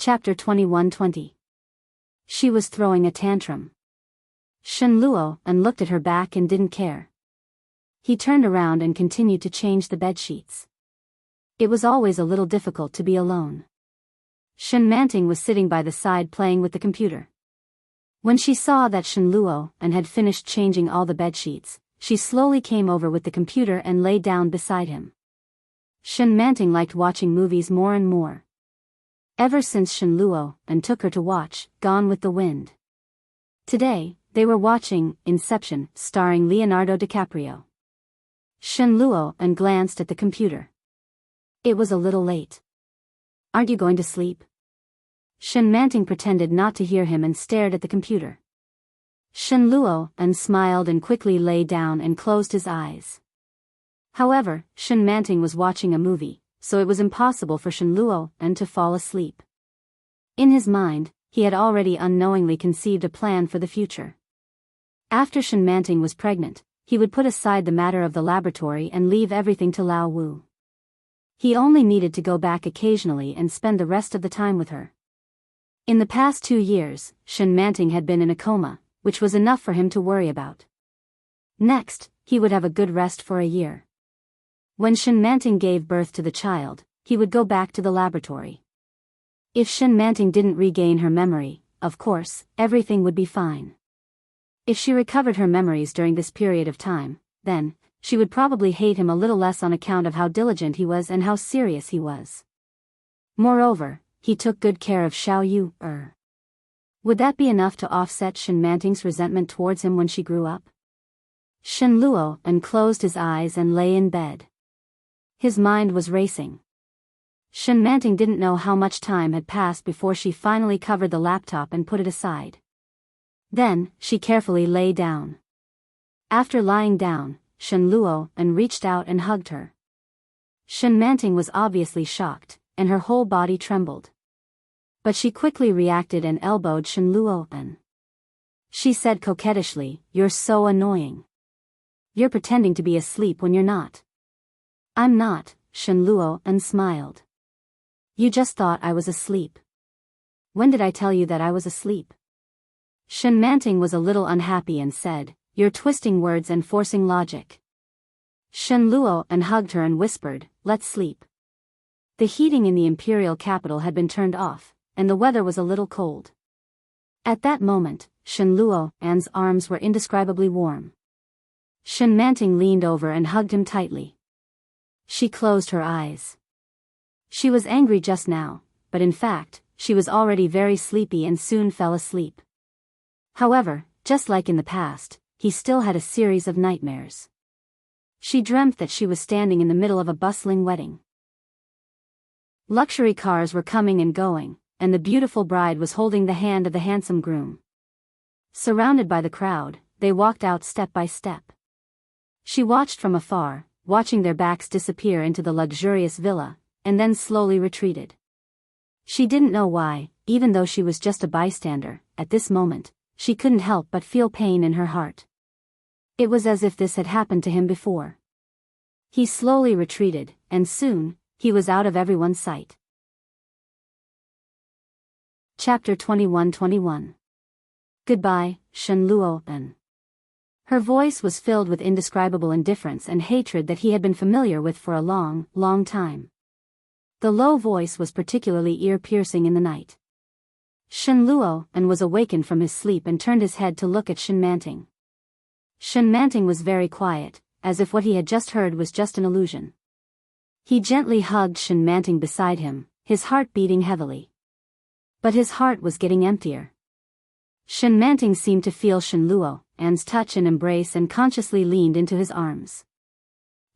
Chapter 21-20. She was throwing a tantrum. Shen Luo looked at her back and didn't care. He turned around and continued to change the bedsheets. It was always a little difficult to be alone. Shen Manting was sitting by the side playing with the computer. When she saw that Shen Luo had finished changing all the bedsheets, she slowly came over with the computer and lay down beside him. Shen Manting liked watching movies more and more. Ever since Shen Luo took her to watch Gone with the Wind. Today, they were watching Inception, starring Leonardo DiCaprio. Shen Luo glanced at the computer. It was a little late. Aren't you going to sleep? Shen Manting pretended not to hear him and stared at the computer. Shen Luo smiled and quickly lay down and closed his eyes. However, Shen Manting was watching a movie, so it was impossible for Shen Luo to fall asleep. In his mind, he had already unknowingly conceived a plan for the future. After Shen Manting was pregnant, he would put aside the matter of the laboratory and leave everything to Lao Wu. He only needed to go back occasionally and spend the rest of the time with her. In the past 2 years, Shen Manting had been in a coma, which was enough for him to worry about. Next, he would have a good rest for a year. When Shen Manting gave birth to the child, he would go back to the laboratory. If Shen Manting didn't regain her memory, of course, everything would be fine. If she recovered her memories during this period of time, then, she would probably hate him a little less on account of how diligent he was and how serious he was. Moreover, he took good care of Xiao Yu. Would that be enough to offset Shen Manting's resentment towards him when she grew up? Shen Luo closed his eyes and lay in bed. His mind was racing. Shen Manting didn't know how much time had passed before she finally covered the laptop and put it aside. Then, she carefully lay down. After lying down, Shen Luo reached out and hugged her. Shen Manting was obviously shocked, and her whole body trembled. But she quickly reacted and elbowed Shen Luo. She said coquettishly, "You're so annoying. You're pretending to be asleep when you're not." "I'm not," Shen Luo smiled. "You just thought I was asleep." "When did I tell you that I was asleep?" Shen Manting was a little unhappy and said, "You're twisting words and forcing logic." Shen Luo hugged her and whispered, "Let's sleep." The heating in the imperial capital had been turned off, and the weather was a little cold. At that moment, Shen Luo's arms were indescribably warm. Shen Manting leaned over and hugged him tightly. She closed her eyes. She was angry just now, but in fact, she was already very sleepy and soon fell asleep. However, just like in the past, he still had a series of nightmares. She dreamt that she was standing in the middle of a bustling wedding. Luxury cars were coming and going, and the beautiful bride was holding the hand of the handsome groom. Surrounded by the crowd, they walked out step by step. She watched from afar, watching their backs disappear into the luxurious villa, and then slowly retreated. She didn't know why, even though she was just a bystander, at this moment, she couldn't help but feel pain in her heart. It was as if this had happened to him before. He slowly retreated, and soon, he was out of everyone's sight. Chapter 21-21. Goodbye, Shen Luo. Her voice was filled with indescribable indifference and hatred that he had been familiar with for a long, long time. The low voice was particularly ear-piercing in the night. Shen Luo was awakened from his sleep and turned his head to look at Shen Manting. Shen Manting was very quiet, as if what he had just heard was just an illusion. He gently hugged Shen Manting beside him, his heart beating heavily. But his heart was getting emptier. Shen Manting seemed to feel Shen Luo's touch and embrace and consciously leaned into his arms.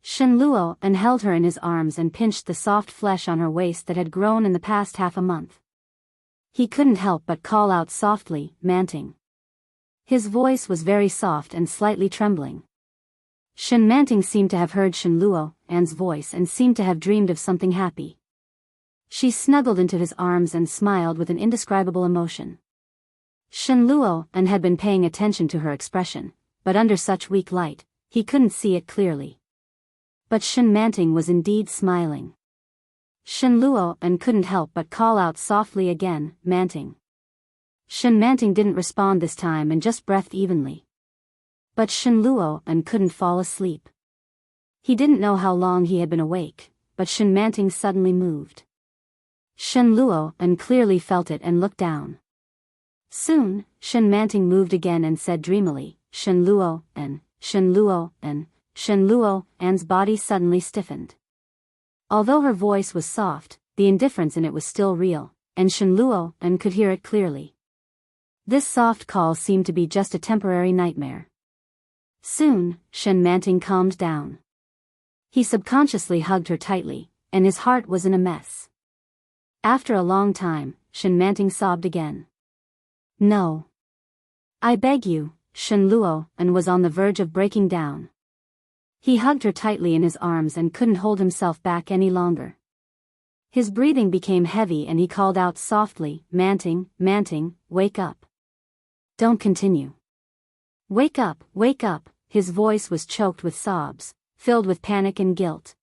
Shen Luo held her in his arms and pinched the soft flesh on her waist that had grown in the past half a month. He couldn't help but call out softly, "Manting." His voice was very soft and slightly trembling. Shen Manting seemed to have heard Shen Luo's voice and seemed to have dreamed of something happy. She snuggled into his arms and smiled with an indescribable emotion. Shen Luo had been paying attention to her expression, but under such weak light, he couldn't see it clearly. But Shen Manting was indeed smiling. Shen Luo and couldn't help but call out softly again, Manting. Shen Manting didn't respond this time and just breathed evenly. But Shen Luo and couldn't fall asleep. He didn't know how long he had been awake, but Shen Manting suddenly moved. Shen Luo and clearly felt it and looked down. Soon, Shen Manting moved again and said dreamily, Shen Luo and, Shen Luo and, Shen Luo and's body suddenly stiffened. Although her voice was soft, the indifference in it was still real, and Shen Luo and could hear it clearly. This soft call seemed to be just a temporary nightmare. Soon, Shen Manting calmed down. He subconsciously hugged her tightly, and his heart was in a mess. After a long time, Shen Manting sobbed again. No. I beg you, Shen Luo, and was on the verge of breaking down. He hugged her tightly in his arms and couldn't hold himself back any longer. His breathing became heavy and he called out softly, Manting, Manting, wake up. Don't continue. Wake up, wake up. His voice was choked with sobs, filled with panic and guilt.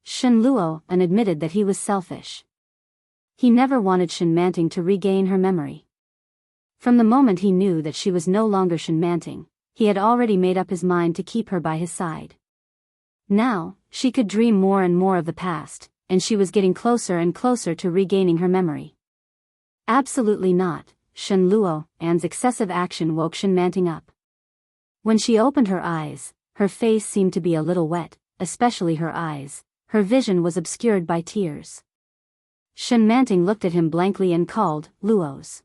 Shen Luo admitted that he was selfish. He never wanted Shen Manting to regain her memory. From the moment he knew that she was no longer Shen Manting, he had already made up his mind to keep her by his side. Now, she could dream more and more of the past, and she was getting closer and closer to regaining her memory. Absolutely not, Shen Luo and's excessive action woke Shen Manting up. When she opened her eyes, her face seemed to be a little wet, especially her eyes. Her vision was obscured by tears. Shen Manting looked at him blankly and called, Luos.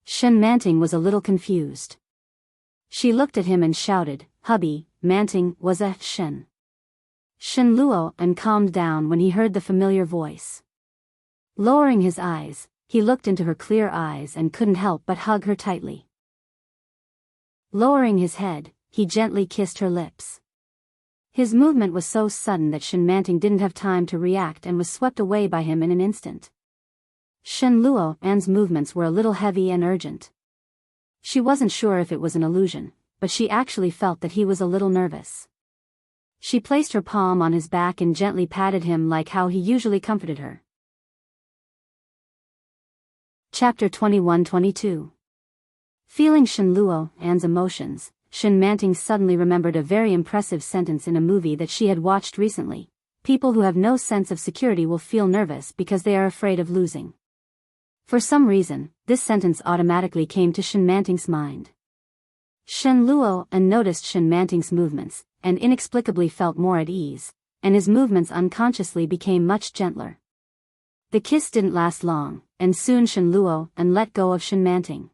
Shen Manting was a little confused. She looked at him and shouted, Hubby, Manting was a Shen. Shen Luo calmed down when he heard the familiar voice. Lowering his eyes, he looked into her clear eyes and couldn't help but hug her tightly. Lowering his head, he gently kissed her lips. His movement was so sudden that Shen Manting didn't have time to react and was swept away by him in an instant. Shen Luo's movements were a little heavy and urgent. She wasn't sure if it was an illusion, but she actually felt that he was a little nervous. She placed her palm on his back and gently patted him like how he usually comforted her. Chapter 21-22. Feeling Shen Luo's emotions, Shen Manting suddenly remembered a very impressive sentence in a movie that she had watched recently. People who have no sense of security will feel nervous because they are afraid of losing. For some reason, this sentence automatically came to Shen Manting's mind. Shen Luo noticed Shen Manting's movements, and inexplicably felt more at ease, and his movements unconsciously became much gentler. The kiss didn't last long, and soon Shen Luo let go of Shen Manting.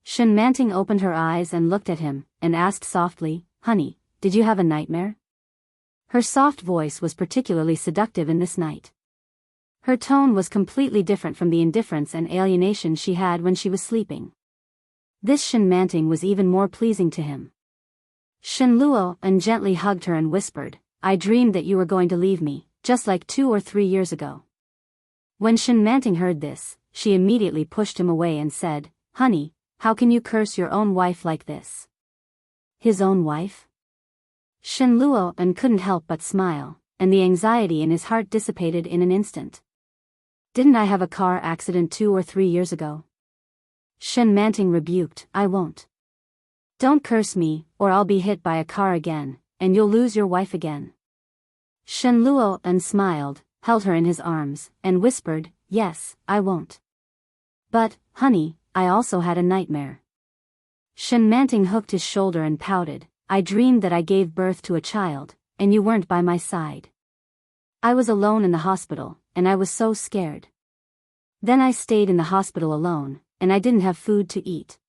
Shen Manting opened her eyes and looked at him, and asked softly, Honey, did you have a nightmare? Her soft voice was particularly seductive in this night. Her tone was completely different from the indifference and alienation she had when she was sleeping. This Shen Manting was even more pleasing to him. Shen Luo gently hugged her and whispered, I dreamed that you were going to leave me, just like 2 or 3 years ago. When Shen Manting heard this, she immediately pushed him away and said, Honey, how can you curse your own wife like this? His own wife? Shen Luo couldn't help but smile, and the anxiety in his heart dissipated in an instant. Didn't I have a car accident 2 or 3 years ago? Shen Manting rebuked, I won't. Don't curse me, or I'll be hit by a car again, and you'll lose your wife again. Shen Luo smiled, held her in his arms, and whispered, Yes, I won't. But, honey, I also had a nightmare. Shen Manting hooked his shoulder and pouted, I dreamed that I gave birth to a child, and you weren't by my side. I was alone in the hospital, and I was so scared. Then I stayed in the hospital alone, and I didn't have food to eat.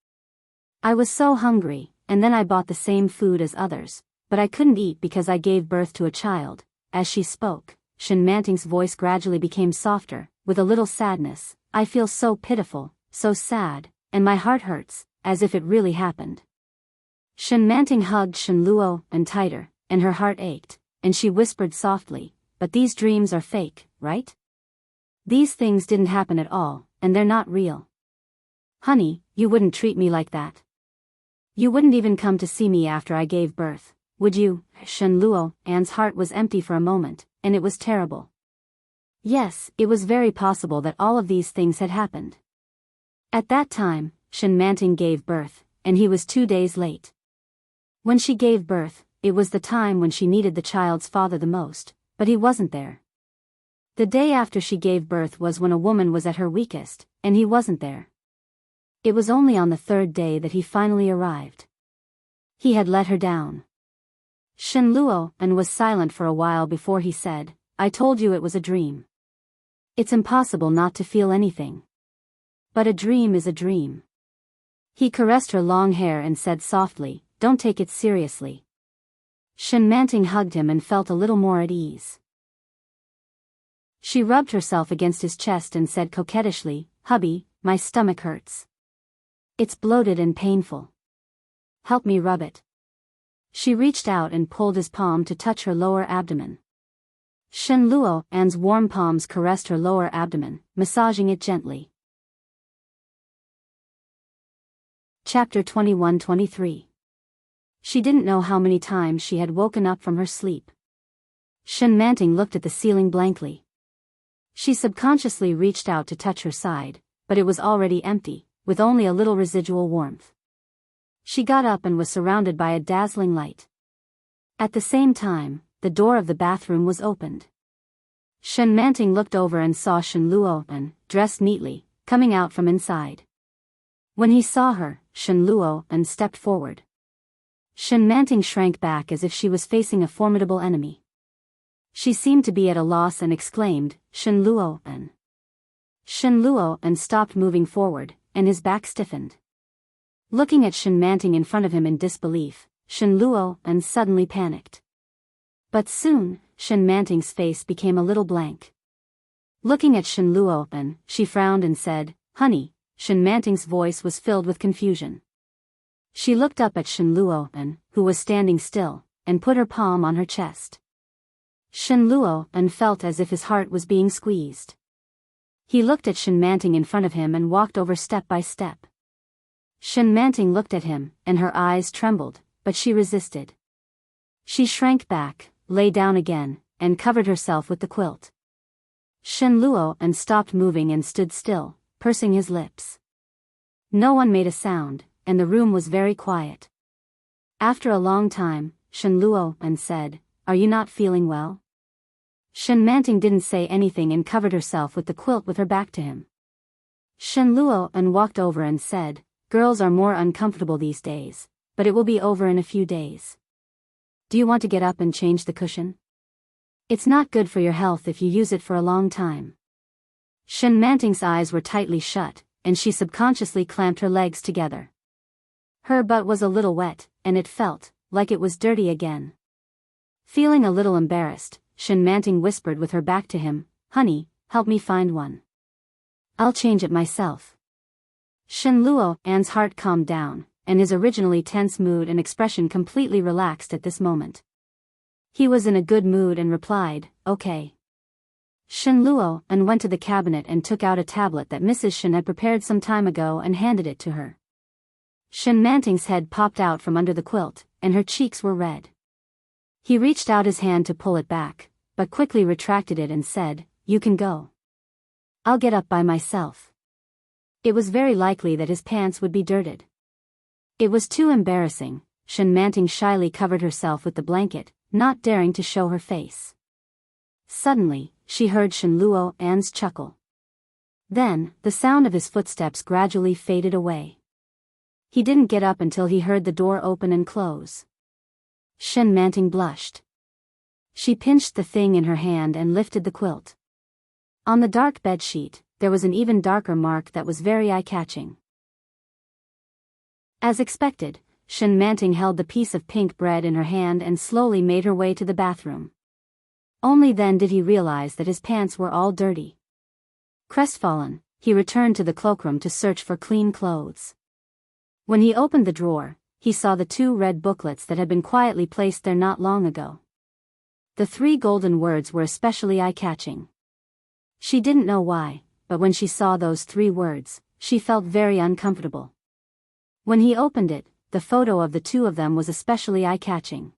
I was so hungry, and then I bought the same food as others, but I couldn't eat because I gave birth to a child. As she spoke, Shen Manting's voice gradually became softer, with a little sadness. I feel so pitiful, so sad, and my heart hurts, as if it really happened. Shen Manting hugged Shen Luo tighter, and her heart ached, and she whispered softly, But these dreams are fake, right? These things didn't happen at all, and they're not real. Honey, you wouldn't treat me like that. You wouldn't even come to see me after I gave birth, would you? Shen Luo's heart was empty for a moment, and it was terrible. Yes, it was very possible that all of these things had happened. At that time, Shen Manting gave birth, and he was 2 days late. When she gave birth, it was the time when she needed the child's father the most, but he wasn't there. The day after she gave birth was when a woman was at her weakest, and he wasn't there. It was only on the 3rd day that he finally arrived. He had let her down. Shen Luo and was silent for a while before he said, "I told you it was a dream. It's impossible not to feel anything. But a dream is a dream." He caressed her long hair and said softly, "Don't take it seriously." Shen Manting hugged him and felt a little more at ease. She rubbed herself against his chest and said coquettishly, "Hubby, my stomach hurts. It's bloated and painful. Help me rub it." She reached out and pulled his palm to touch her lower abdomen. Shen Luo An's warm palms caressed her lower abdomen, massaging it gently. Chapter 21-23. She didn't know how many times she had woken up from her sleep. Shen Manting looked at the ceiling blankly. She subconsciously reached out to touch her side, but it was already empty, with only a little residual warmth. She got up and was surrounded by a dazzling light. At the same time, the door of the bathroom was opened. Shen Manting looked over and saw Shen Luo, dressed neatly, coming out from inside. When he saw her, Shen Luo stepped forward. Shen Manting shrank back as if she was facing a formidable enemy. She seemed to be at a loss and exclaimed, "Shen Luo." Shen Luo stopped moving forward, and his back stiffened. Looking at Shen Manting in front of him in disbelief, Shen Luo suddenly panicked. But soon, Shen Manting's face became a little blank. Looking at Shen Luo, she frowned and said, "Honey." Shen Manting's voice was filled with confusion. She looked up at Shen Luo, who was standing still, and put her palm on her chest. Shen Luo felt as if his heart was being squeezed. He looked at Shen Manting in front of him and walked over step by step. Shen Manting looked at him, and her eyes trembled, but she resisted. She shrank back, lay down again, and covered herself with the quilt. Shen Luo stopped moving and stood still, pursing his lips. No one made a sound, and the room was very quiet. After a long time, Shen Luo said, "Are you not feeling well?" Shen Manting didn't say anything and covered herself with the quilt with her back to him. Shen Luo walked over and said, "Girls are more uncomfortable these days, but it will be over in a few days. Do you want to get up and change the cushion? It's not good for your health if you use it for a long time." Shen Manting's eyes were tightly shut, and she subconsciously clamped her legs together. Her butt was a little wet, and it felt like it was dirty again. Feeling a little embarrassed, Shen Manting whispered with her back to him, "Honey, help me find one. I'll change it myself." Shen Luo's heart calmed down, and his originally tense mood and expression completely relaxed at this moment. He was in a good mood and replied, "Okay." Shen Luo went to the cabinet and took out a tablet that Mrs. Shen had prepared some time ago and handed it to her. Shen Manting's head popped out from under the quilt, and her cheeks were red. He reached out his hand to pull it back, but quickly retracted it and said, "You can go. I'll get up by myself." It was very likely that his pants would be dirted. It was too embarrassing. Shen Manting shyly covered herself with the blanket, not daring to show her face. Suddenly, she heard Shen Luo's chuckle. Then, the sound of his footsteps gradually faded away. He didn't get up until he heard the door open and close. Shen Manting blushed. She pinched the thing in her hand and lifted the quilt. On the dark bedsheet, there was an even darker mark that was very eye-catching. As expected, Shen Manting held the piece of pink bread in her hand and slowly made her way to the bathroom. Only then did he realize that his pants were all dirty. Crestfallen, he returned to the cloakroom to search for clean clothes. When he opened the drawer, he saw the 2 red booklets that had been quietly placed there not long ago. The 3 golden words were especially eye-catching. She didn't know why, but when she saw those 3 words, she felt very uncomfortable. When he opened it, the photo of the 2 of them was especially eye-catching.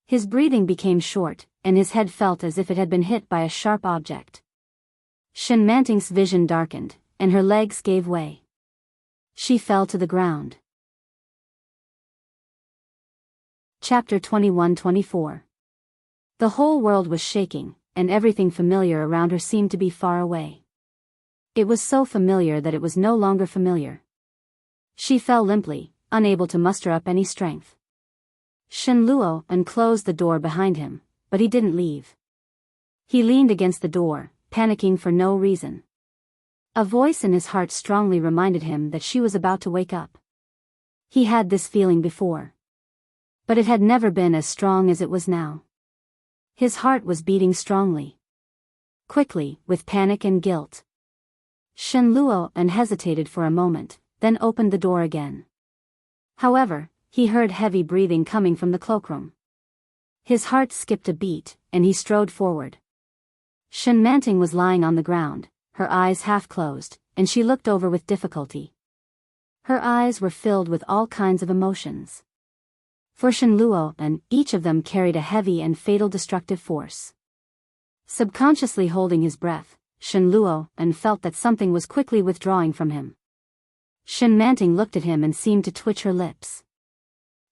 His breathing became short, and his head felt as if it had been hit by a sharp object. Shen Manting's vision darkened, and her legs gave way. She fell to the ground. Chapter 21-24. The whole world was shaking, and everything familiar around her seemed to be far away. It was so familiar that it was no longer familiar. She fell limply, unable to muster up any strength. Shen Luo unclosed the door behind him, but he didn't leave. He leaned against the door, panicking for no reason. A voice in his heart strongly reminded him that she was about to wake up. He had this feeling before, but it had never been as strong as it was now. His heart was beating strongly. Quickly, with panic and guilt. Shen Luo hesitated for a moment, then opened the door again. However, he heard heavy breathing coming from the cloakroom. His heart skipped a beat, and he strode forward. Shen Manting was lying on the ground, her eyes half closed, and she looked over with difficulty. Her eyes were filled with all kinds of emotions. For Shen Luo, each of them carried a heavy and fatal destructive force. Subconsciously holding his breath, Shen Luo felt that something was quickly withdrawing from him. Shen Manting looked at him and seemed to twitch her lips.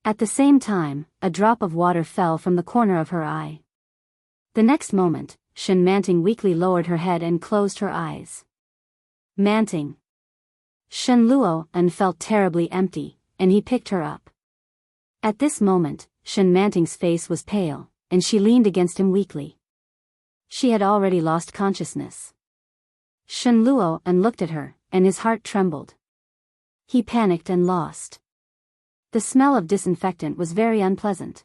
At the same time, a drop of water fell from the corner of her eye. The next moment, Shen Manting weakly lowered her head and closed her eyes. Manting. Shen Luo felt terribly empty, and he picked her up. At this moment, Shen Manting's face was pale, and she leaned against him weakly. She had already lost consciousness. Shen Luo looked at her, and his heart trembled. He panicked and lost. The smell of disinfectant was very unpleasant.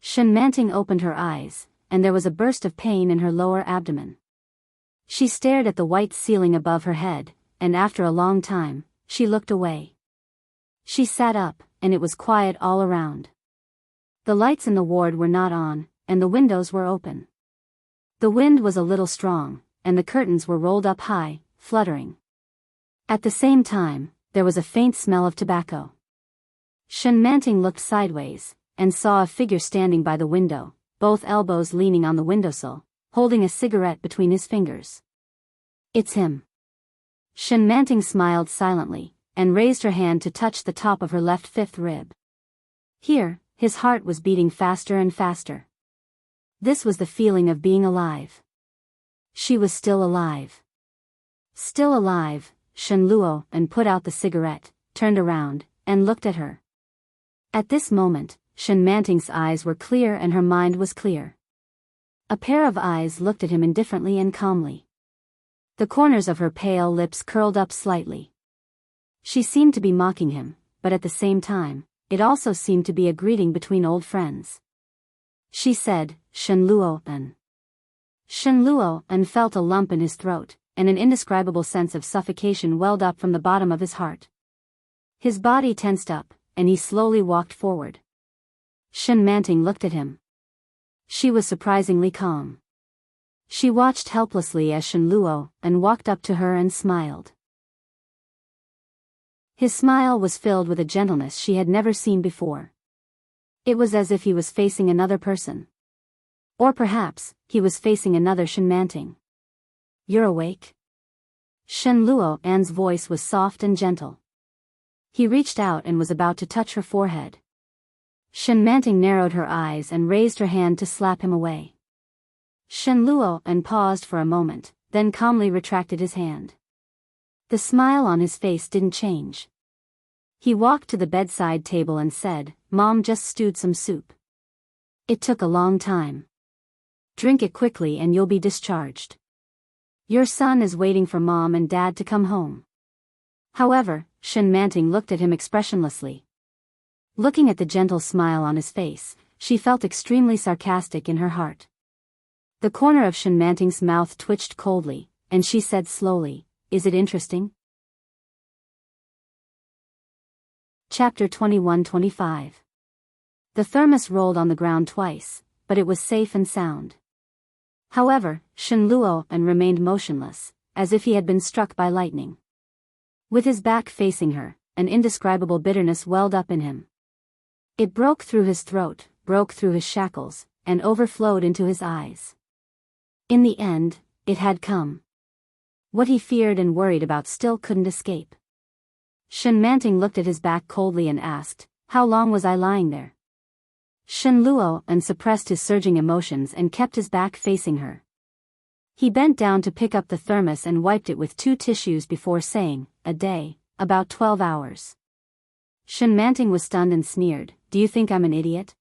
Shen Manting opened her eyes, and there was a burst of pain in her lower abdomen. She stared at the white ceiling above her head, and after a long time, she looked away. She sat up, and it was quiet all around. The lights in the ward were not on, and the windows were open. The wind was a little strong, and the curtains were rolled up high, fluttering. At the same time, there was a faint smell of tobacco. Shen Manting looked sideways, and saw a figure standing by the window, both elbows leaning on the windowsill, holding a cigarette between his fingers. It's him. Shen Manting smiled silently, and raised her hand to touch the top of her left fifth rib. Here, his heart was beating faster and faster. This was the feeling of being alive. She was still alive. Still alive, Shen Luo put out the cigarette, turned around, and looked at her. At this moment, Shen Manting's eyes were clear and her mind was clear. A pair of eyes looked at him indifferently and calmly. The corners of her pale lips curled up slightly. She seemed to be mocking him, but at the same time, it also seemed to be a greeting between old friends. She said, Shen Luo. Shen Luo felt a lump in his throat, and an indescribable sense of suffocation welled up from the bottom of his heart. His body tensed up, and he slowly walked forward. Shen Manting looked at him. She was surprisingly calm. She watched helplessly as Shen Luo walked up to her and smiled. His smile was filled with a gentleness she had never seen before. It was as if he was facing another person. Or perhaps, he was facing another Shen Manting. You're awake? Shen Luo's voice was soft and gentle. He reached out and was about to touch her forehead. Shen Manting narrowed her eyes and raised her hand to slap him away. Shen Luo paused for a moment, then calmly retracted his hand. The smile on his face didn't change. He walked to the bedside table and said, Mom just stewed some soup. It took a long time. Drink it quickly and you'll be discharged. Your son is waiting for Mom and Dad to come home. However, Shen Manting looked at him expressionlessly. Looking at the gentle smile on his face, she felt extremely sarcastic in her heart. The corner of Shen Manting's mouth twitched coldly, and she said slowly, Is it interesting? Chapter 21-25. The thermos rolled on the ground twice, but it was safe and sound. However, Shen Luo remained motionless, as if he had been struck by lightning. With his back facing her, an indescribable bitterness welled up in him. It broke through his throat, broke through his shackles, and overflowed into his eyes. In the end, it had come. What he feared and worried about still couldn't escape. Shen Manting looked at his back coldly and asked, "How long was I lying there?" Shen Luo and suppressed his surging emotions and kept his back facing her. He bent down to pick up the thermos and wiped it with 2 tissues before saying, "A day, about 12 hours. Shen Manting was stunned and sneered, "Do you think I'm an idiot?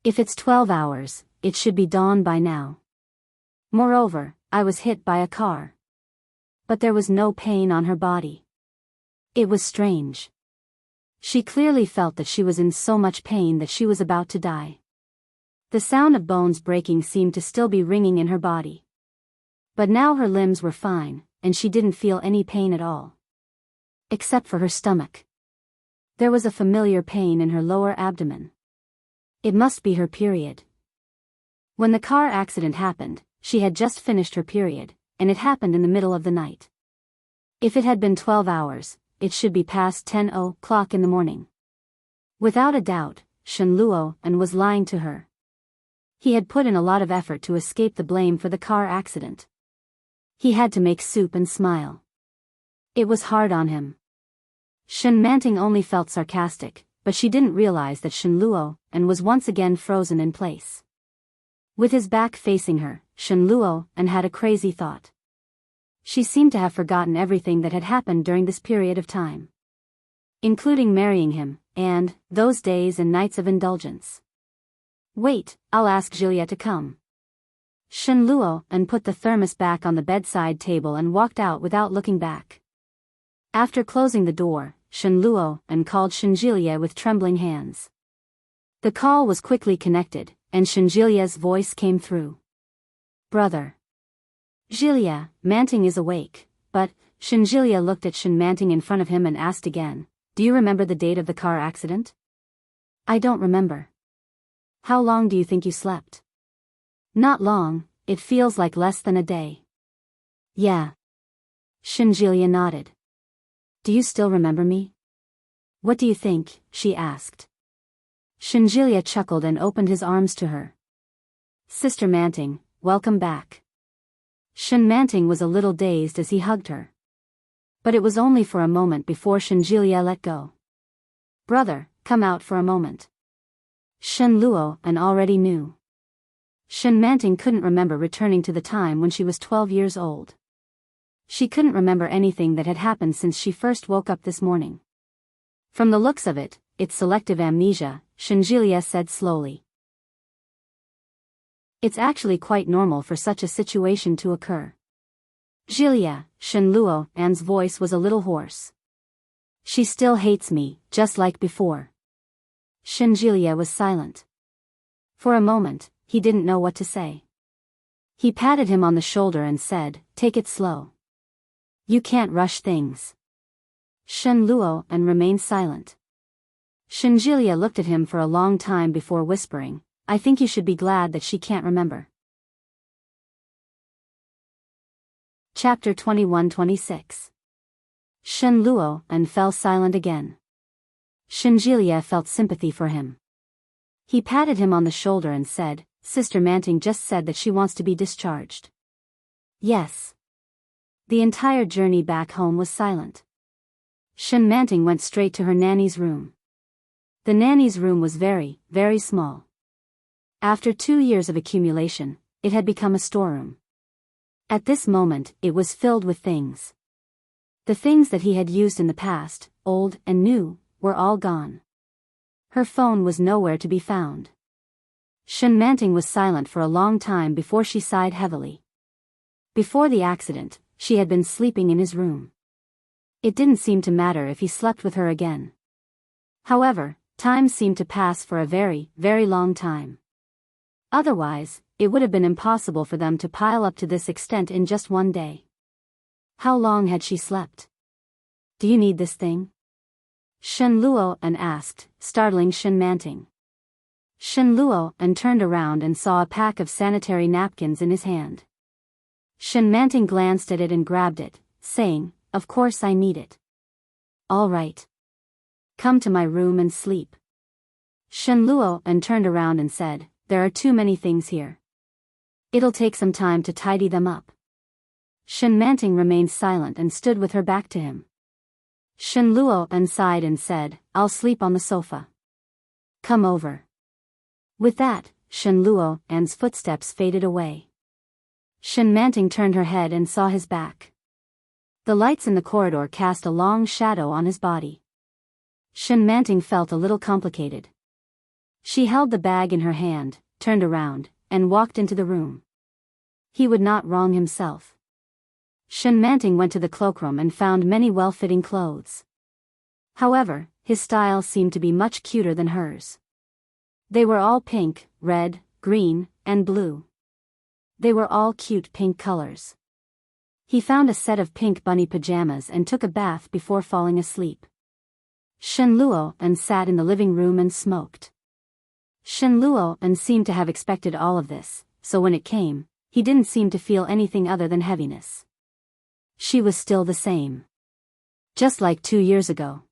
If it's 12 hours, it should be dawn by now. Moreover, I was hit by a car." But there was no pain on her body. It was strange. She clearly felt that she was in so much pain that she was about to die. The sound of bones breaking seemed to still be ringing in her body. But now her limbs were fine, and she didn't feel any pain at all. Except for her stomach. There was a familiar pain in her lower abdomen. It must be her period. When the car accident happened, she had just finished her period, and it happened in the middle of the night. If it had been 12 hours, it should be past 10 o'clock in the morning. Without a doubt, Shen Luo and was lying to her. He had put in a lot of effort to escape the blame for the car accident. He had to make soup and smile. It was hard on him. Shen Manting only felt sarcastic, but she didn't realize that Shen Luo and was once again frozen in place. With his back facing her, Shen Luo and had a crazy thought. She seemed to have forgotten everything that had happened during this period of time. Including marrying him, and those days and nights of indulgence. "Wait, I'll ask Julia to come." Shen Luo and put the thermos back on the bedside table and walked out without looking back. After closing the door, Shen Luo and called Shen Jilie with trembling hands. The call was quickly connected, and Shen Jilie's voice came through. "Brother. Jilie, Manting is awake," but Shen Jilie looked at Shen Manting in front of him and asked again, "Do you remember the date of the car accident?" "I don't remember." "How long do you think you slept?" "Not long, it feels like less than a day." "Yeah." Shen Jilie nodded. "Do you still remember me?" "What do you think?" she asked. Shen Jilie chuckled and opened his arms to her. "Sister Manting, welcome back." Shen Manting was a little dazed as he hugged her. But it was only for a moment before Shen Jilie let go. "Brother, come out for a moment." Shen Luo and already knew. Shen Manting couldn't remember returning to the time when she was 12 years old. She couldn't remember anything that had happened since she first woke up this morning. From the looks of it, it's selective amnesia, Shen Jilie said slowly. It's actually quite normal for such a situation to occur. Jilie, Shen Luo An's voice was a little hoarse. She still hates me, just like before. Shen Jilie was silent. For a moment, he didn't know what to say. He patted him on the shoulder and said, "Take it slow. You can't rush things." Shen Luo and remained silent. Shen Jilie looked at him for a long time before whispering, "I think you should be glad that she can't remember." Chapter 21-26. Shen Luo and fell silent again. Shen Jilie felt sympathy for him. He patted him on the shoulder and said, "Sister Manting just said that she wants to be discharged." "Yes." The entire journey back home was silent. Shen Manting went straight to her nanny's room. The nanny's room was very, very small. After 2 years of accumulation, it had become a storeroom. At this moment, it was filled with things. The things that he had used in the past, old and new, were all gone. Her phone was nowhere to be found. Shen Manting was silent for a long time before she sighed heavily. Before the accident, she had been sleeping in his room. It didn't seem to matter if he slept with her again. However, time seemed to pass for a very, very long time. Otherwise, it would have been impossible for them to pile up to this extent in just one day. How long had she slept? "Do you need this thing?" Shen Luo and asked, startling Shen Manting. Shen Luo and turned around and saw a pack of sanitary napkins in his hand. Shen Manting glanced at it and grabbed it, saying, "Of course I need it." "All right. Come to my room and sleep." Shen Luo and turned around and said, "There are too many things here. It'll take some time to tidy them up." Shen Manting remained silent and stood with her back to him. Shen Luo sighed and said, "I'll sleep on the sofa. Come over." With that, Shen Luo's footsteps faded away. Shen Manting turned her head and saw his back. The lights in the corridor cast a long shadow on his body. Shen Manting felt a little complicated. She held the bag in her hand, turned around, and walked into the room. He would not wrong himself. Shen Manting went to the cloakroom and found many well-fitting clothes. However, his style seemed to be much cuter than hers. They were all pink, red, green, and blue. They were all cute pink colors. He found a set of pink bunny pajamas and took a bath before falling asleep. Shen Luo sat in the living room and smoked. Shen Luo seemed to have expected all of this, so when it came, he didn't seem to feel anything other than heaviness. She was still the same. Just like 2 years ago.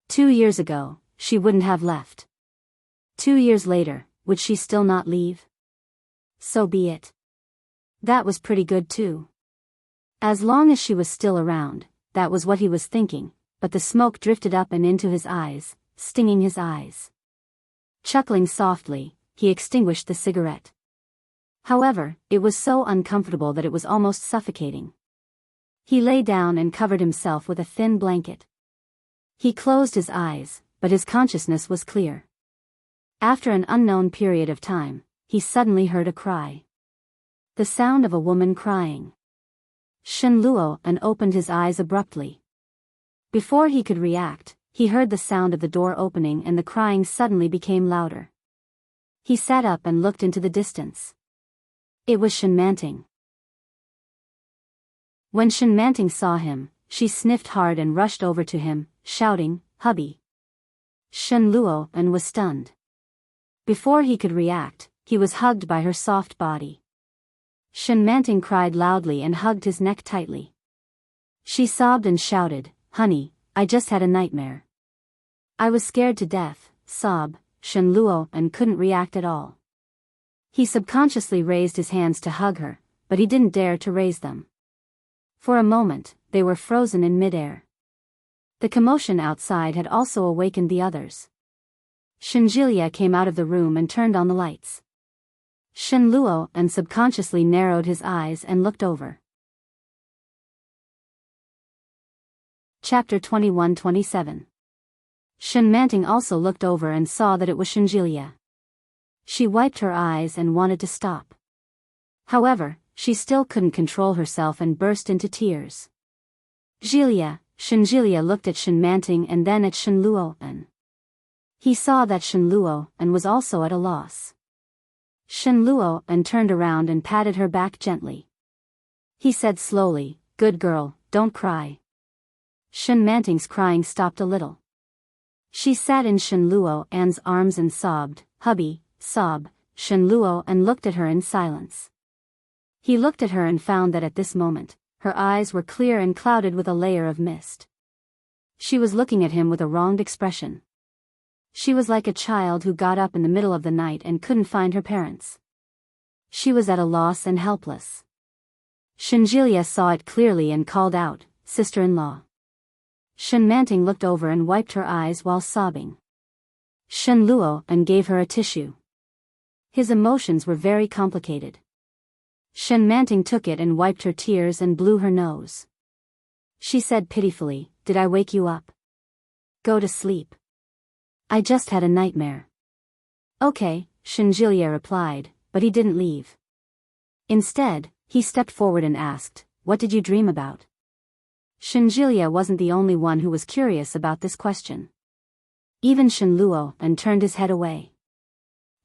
2 years ago, she wouldn't have left. 2 years later, would she still not leave? So be it. That was pretty good too. As long as she was still around, that was what he was thinking, but the smoke drifted up and into his eyes, stinging his eyes. Chuckling softly, he extinguished the cigarette. However, it was so uncomfortable that it was almost suffocating. He lay down and covered himself with a thin blanket. He closed his eyes, but his consciousness was clear. After an unknown period of time, he suddenly heard a cry. The sound of a woman crying. Shen Luo opened his eyes abruptly. Before he could react, he heard the sound of the door opening and the crying suddenly became louder. He sat up and looked into the distance. It was Shen Manting. When Shen Manting saw him, she sniffed hard and rushed over to him, shouting, "Hubby!" Shen Luo was stunned. Before he could react, he was hugged by her soft body. Shen Manting cried loudly and hugged his neck tightly. She sobbed and shouted, "Honey, I just had a nightmare." "I was scared to death," sobbed Shen Luo couldn't react at all. He subconsciously raised his hands to hug her, but he didn't dare to raise them. For a moment, they were frozen in midair. The commotion outside had also awakened the others. Shenjilia came out of the room and turned on the lights. Shen Luo subconsciously narrowed his eyes and looked over. Chapter 21-27. Shen Manting also looked over and saw that it was Shenjilia. She wiped her eyes and wanted to stop. However, she still couldn't control herself and burst into tears. Shenjilia looked at Shen Manting and then at Shen Luo. He saw that Shen Luo was also at a loss. Shen Luo turned around and patted her back gently. He said slowly, "Good girl, don't cry." Shen Manting's crying stopped a little. She sat in Shen Luo's arms and sobbed, "Hubby," sobbed Shen Luo looked at her in silence. He looked at her and found that at this moment, her eyes were clear and clouded with a layer of mist. She was looking at him with a wronged expression. She was like a child who got up in the middle of the night and couldn't find her parents. She was at a loss and helpless. Shenjilia saw it clearly and called out, "Sister-in-law." Shen Manting looked over and wiped her eyes while sobbing. Shen Luo gave her a tissue. His emotions were very complicated. Shen Manting took it and wiped her tears and blew her nose. She said pitifully, "Did I wake you up? Go to sleep. I just had a nightmare." "Okay," Shenjilia replied, but he didn't leave. Instead, he stepped forward and asked, "What did you dream about?" Shenjilia wasn't the only one who was curious about this question. Even Shen Luo turned his head away.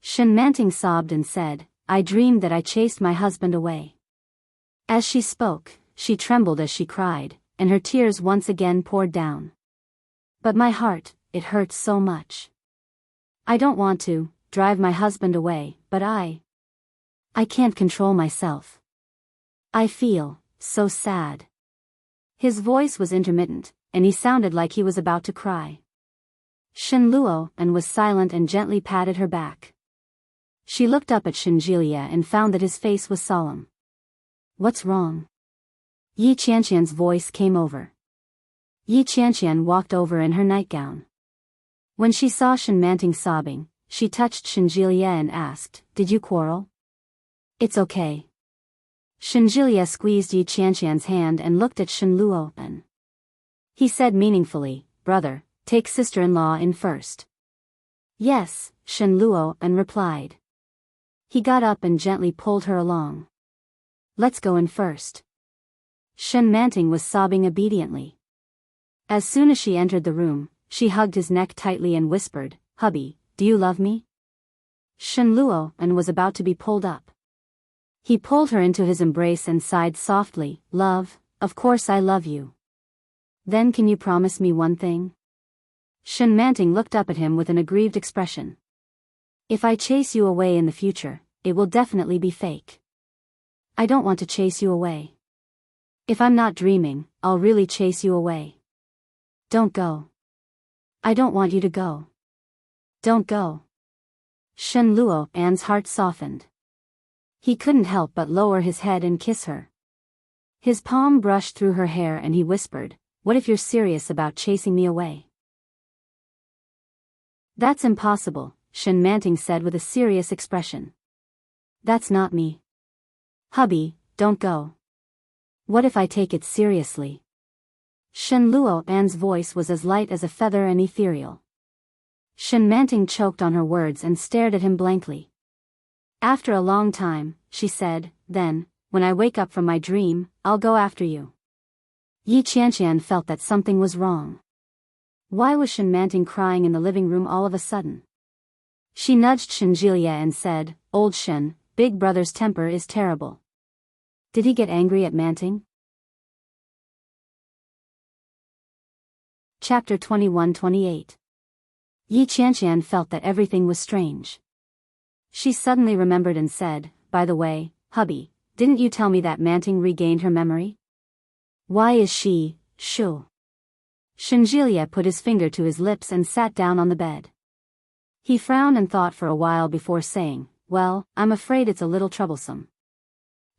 Shen Manting sobbed and said, "I dreamed that I chased my husband away." As she spoke, she trembled as she cried, and her tears once again poured down. "But my heart, it hurts so much. I don't want to drive my husband away, but I can't control myself. I feel so sad." His voice was intermittent, and he sounded like he was about to cry. Shen Luo was silent and gently patted her back. She looked up at Shenjilia and found that his face was solemn. "What's wrong?" Yi Qianqian's voice came over. Yi Qianqian walked over in her nightgown. When she saw Shen Manting sobbing, she touched Shenjilie and asked, "Did you quarrel?" "It's okay." Shenjilie squeezed Yi Qianqian's hand and looked at Shen Luo. He said meaningfully, "Brother, take sister-in-law in first." "Yes," Shen Luo replied. He got up and gently pulled her along. "Let's go in first." Shen Manting was sobbing obediently. As soon as she entered the room, she hugged his neck tightly and whispered, "Hubby, do you love me?" Shen Luo was about to be pulled up. He pulled her into his embrace and sighed softly, "Love, of course I love you." "Then can you promise me one thing?" Shen Manting looked up at him with an aggrieved expression. "If I chase you away in the future, it will definitely be fake." "I don't want to chase you away. If I'm not dreaming, I'll really chase you away." "Don't go." "I don't want you to go." "Don't go." Shen Luo's heart softened. He couldn't help but lower his head and kiss her. His palm brushed through her hair and he whispered, "What if you're serious about chasing me away?" "That's impossible," Shen Manting said with a serious expression. "That's not me." "Hubby, don't go." "What if I take it seriously?" Shen Luo's voice was as light as a feather and ethereal. Shen Manting choked on her words and stared at him blankly. After a long time, she said, "Then, when I wake up from my dream, I'll go after you." Yi Qianqian felt that something was wrong. Why was Shen Manting crying in the living room all of a sudden? She nudged Shenjilie and said, "Old Shen, big brother's temper is terrible. Did he get angry at Manting?" Chapter 21-28. Yi Qianqian felt that everything was strange. She suddenly remembered and said, "By the way, hubby, didn't you tell me that Manting regained her memory? Why is she, shu?" Shenjilie put his finger to his lips and sat down on the bed. He frowned and thought for a while before saying, "Well, I'm afraid it's a little troublesome."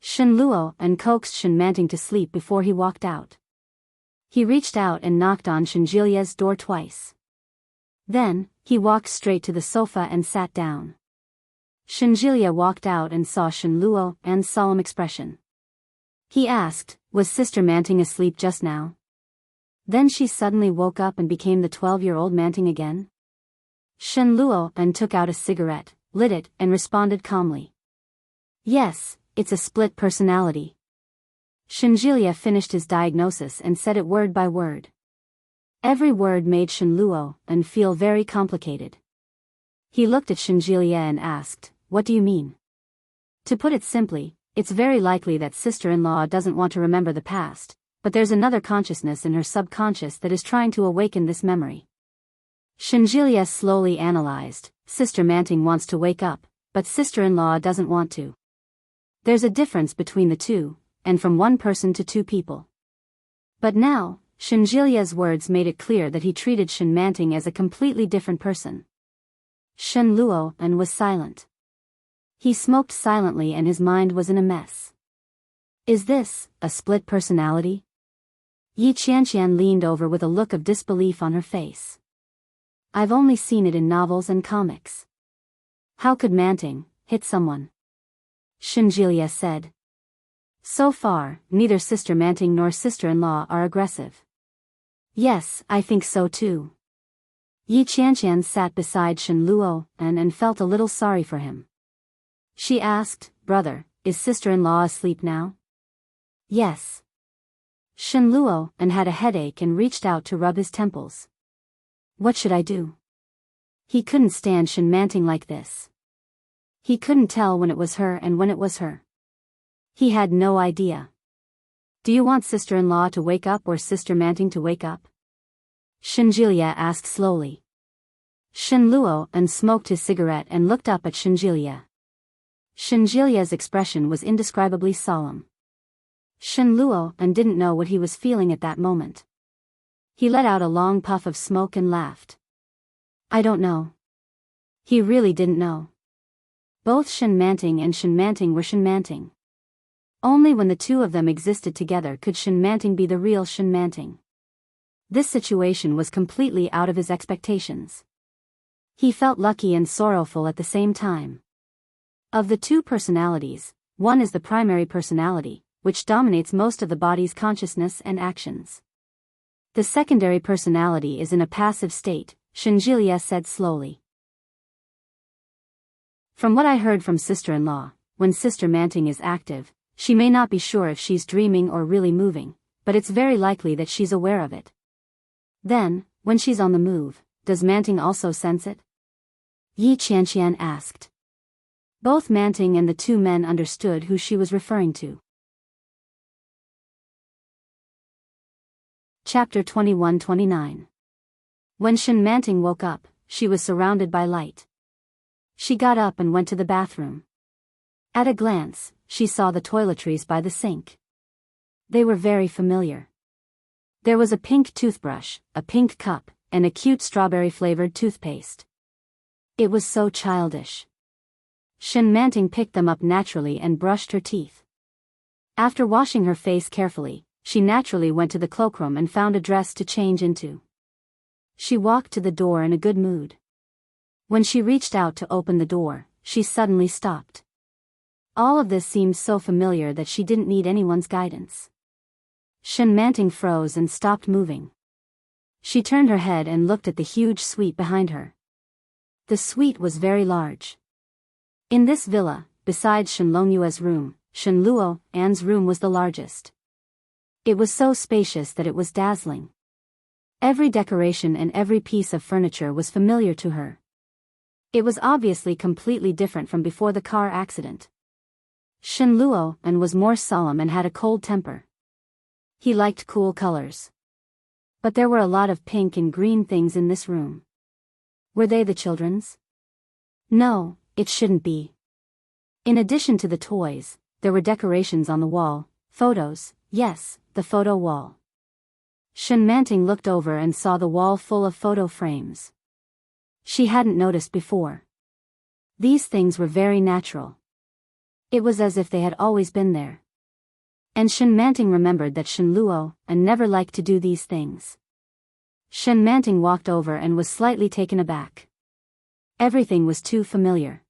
Shen Luo coaxed Shen Manting to sleep before he walked out. He reached out and knocked on Shenjilie's door twice. Then, he walked straight to the sofa and sat down. Shenjilie walked out and saw Shen Luo's solemn expression. He asked, "Was Sister Manting asleep just now?" Then she suddenly woke up and became the 12-year-old Manting again? Shen Luo took out a cigarette, lit it, and responded calmly. "Yes, it's a split personality." Shenjilie finished his diagnosis and said it word by word. Every word made Shen Luo feel very complicated. He looked at Shenjilie and asked, "What do you mean?" To put it simply, it's very likely that sister-in-law doesn't want to remember the past, but there's another consciousness in her subconscious that is trying to awaken this memory. Shenjilie slowly analyzed, Sister Manting wants to wake up, but sister-in-law doesn't want to. There's a difference between the two, and from one person to two people. But now, Shenjilie's words made it clear that he treated Shen Manting as a completely different person. Shen Luo was silent. He smoked silently and his mind was in a mess. Is this a split personality? Yi Qianqian leaned over with a look of disbelief on her face. I've only seen it in novels and comics. How could Manting hit someone? Shenjilie said. So far, neither Sister Manting nor sister-in-law are aggressive. Yes, I think so too. Yi Qianqian sat beside Shen Luo and felt a little sorry for him. She asked, "Brother, is sister-in-law asleep now?" Yes. Shen Luo had a headache and reached out to rub his temples. What should I do? He couldn't stand Shen Manting like this. He couldn't tell when it was her and when it was her. He had no idea. Do you want sister-in-law to wake up or Sister Manting to wake up? Shenjilie asked slowly. Shen Luo smoked his cigarette and looked up at Shenjilie. Shenjilie's expression was indescribably solemn. Shen Luo didn't know what he was feeling at that moment. He let out a long puff of smoke and laughed. I don't know. He really didn't know. Both Shen Manting and Shen Manting were Shen Manting. Only when the two of them existed together could Shen Manting be the real Shen Manting. This situation was completely out of his expectations. He felt lucky and sorrowful at the same time. Of the two personalities, one is the primary personality, which dominates most of the body's consciousness and actions. The secondary personality is in a passive state, Shenjilia said slowly. From what I heard from sister-in-law, when Sister Manting is active, she may not be sure if she's dreaming or really moving, but it's very likely that she's aware of it. Then, when she's on the move, does Manting also sense it? Yi Qianqian asked. Both Manting and the two men understood who she was referring to. Chapter 21-29. When Shen Manting woke up, she was surrounded by light. She got up and went to the bathroom. At a glance, she saw the toiletries by the sink. They were very familiar. There was a pink toothbrush, a pink cup, and a cute strawberry-flavored toothpaste. It was so childish. Shen Manting picked them up naturally and brushed her teeth. After washing her face carefully, she naturally went to the cloakroom and found a dress to change into. She walked to the door in a good mood. When she reached out to open the door, she suddenly stopped. All of this seemed so familiar that she didn't need anyone's guidance. Shen Manting froze and stopped moving. She turned her head and looked at the huge suite behind her. The suite was very large. In this villa, besides Shen Longyue's room, Shen Luo An's room was the largest. It was so spacious that it was dazzling. Every decoration and every piece of furniture was familiar to her. It was obviously completely different from before the car accident. Shen Luo An was more solemn and had a cold temper. He liked cool colors. But there were a lot of pink and green things in this room. Were they the children's? No, it shouldn't be. In addition to the toys, there were decorations on the wall, photos, yes, the photo wall. Shen Manting looked over and saw the wall full of photo frames. She hadn't noticed before. These things were very natural. It was as if they had always been there. And Shen Manting remembered that Shen Luo An never liked to do these things. Shen Manting walked over and was slightly taken aback. Everything was too familiar.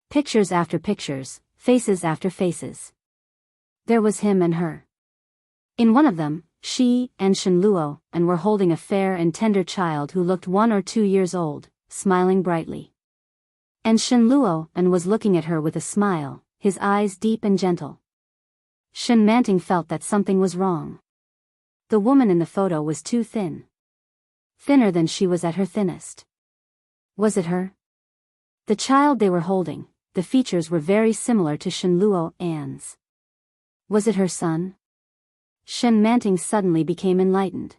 Pictures after pictures, faces after faces. There was him and her. In one of them, she and Shen Luo An were holding a fair and tender child who looked 1 or 2 years old, smiling brightly. And Shen Luo An was looking at her with a smile, his eyes deep and gentle. Shen Manting felt that something was wrong. The woman in the photo was too thin. Thinner than she was at her thinnest. Was it her? The child they were holding, the features were very similar to Shen Luo An's. Was it her son? Shen Manting suddenly became enlightened.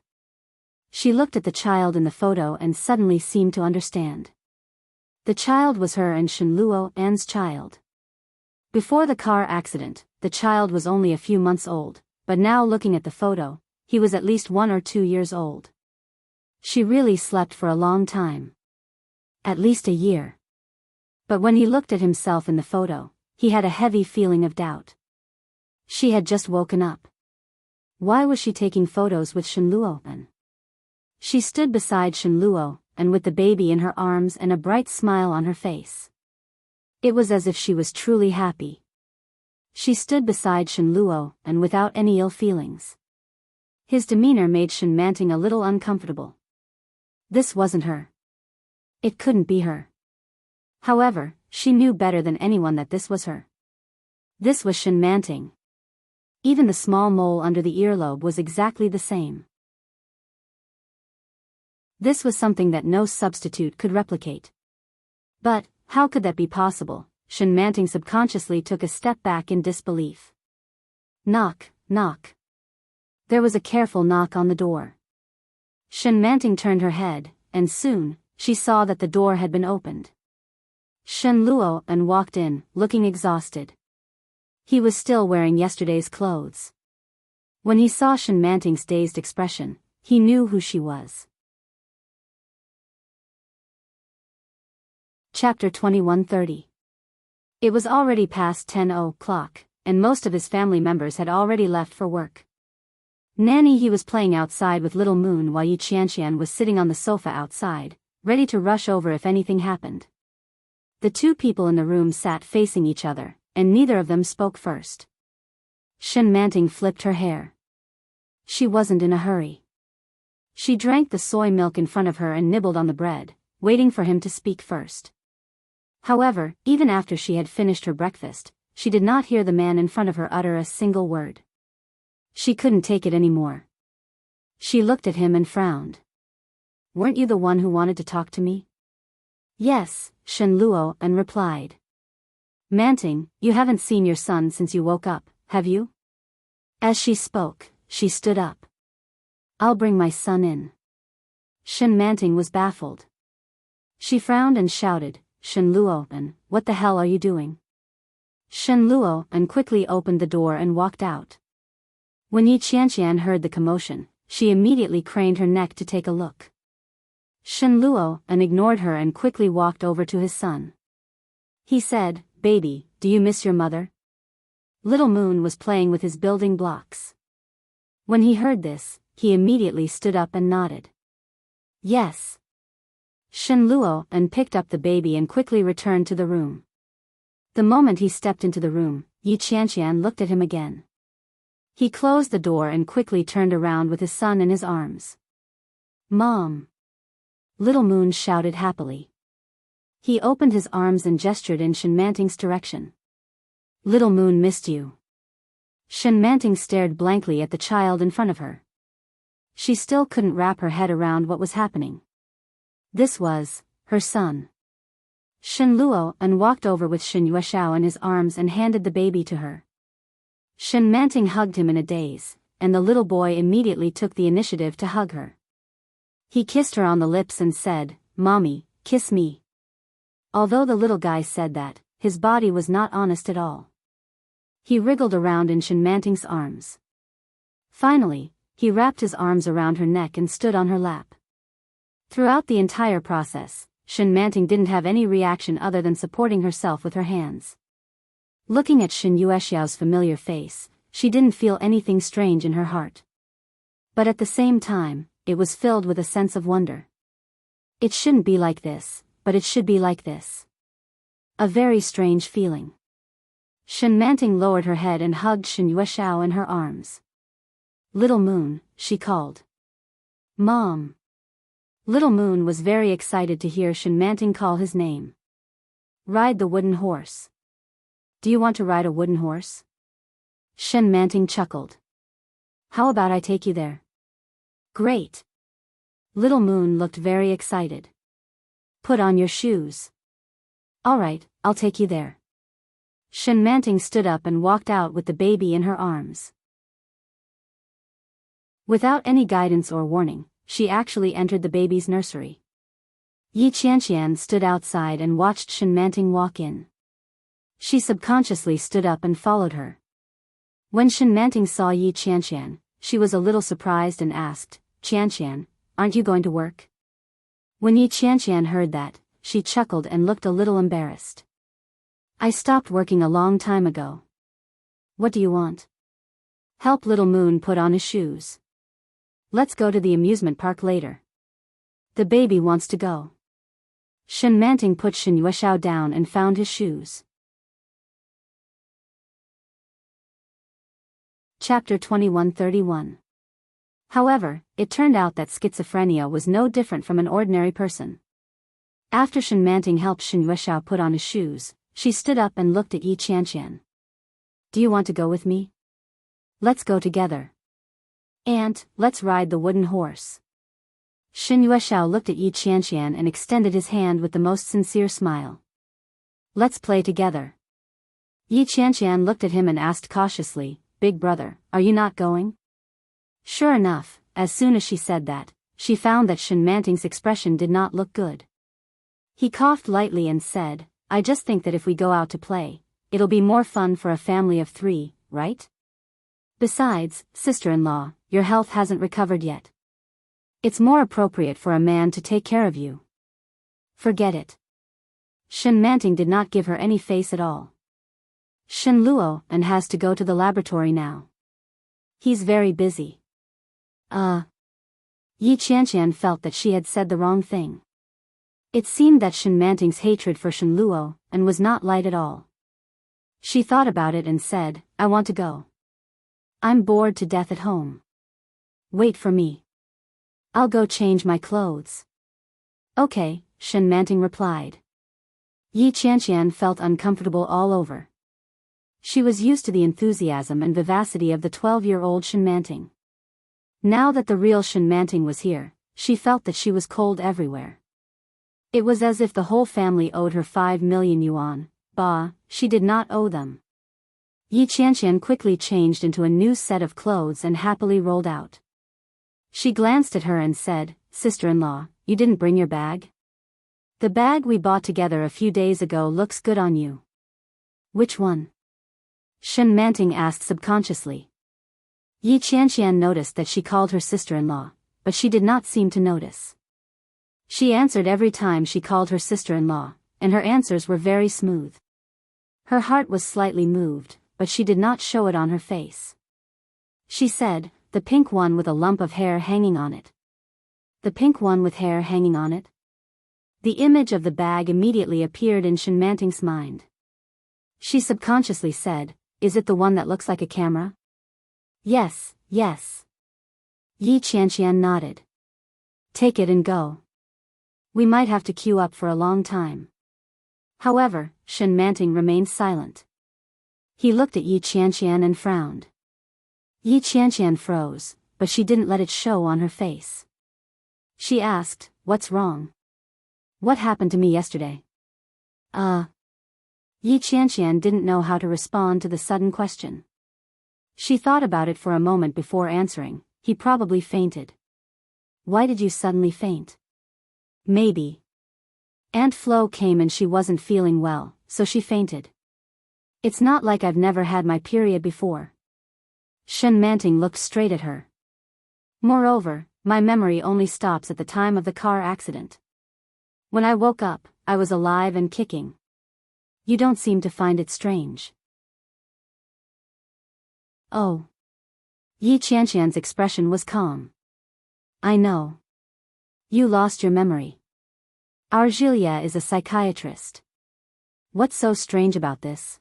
She looked at the child in the photo and suddenly seemed to understand. The child was her and Shen Luo An's child. Before the car accident, the child was only a few months old, but now looking at the photo, he was at least 1 or 2 years old. She really slept for a long time. At least a year. But when he looked at himself in the photo, he had a heavy feeling of doubt. She had just woken up. Why was she taking photos with Shen Luo An? She stood beside Shen Luo An with the baby in her arms and a bright smile on her face. It was as if she was truly happy. She stood beside Shen Luo An without any ill feelings. His demeanor made Shen Manting a little uncomfortable. This wasn't her. It couldn't be her. However, she knew better than anyone that this was her. This was Shen Manting. Even the small mole under the earlobe was exactly the same. This was something that no substitute could replicate. But, how could that be possible? Shen Manting subconsciously took a step back in disbelief. Knock, knock. There was a careful knock on the door. Shen Manting turned her head, and soon, she saw that the door had been opened. Shen Luo An walked in, looking exhausted. He was still wearing yesterday's clothes. When he saw Shen Manting's dazed expression, he knew who she was. Chapter 21-30. It was already past 10 o'clock, and most of his family members had already left for work. Nanny he was playing outside with Little Moon while Yi Qianqian was sitting on the sofa outside, ready to rush over if anything happened. The two people in the room sat facing each other, and neither of them spoke first. Shen Manting flipped her hair. She wasn't in a hurry. She drank the soy milk in front of her and nibbled on the bread, waiting for him to speak first. However, even after she had finished her breakfast, she did not hear the man in front of her utter a single word. She couldn't take it anymore. She looked at him and frowned. "Weren't you the one who wanted to talk to me?" "Yes," Shen Luo and replied. "Manting, you haven't seen your son since you woke up, have you?" As she spoke, she stood up. "I'll bring my son in." Shen Manting was baffled. She frowned and shouted, "Shen Luo, and what the hell are you doing?" Shen Luo and quickly opened the door and walked out. When Yi Qianqian heard the commotion, she immediately craned her neck to take a look. Shen Luo and ignored her and quickly walked over to his son. He said, "Baby, do you miss your mother?" Little Moon was playing with his building blocks. When he heard this, he immediately stood up and nodded. "Yes." Shen Luo and picked up the baby and quickly returned to the room. The moment he stepped into the room, Yi Qianqian looked at him again. He closed the door and quickly turned around with his son in his arms. "Mom!" Little Moon shouted happily. He opened his arms and gestured in Shen Manting's direction. "Little Moon missed you." Shen Manting stared blankly at the child in front of her. She still couldn't wrap her head around what was happening. This was her son. Shen Luo and walked over with Shen Yuexiao in his arms and handed the baby to her. Shen Manting hugged him in a daze, and the little boy immediately took the initiative to hug her. He kissed her on the lips and said, "Mommy, kiss me." Although the little guy said that, his body was not honest at all. He wriggled around in Shen Manting's arms. Finally, he wrapped his arms around her neck and stood on her lap. Throughout the entire process, Shen Manting didn't have any reaction other than supporting herself with her hands. Looking at Shen Yuexiao's familiar face, she didn't feel anything strange in her heart. But at the same time, it was filled with a sense of wonder. It shouldn't be like this, but it should be like this. A very strange feeling. Shen Manting lowered her head and hugged Shen Yuexiao in her arms. "Little Moon," she called. "Mom." Little Moon was very excited to hear Shen Manting call his name. "Ride the wooden horse." "Do you want to ride a wooden horse?" Shen Manting chuckled. "How about I take you there?" "Great." Little Moon looked very excited. "Put on your shoes." "All right, I'll take you there." Shen Manting stood up and walked out with the baby in her arms. Without any guidance or warning, she actually entered the baby's nursery. Yi Qianqian stood outside and watched Shen Manting walk in. She subconsciously stood up and followed her. When Shen Manting saw Yi Qianqian, she was a little surprised and asked, "Qianqian, aren't you going to work?" When Yi Qianqian heard that, she chuckled and looked a little embarrassed. "I stopped working a long time ago." "What do you want?" "Help Little Moon put on his shoes. Let's go to the amusement park later. The baby wants to go." Shen Manting put Shen Yuexiao down and found his shoes. Chapter 2131. However, it turned out that schizophrenia was no different from an ordinary person. After Shen Manting helped Shen Yuexiao put on his shoes, she stood up and looked at Yi Qianqian. "Do you want to go with me? Let's go together. And, let's ride the wooden horse." Shen Yuexiao looked at Yi Qianqian and extended his hand with the most sincere smile. "Let's play together." Yi Qianqian looked at him and asked cautiously, "Big brother, are you not going?" Sure enough, as soon as she said that, she found that Shen Manting's expression did not look good. He coughed lightly and said, "I just think that if we go out to play, it'll be more fun for a family of 3, right? Besides, sister-in-law, your health hasn't recovered yet. It's more appropriate for a man to take care of you." "Forget it." Shen Manting did not give her any face at all. Shen Luo and has to go to the laboratory now. He's very busy. Yi Qianqian felt that she had said the wrong thing. It seemed that Shen Manting's hatred for Shen Luo and was not light at all. She thought about it and said, I want to go. I'm bored to death at home. Wait for me. I'll go change my clothes. Okay, Shen Manting replied. Yi Qianqian felt uncomfortable all over. She was used to the enthusiasm and vivacity of the 12-year-old Shen Manting. Now that the real Shen Manting was here, she felt that she was cold everywhere. It was as if the whole family owed her 5 million yuan. She did not owe them. Yi Qianqian quickly changed into a new set of clothes and happily rolled out. She glanced at her and said, Sister-in-law, you didn't bring your bag? The bag we bought together a few days ago looks good on you. Which one? Shen Manting asked subconsciously. Yi Qianqian noticed that she called her sister-in-law, but she did not seem to notice. She answered every time she called her sister-in-law, and her answers were very smooth. Her heart was slightly moved, but she did not show it on her face. She said, the pink one with a lump of hair hanging on it. The pink one with hair hanging on it? The image of the bag immediately appeared in Shen Manting's mind. She subconsciously said, is it the one that looks like a camera? Yes, yes. Yi Qianqian nodded. Take it and go. We might have to queue up for a long time. However, Shen Manting remained silent. He looked at Yi Qianqian and frowned. Yi Qianqian froze, but she didn't let it show on her face. She asked, what's wrong? What happened to me yesterday? Yi Qianqian didn't know how to respond to the sudden question. She thought about it for a moment before answering. He probably fainted. Why did you suddenly faint? Maybe. Aunt Flo came and she wasn't feeling well, so she fainted. It's not like I've never had my period before. Shen Manting looked straight at her. Moreover, my memory only stops at the time of the car accident. When I woke up, I was alive and kicking. You don't seem to find it strange. Oh. Yi Qianqian's expression was calm. I know. You lost your memory. Our Julia is a psychiatrist. What's so strange about this?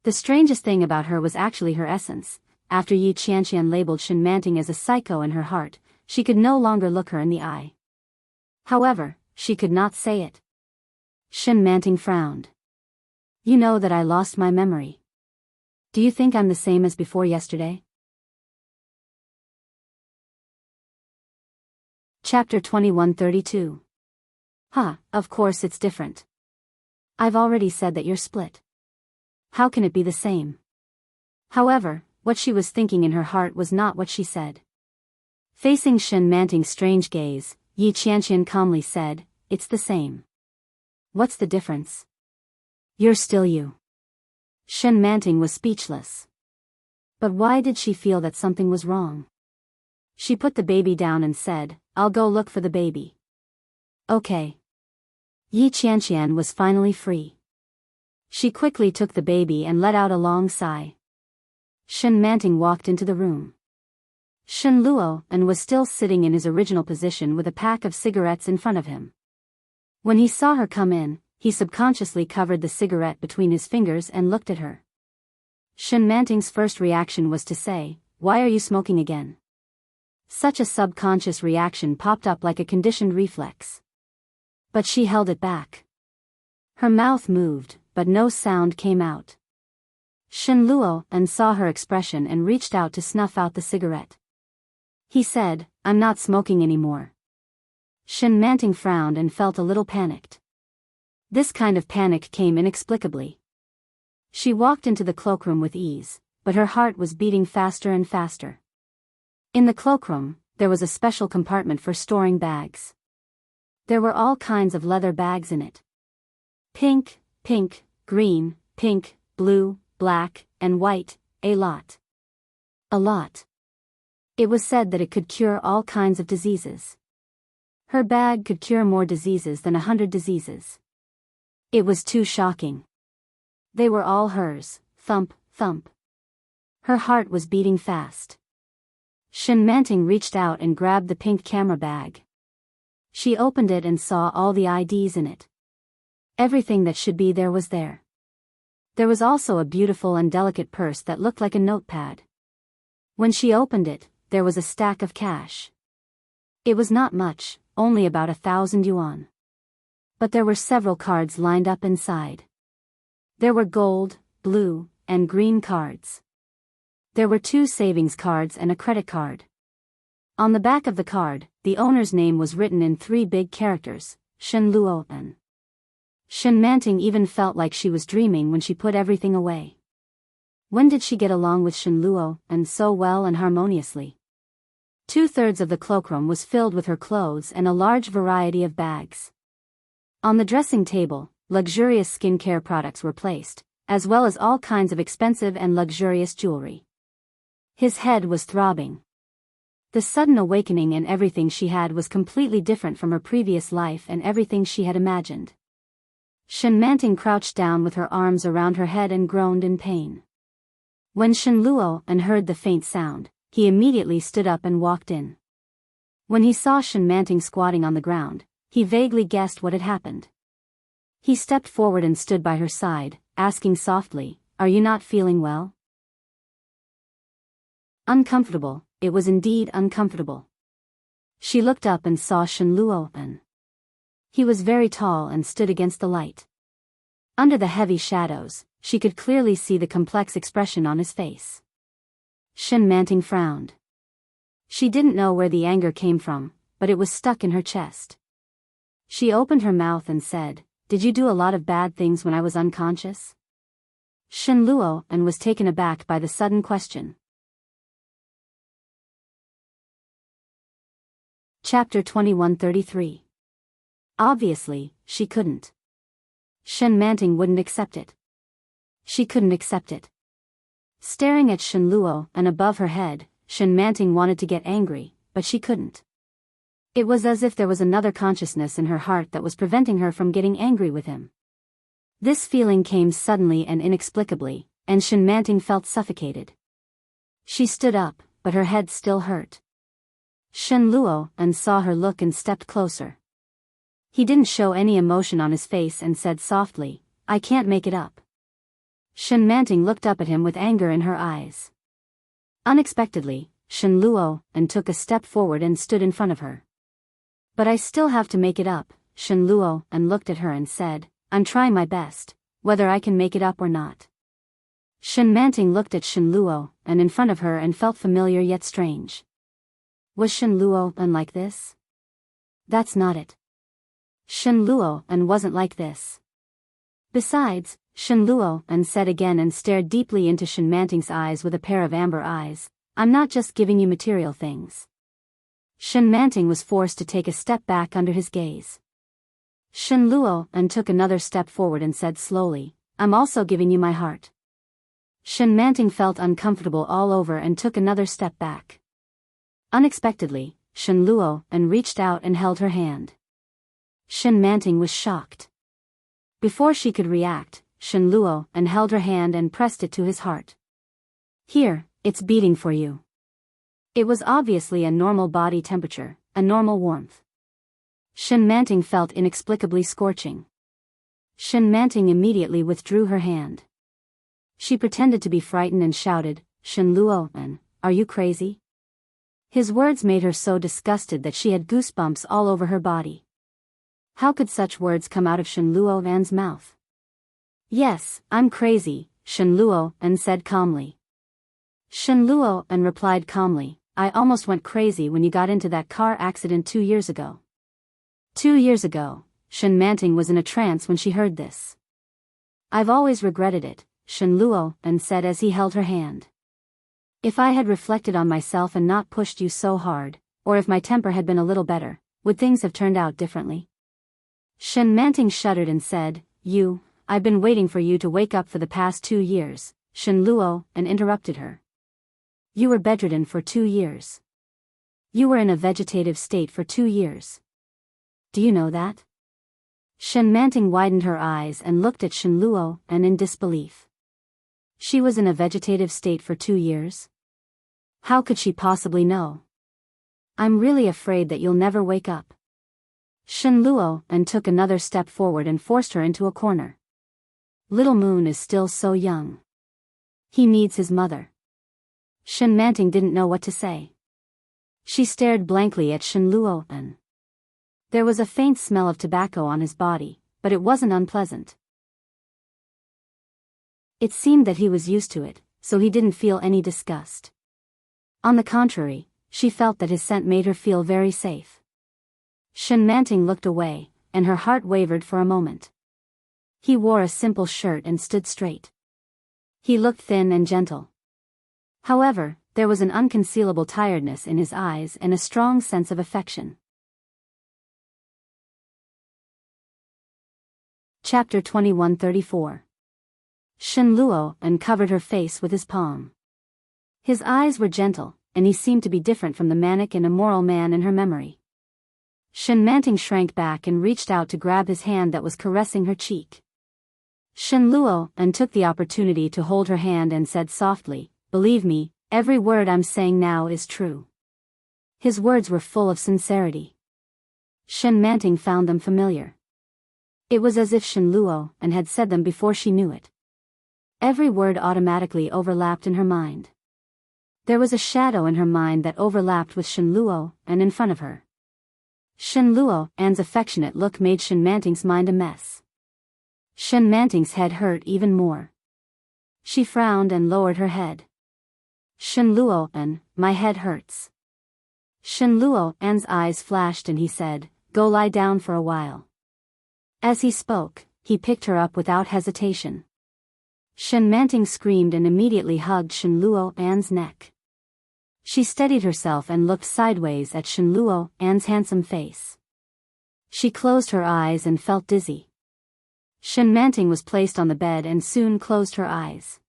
The strangest thing about her was actually her essence. After Yi Qianqian labeled Shen Manting as a psycho in her heart, she could no longer look her in the eye. However, she could not say it. Shen Manting frowned. You know that I lost my memory. Do you think I'm the same as before yesterday? Chapter 2132. Of course it's different. I've already said that you're split. How can it be the same? However, what she was thinking in her heart was not what she said. Facing Shen Manting's strange gaze, Yi Qianqian calmly said, it's the same. What's the difference? You're still you. Shen Manting was speechless. But why did she feel that something was wrong? She put the baby down and said, I'll go look for the baby. Okay. Yi Qianqian was finally free. She quickly took the baby and let out a long sigh. Shen Manting walked into the room. Shen Luo and was still sitting in his original position with a pack of cigarettes in front of him. When he saw her come in, he subconsciously covered the cigarette between his fingers and looked at her. Shen Manting's first reaction was to say, why are you smoking again? Such a subconscious reaction popped up like a conditioned reflex. But she held it back. Her mouth moved, but no sound came out. Shen Luo and saw her expression and reached out to snuff out the cigarette. He said, I'm not smoking anymore. Shen Manting frowned and felt a little panicked. This kind of panic came inexplicably. She walked into the cloakroom with ease, but her heart was beating faster and faster. In the cloakroom, there was a special compartment for storing bags. There were all kinds of leather bags in it. Pink, green, pink, blue, black, and white, a lot. A lot. It was said that it could cure all kinds of diseases. Her bag could cure more diseases than 100 diseases. It was too shocking. They were all hers, thump, thump. Her heart was beating fast. Shen Manting reached out and grabbed the pink camera bag. She opened it and saw all the IDs in it. Everything that should be there was there. There was also a beautiful and delicate purse that looked like a notepad. When she opened it, there was a stack of cash. It was not much, only about 1,000 yuan. But there were several cards lined up inside. There were gold, blue, and green cards. There were 2 savings cards and a credit card. On the back of the card, the owner's name was written in 3 big characters, Shen Luo and. Shen Manting even felt like she was dreaming when she put everything away. When did she get along with Shen Luo and so well and harmoniously? 2/3 of the cloakroom was filled with her clothes and a large variety of bags. On the dressing table, luxurious skincare products were placed, as well as all kinds of expensive and luxurious jewelry. His head was throbbing. The sudden awakening and everything she had was completely different from her previous life and everything she had imagined. Shen Manting crouched down with her arms around her head and groaned in pain. When Shen Luo and heard the faint sound, he immediately stood up and walked in. When he saw Shen Manting squatting on the ground, he vaguely guessed what had happened. He stepped forward and stood by her side, asking softly, "Are you not feeling well?" Uncomfortable, it was indeed uncomfortable. She looked up and saw Shen Luo and. He was very tall and stood against the light. Under the heavy shadows, she could clearly see the complex expression on his face. Shen Manting frowned. She didn't know where the anger came from, but it was stuck in her chest. She opened her mouth and said, "Did you do a lot of bad things when I was unconscious?" Shen Luo and was taken aback by the sudden question. Chapter 2133. Obviously, she couldn't. Shen Manting wouldn't accept it. She couldn't accept it. Staring at Shen Luo and above her head, Shen Manting wanted to get angry, but she couldn't. It was as if there was another consciousness in her heart that was preventing her from getting angry with him. This feeling came suddenly and inexplicably, and Shen Manting felt suffocated. She stood up, but her head still hurt. Shen Luo and saw her look and stepped closer. He didn't show any emotion on his face and said softly, "I can't make it up." Shen Manting looked up at him with anger in her eyes. Unexpectedly, Shen Luo and took a step forward and stood in front of her. "But I still have to make it up," Shen Luo and looked at her and said, "I'm trying my best, whether I can make it up or not." Shen Manting looked at Shen Luo and in front of her and felt familiar yet strange. Was Shen Luo unlike this? That's not it. Shen Luo and wasn't like this. Besides, Shen Luo and said again and stared deeply into Shen Manting's eyes with a pair of amber eyes, "I'm not just giving you material things." Shen Manting was forced to take a step back under his gaze. Shen Luo and took another step forward and said slowly, "I'm also giving you my heart." Shen Manting felt uncomfortable all over and took another step back. Unexpectedly, Shen Luo and reached out and held her hand. Shen Manting was shocked. Before she could react, Shen Luo and held her hand and pressed it to his heart. "Here, it's beating for you." It was obviously a normal body temperature, a normal warmth. Shen Manting felt inexplicably scorching. Shen Manting immediately withdrew her hand. She pretended to be frightened and shouted, "Shen Luo, are you crazy?" His words made her so disgusted that she had goosebumps all over her body. How could such words come out of Shen Luo's mouth? "Yes, I'm crazy," Shen Luo said calmly. Shen Luo replied calmly, "I almost went crazy when you got into that car accident 2 years ago." 2 years ago, Shen Manting was in a trance when she heard this. "I've always regretted it," Shen Luo said as he held her hand. "If I had reflected on myself and not pushed you so hard, or if my temper had been a little better, would things have turned out differently?" Shen Manting shuddered and said, I've been waiting for you to wake up for the past 2 years," Shen Luo interrupted her. "You were bedridden for 2 years. You were in a vegetative state for 2 years. Do you know that?" Shen Manting widened her eyes and looked at Shen Luo in disbelief. She was in a vegetative state for 2 years? How could she possibly know? I'm really afraid that you'll never wake up. Shen Luo and took another step forward and forced her into a corner. Little Moon is still so young. He needs his mother. Shen Manting didn't know what to say. She stared blankly at Shen Luo and there was a faint smell of tobacco on his body, but it wasn't unpleasant. It seemed that he was used to it, so he didn't feel any disgust. On the contrary, she felt that his scent made her feel very safe. Shen Manting looked away, and her heart wavered for a moment. He wore a simple shirt and stood straight. He looked thin and gentle. However, there was an unconcealable tiredness in his eyes and a strong sense of affection. Chapter 2134. Shen Luo uncovered her face with his palm. His eyes were gentle, and he seemed to be different from the manic and immoral man in her memory. Shen Manting shrank back and reached out to grab his hand that was caressing her cheek. Shen Luo took the opportunity to hold her hand and said softly, "Believe me, every word I'm saying now is true." His words were full of sincerity. Shen Manting found them familiar. It was as if Shen Luo had said them before she knew it. Every word automatically overlapped in her mind. There was a shadow in her mind that overlapped with Shen Luo in front of her. Shen Luo's affectionate look made Shen Manting's mind a mess. Shen Manting's head hurt even more. She frowned and lowered her head. "Shen Luo, my head hurts." Shen Luo's eyes flashed and he said, "Go lie down for a while." As he spoke, he picked her up without hesitation. Shen Manting screamed and immediately hugged Shen Luo's neck. She steadied herself and looked sideways at Shen Luo's handsome face. She closed her eyes and felt dizzy. Shen Manting was placed on the bed and soon closed her eyes.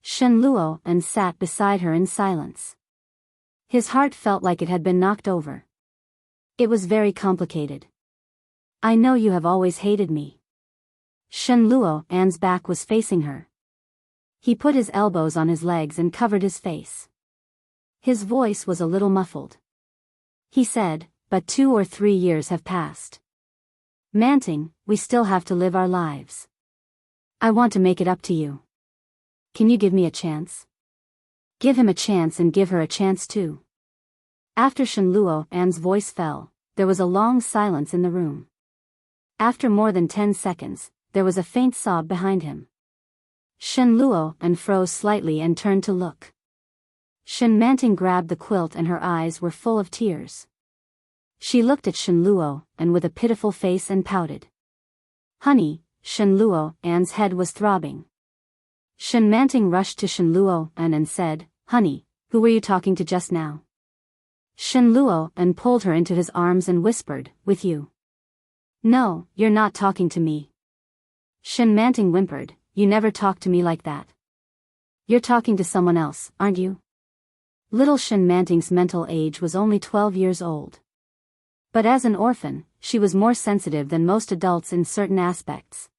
Shen Luo sat beside her in silence. His heart felt like it had been knocked over. It was very complicated. "I know you have always hated me." Shen Luo's back was facing her. He put his elbows on his legs and covered his face. His voice was a little muffled. He said, "But 2 or 3 years have passed. Manting, we still have to live our lives. I want to make it up to you. Can you give me a chance?" Give him a chance and give her a chance too. After Shen Luo's voice fell, there was a long silence in the room. After more than 10 seconds, there was a faint sob behind him. Shen Luo froze slightly and turned to look. Shen Manting grabbed the quilt and her eyes were full of tears. She looked at Shen Luo with a pitiful face and pouted. "Honey," Shen Luo's head was throbbing. Shen Manting rushed to Shen Luo and said, "Honey, who were you talking to just now?" Shen Luo pulled her into his arms and whispered, "With you." "No, you're not talking to me." Shen Manting whimpered, "You never talk to me like that. You're talking to someone else, aren't you?" Little Shen Manting's mental age was only 12 years old. But as an orphan, she was more sensitive than most adults in certain aspects.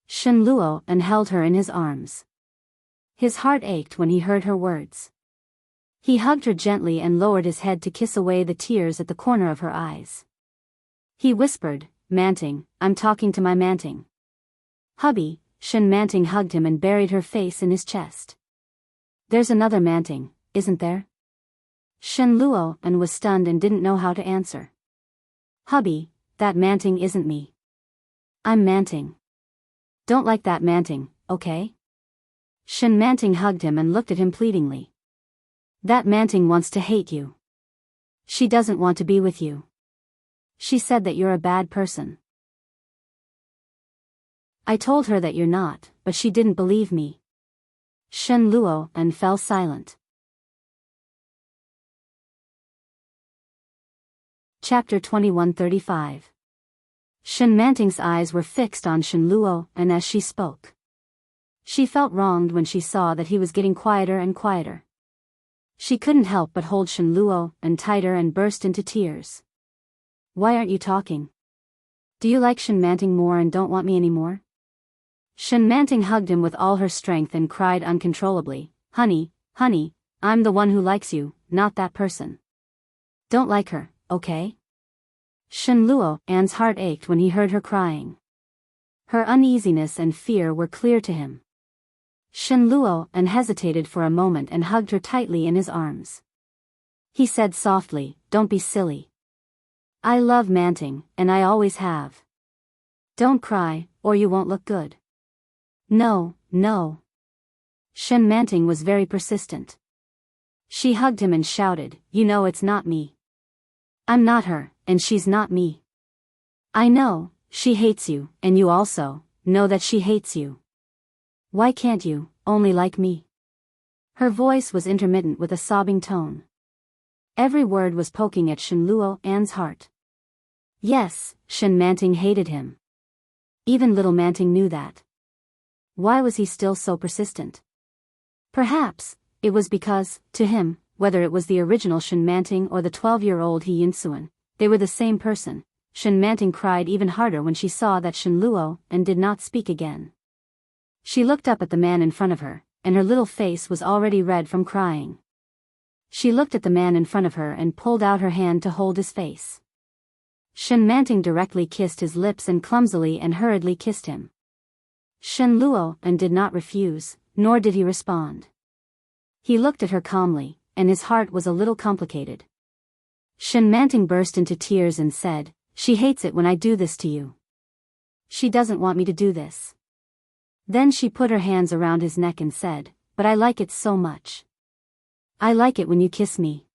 Shen Luo held her in his arms. His heart ached when he heard her words. He hugged her gently and lowered his head to kiss away the tears at the corner of her eyes. He whispered, "Manting, I'm talking to my Manting." "Hubby," Shen Manting hugged him and buried her face in his chest. "There's another Manting, isn't there?" Shen Luo was stunned and didn't know how to answer. "Hubby, that Manting isn't me. I'm Manting. Don't like that Manting, okay?" Shen Manting hugged him and looked at him pleadingly. "That Manting wants to hate you. She doesn't want to be with you. She said that you're a bad person. I told her that you're not, but she didn't believe me." Shen Luo fell silent. Chapter 2135. Shen Manting's eyes were fixed on Shen Luo as she spoke. She felt wronged when she saw that he was getting quieter and quieter. She couldn't help but hold Shen Luo tighter and burst into tears. "Why aren't you talking? Do you like Shen Manting more and don't want me anymore?" Shen Manting hugged him with all her strength and cried uncontrollably, "Honey, honey, I'm the one who likes you, not that person. Don't like her, okay?" Shen Luo An's heart ached when he heard her crying. Her uneasiness and fear were clear to him. Shen Luo An hesitated for a moment and hugged her tightly in his arms. He said softly, "Don't be silly. I love Manting, and I always have. Don't cry, or you won't look good." "No, no." Shen Manting was very persistent. She hugged him and shouted, "You know it's not me. I'm not her, and she's not me. I know, she hates you, and you also know that she hates you. Why can't you only like me?" Her voice was intermittent with a sobbing tone. Every word was poking at Shen Luo An's heart. Yes, Shen Manting hated him. Even little Manting knew that. Why was he still so persistent? Perhaps it was because, to him, whether it was the original Shen Manting or the 12-year-old He Yinsuan, they were the same person. Shen Manting cried even harder when she saw that Shen Luo An did not speak again. She looked up at the man in front of her, and her little face was already red from crying. She looked at the man in front of her and pulled out her hand to hold his face. Shen Manting directly kissed his lips and clumsily and hurriedly kissed him. Shen Luo An did not refuse, nor did he respond. He looked at her calmly, and his heart was a little complicated. Shen Manting burst into tears and said, "She hates it when I do this to you. She doesn't want me to do this." Then she put her hands around his neck and said, "But I like it so much. I like it when you kiss me.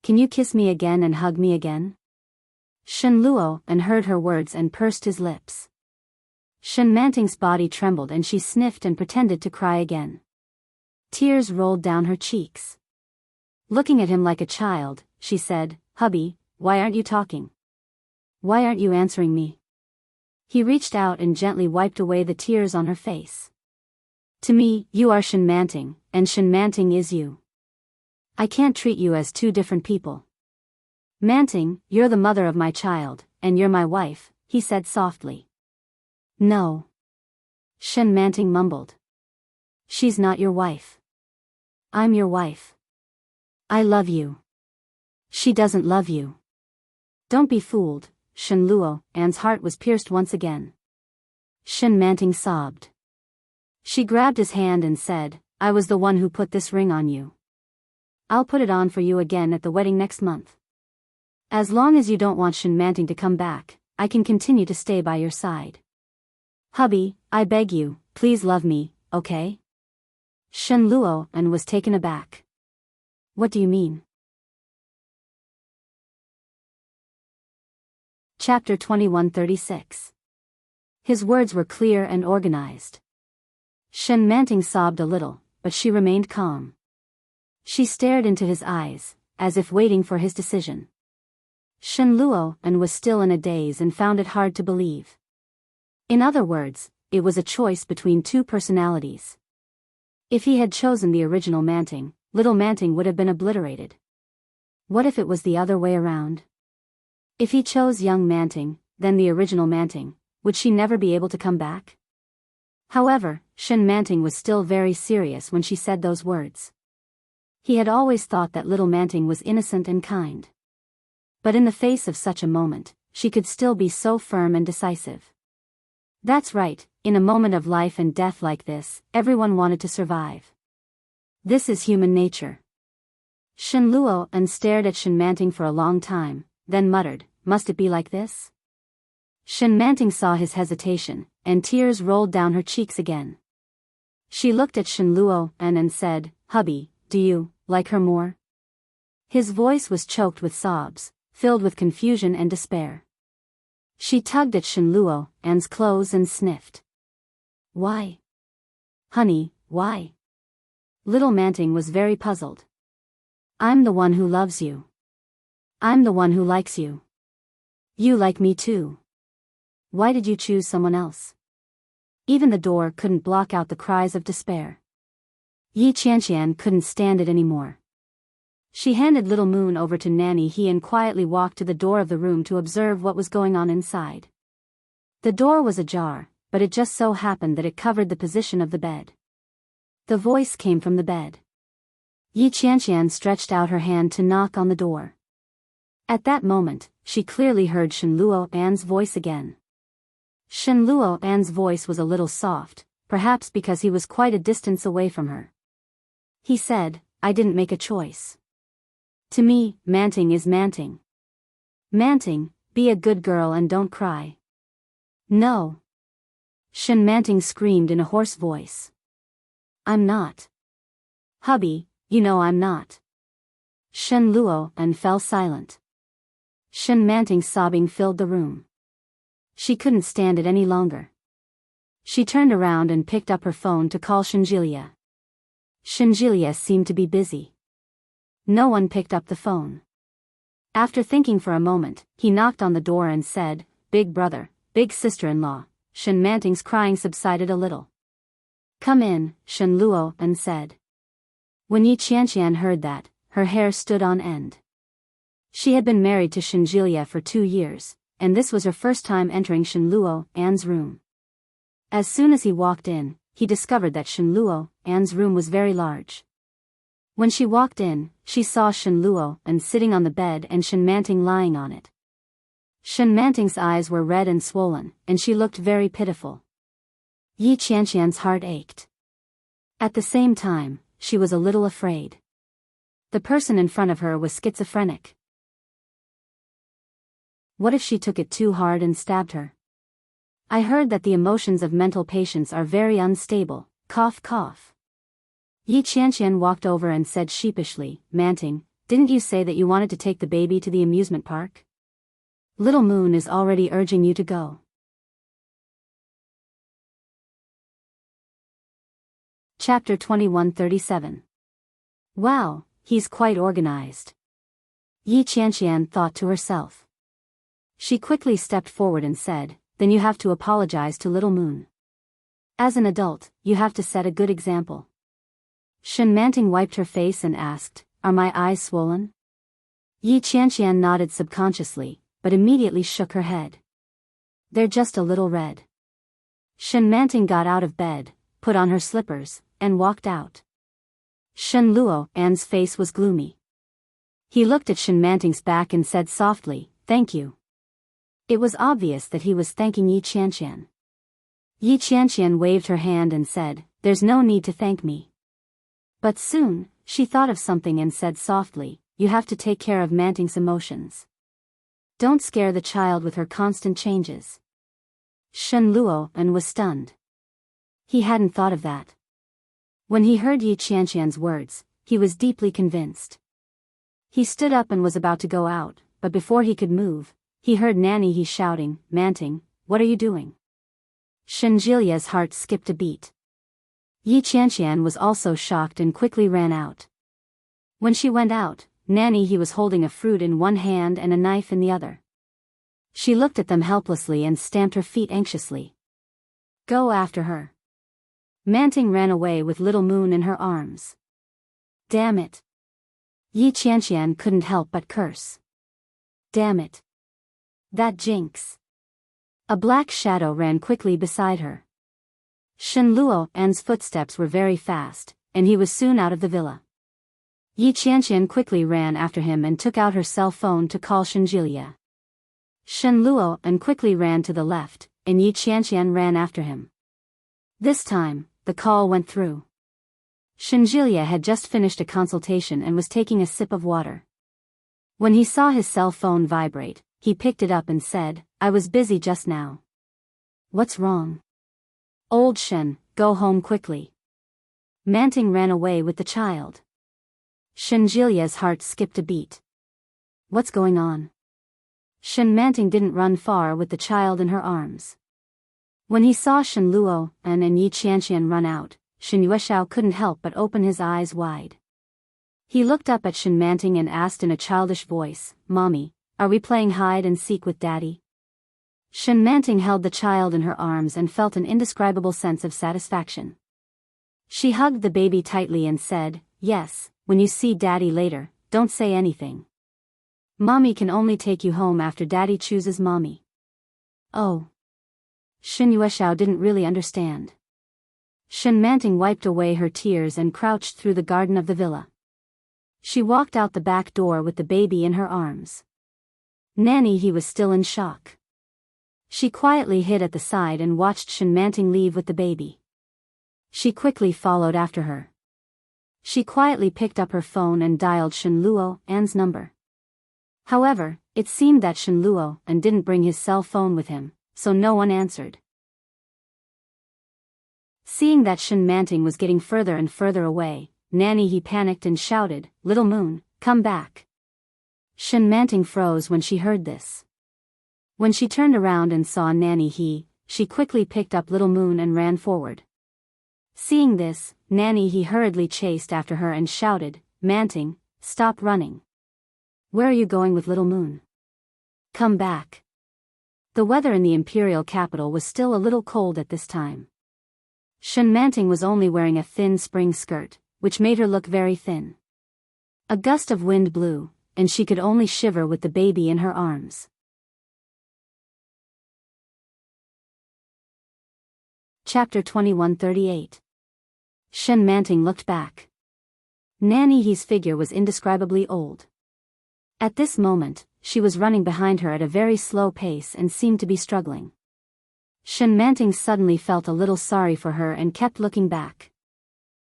Can you kiss me again and hug me again?" Shen Luo An heard her words and pursed his lips. Shen Manting's body trembled and she sniffed and pretended to cry again. Tears rolled down her cheeks. Looking at him like a child, she said, "Hubby, why aren't you talking? Why aren't you answering me?" He reached out and gently wiped away the tears on her face. "To me, you are Shen Manting, and Shen Manting is you. I can't treat you as two different people. Manting, you're the mother of my child, and you're my wife," he said softly. "No." Shen Manting mumbled. "She's not your wife. I'm your wife. I love you. She doesn't love you." "Don't be fooled." Shen Luo An's heart was pierced once again. Shen Manting sobbed. She grabbed his hand and said, "I was the one who put this ring on you. I'll put it on for you again at the wedding next month. As long as you don't want Shen Manting to come back, I can continue to stay by your side. Hubby, I beg you, please love me, okay?" Shen Luo An was taken aback. "What do you mean?" Chapter 2136. His words were clear and organized. Shen Manting sobbed a little, but she remained calm. She stared into his eyes, as if waiting for his decision. Shen Luo An was still in a daze and found it hard to believe. In other words, it was a choice between two personalities. If he had chosen the original Manting, little Manting would have been obliterated. What if it was the other way around? If he chose young Manting, then the original Manting, would she never be able to come back? However, Shen Manting was still very serious when she said those words. He had always thought that little Manting was innocent and kind. But in the face of such a moment, she could still be so firm and decisive. That's right, in a moment of life and death like this, everyone wanted to survive. This is human nature. Shen Luo An stared at Shen Manting for a long time, then muttered, "Must it be like this?" Shen Manting saw his hesitation, and tears rolled down her cheeks again. She looked at Shen Luo An and said, "Hubby, do you like her more?" His voice was choked with sobs, filled with confusion and despair. She tugged at Shen Luo An's clothes and sniffed. "Why? Honey, why?" Little Manting was very puzzled. "I'm the one who loves you. I'm the one who likes you. You like me too. Why did you choose someone else?" Even the door couldn't block out the cries of despair. Yi Qianqian couldn't stand it anymore. She handed Little Moon over to Nanny He and quietly walked to the door of the room to observe what was going on inside. The door was ajar, but it just so happened that it covered the position of the bed. The voice came from the bed. Yi Qianqian stretched out her hand to knock on the door. At that moment, she clearly heard Shen Luo'an's voice again. Shen Luo'an's voice was a little soft, perhaps because he was quite a distance away from her. He said, "I didn't make a choice. To me, Manting is Manting. Manting, be a good girl and don't cry." "No." Shen Manting screamed in a hoarse voice. "I'm not. Hubby, you know I'm not." Shen Luo'an fell silent. Shen Manting's sobbing filled the room. She couldn't stand it any longer. She turned around and picked up her phone to call Shenjilia. Shenjilia seemed to be busy. No one picked up the phone. After thinking for a moment, he knocked on the door and said, "Big brother, big sister-in-law." Shen Manting's crying subsided a little. "Come in," Shen Luo'an said. When Yi Qianqian heard that, her hair stood on end. She had been married to Shenjilia for 2 years, and this was her first time entering Shen Luo'an's room. As soon as he walked in, he discovered that Shen Luo'an's room was very large. When she walked in, she saw Shen Luo'an sitting on the bed and Shen Manting lying on it. Shen Manting's eyes were red and swollen, and she looked very pitiful. Yi Qianqian's heart ached. At the same time, she was a little afraid. The person in front of her was schizophrenic. What if she took it too hard and stabbed her? I heard that the emotions of mental patients are very unstable, cough cough. Yi Qianqian walked over and said sheepishly, "Manting, didn't you say that you wanted to take the baby to the amusement park? Little Moon is already urging you to go." Chapter 2137. Wow, he's quite organized. Yi Qianqian thought to herself. She quickly stepped forward and said, "Then you have to apologize to Little Moon. As an adult, you have to set a good example." Shen Manting wiped her face and asked, "Are my eyes swollen?" Yi Qianqian nodded subconsciously, but immediately shook her head. "They're just a little red." Shen Manting got out of bed, put on her slippers, and walked out. Shen Luo'an's face was gloomy. He looked at Shen Manting's back and said softly, "Thank you." It was obvious that he was thanking Yi Qianqian. Yi Qianqian waved her hand and said, "There's no need to thank me." But soon, she thought of something and said softly, "You have to take care of Manting's emotions. Don't scare the child with her constant changes." Shen Luo'an was stunned. He hadn't thought of that. When he heard Yi Qianqian's words, he was deeply convinced. He stood up and was about to go out, but before he could move, he heard Nanny He shouting, "Manting, what are you doing?" Shenjilia's heart skipped a beat. Yi Qianqian was also shocked and quickly ran out. When she went out, Nanny He was holding a fruit in one hand and a knife in the other. She looked at them helplessly and stamped her feet anxiously. "Go after her." Manting ran away with Little Moon in her arms. "Damn it." Yi Qianqian couldn't help but curse. "Damn it. That jinx." A black shadow ran quickly beside her. Shen Luo'an's footsteps were very fast, and he was soon out of the villa. Yi Qianqian quickly ran after him and took out her cell phone to call Shenjilia. Shen Luo'an quickly ran to the left, and Yi Qianqian ran after him. This time, the call went through. Shenjilia had just finished a consultation and was taking a sip of water. When he saw his cell phone vibrate, he picked it up and said, "I was busy just now." "What's wrong?" "Old Shen, go home quickly." Manting ran away with the child. Shenjilia's heart skipped a beat. What's going on? Shen Manting didn't run far with the child in her arms. When he saw Shen Luo'an and Yi Qianqian run out, Shen Yueshao couldn't help but open his eyes wide. He looked up at Shen Manting and asked in a childish voice, "Mommy, are we playing hide and seek with Daddy?" Shen Manting held the child in her arms and felt an indescribable sense of satisfaction. She hugged the baby tightly and said, "Yes, when you see Daddy later, don't say anything. Mommy can only take you home after Daddy chooses Mommy." "Oh." Shen Yueshao didn't really understand. Shen Manting wiped away her tears and crouched through the garden of the villa. She walked out the back door with the baby in her arms. Nanny he was still in shock. She quietly hid at the side and watched Shen Manting leave with the baby. She quickly followed after her. She quietly picked up her phone and dialed Shen Luo's number. However, it seemed that Shen Luo didn't bring his cell phone with him, so no one answered. Seeing that Shen Manting was getting further and further away, Nanny he panicked and shouted, "Little Moon, come back." Shen Manting froze when she heard this. When she turned around and saw Nanny he, she quickly picked up Little Moon and ran forward. Seeing this, Nanny he hurriedly chased after her and shouted, "Manting, stop running. Where are you going with Little Moon? Come back." The weather in the imperial capital was still a little cold at this time. Shen Manting was only wearing a thin spring skirt, which made her look very thin. A gust of wind blew, and she could only shiver with the baby in her arms. Chapter 2138. Shen Manting looked back. Nanny he's figure was indescribably old. At this moment, she was running behind her at a very slow pace and seemed to be struggling. Shen Manting suddenly felt a little sorry for her and kept looking back.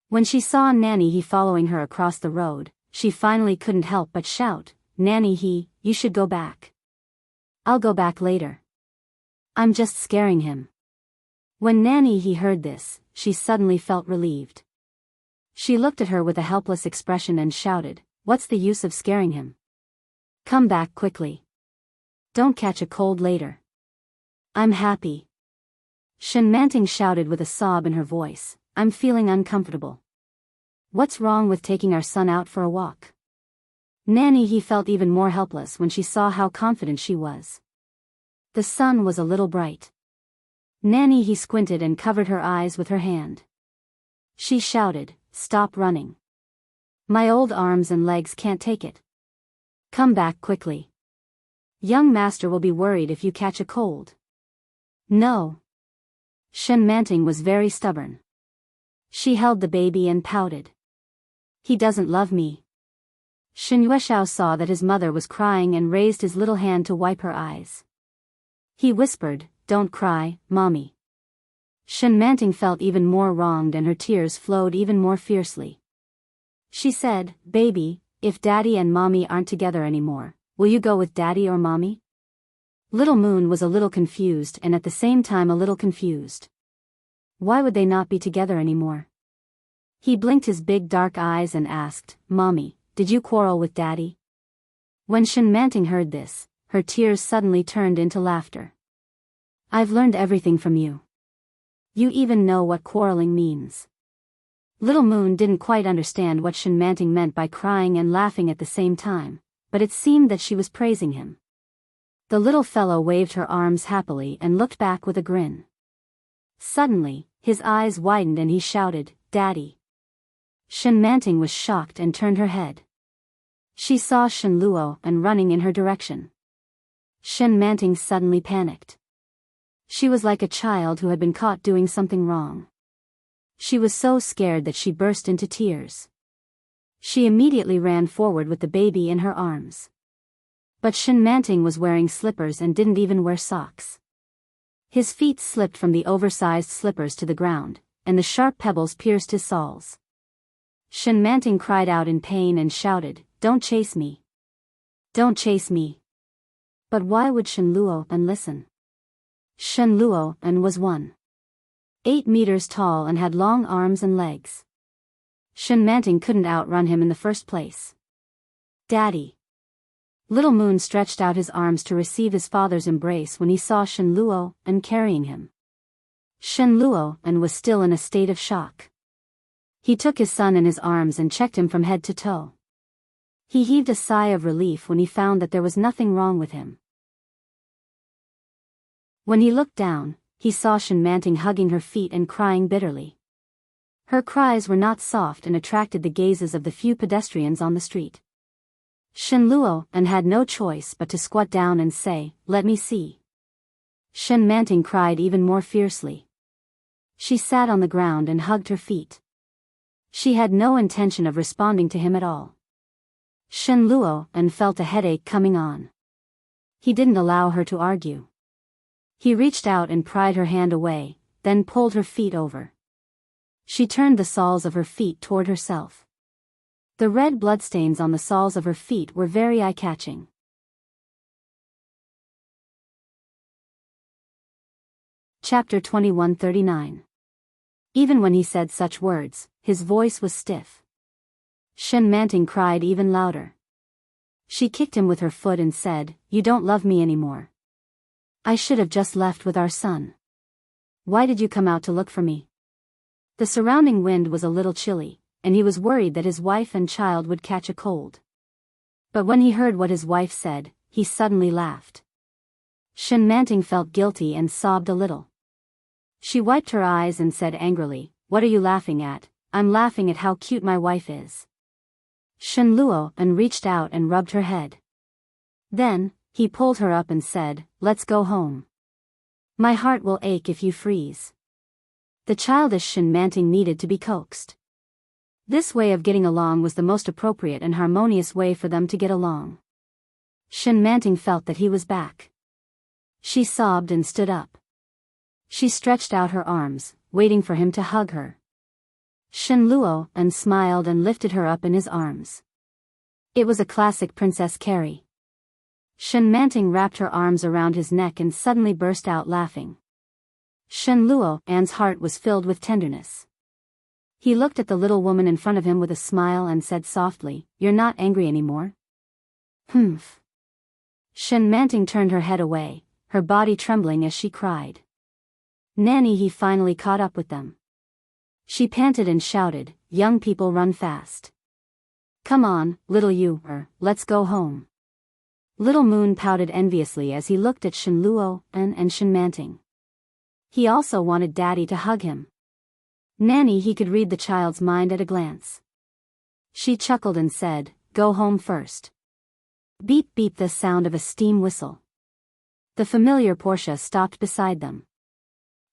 When she saw Nanny he following her across the road, she finally couldn't help but shout, "Nanny he, you should go back." "I'll go back later. I'm just scaring him." When Nanny he heard this, she suddenly felt relieved. She looked at her with a helpless expression and shouted, "What's the use of scaring him? Come back quickly. Don't catch a cold later." "I'm happy." Shen Manting shouted with a sob in her voice, "I'm feeling uncomfortable. What's wrong with taking our son out for a walk?" Nanny he felt even more helpless when she saw how confident she was. The sun was a little bright. Nanny he squinted and covered her eyes with her hand. She shouted, "Stop running. My old arms and legs can't take it. Come back quickly. Young master will be worried if you catch a cold." "No." Shen Manting was very stubborn. She held the baby and pouted. "He doesn't love me." Shen Yueshao saw that his mother was crying and raised his little hand to wipe her eyes. He whispered, "Don't cry, Mommy." Shen Manting felt even more wronged and her tears flowed even more fiercely. She said, "Baby, if Daddy and Mommy aren't together anymore, will you go with Daddy or Mommy?" Little Moon was a little confused and at the same time a little confused. Why would they not be together anymore? He blinked his big dark eyes and asked, "Mommy, did you quarrel with Daddy?" When Shen Manting heard this, her tears suddenly turned into laughter. "I've learned everything from you. You even know what quarreling means." Little Moon didn't quite understand what Shen Manting meant by crying and laughing at the same time, but it seemed that she was praising him. The little fellow waved her arms happily and looked back with a grin. Suddenly, his eyes widened and he shouted, "Daddy." Shen Manting was shocked and turned her head. She saw Shen Luo running in her direction. Shen Manting suddenly panicked. She was like a child who had been caught doing something wrong. She was so scared that she burst into tears. She immediately ran forward with the baby in her arms. But Shen Manting was wearing slippers and didn't even wear socks. His feet slipped from the oversized slippers to the ground, and the sharp pebbles pierced his soles. Shen Manting cried out in pain and shouted, "Don't chase me. Don't chase me." But why would Shen Luo listen? Shen Luo was 1.8 meters tall and had long arms and legs. Shen Manting couldn't outrun him in the first place. "Daddy." Little Moon stretched out his arms to receive his father's embrace when he saw Shen Luo carrying him. Shen Luo was still in a state of shock. He took his son in his arms and checked him from head to toe. He heaved a sigh of relief when he found that there was nothing wrong with him. When he looked down, he saw Shen Manting hugging her feet and crying bitterly. Her cries were not soft and attracted the gazes of the few pedestrians on the street. Shen Luo had no choice but to squat down and say, "Let me see." Shen Manting cried even more fiercely. She sat on the ground and hugged her feet. She had no intention of responding to him at all. Shen Luo and felt a headache coming on. He didn't allow her to argue. He reached out and pried her hand away, then pulled her feet over. She turned the soles of her feet toward herself. The red bloodstains on the soles of her feet were very eye-catching. Chapter 2139. Even when he said such words, his voice was stiff. Shen Manting cried even louder. She kicked him with her foot and said, "You don't love me anymore. I should have just left with our son. Why did you come out to look for me?" The surrounding wind was a little chilly, and he was worried that his wife and child would catch a cold. But when he heard what his wife said, he suddenly laughed. Shen Manting felt guilty and sobbed a little. She wiped her eyes and said angrily, "What are you laughing at?" "I'm laughing at how cute my wife is." Shen Luo and reached out and rubbed her head. Then, he pulled her up and said, "Let's go home. My heart will ache if you freeze." The childish Shen Manting needed to be coaxed. This way of getting along was the most appropriate and harmonious way for them to get along. Shen Manting felt that he was back. She sobbed and stood up. She stretched out her arms, waiting for him to hug her. Shen Luo and smiled and lifted her up in his arms. It was a classic Princess Carrie. Shen Manting wrapped her arms around his neck and suddenly burst out laughing. Shen Luo An's heart was filled with tenderness. He looked at the little woman in front of him with a smile and said softly, "You're not angry anymore?" "Humph." Shen Manting turned her head away, her body trembling as she cried. "Nanny," he finally caught up with them. She panted and shouted, "Young people run fast. Come on, little you, let's go home." Little Moon pouted enviously as he looked at Shen Luo and Shen Manting. He also wanted Daddy to hug him. Nanny, he could read the child's mind at a glance. She chuckled and said, "Go home first." Beep beep, the sound of a steam whistle. The familiar Porsche stopped beside them.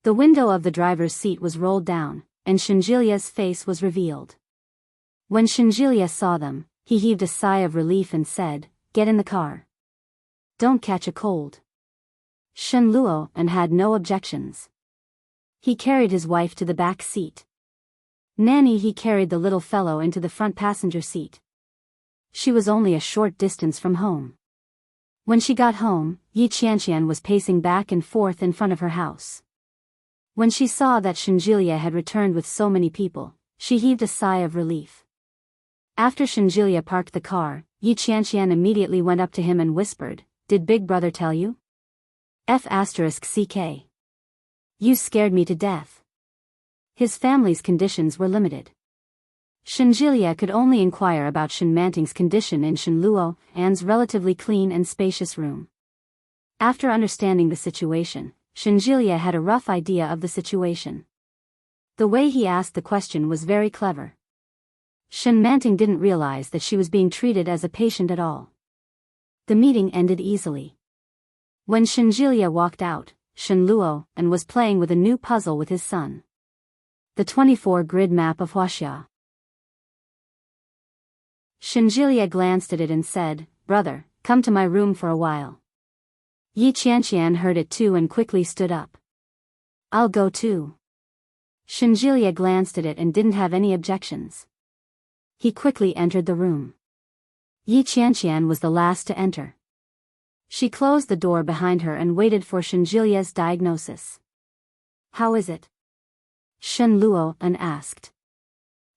The window of the driver's seat was rolled down, and Shinjilia's face was revealed. When Shinjilia saw them, he heaved a sigh of relief and said, "Get in the car. Don't catch a cold." Shen Luo and had no objections. He carried his wife to the back seat. Nanny, he carried the little fellow into the front passenger seat. She was only a short distance from home. When she got home, Yi Qianqian was pacing back and forth in front of her house. When she saw that Shinjilia had returned with so many people, she heaved a sigh of relief. After Shinjilia parked the car, Yi Qianqian immediately went up to him and whispered, "Did Big Brother tell you? F***ck. You scared me to death." His family's conditions were limited. Shinjilia could only inquire about Shen Manting's condition in Shen Luo An's relatively clean and spacious room. After understanding the situation, Shinjilia had a rough idea of the situation. The way he asked the question was very clever. Shen Manting didn't realize that she was being treated as a patient at all. The meeting ended easily. When Shinjilia walked out, Shen Luo and was playing with a new puzzle with his son. The 24-grid map of Wuxia. Shinjilia glanced at it and said, "Brother, come to my room for a while." Yi Qianqian heard it too and quickly stood up. "I'll go too." Shinjilia glanced at it and didn't have any objections. He quickly entered the room. Yi Qianqian was the last to enter. She closed the door behind her and waited for Shinjilia's diagnosis. "How is it?" Shen Luo asked.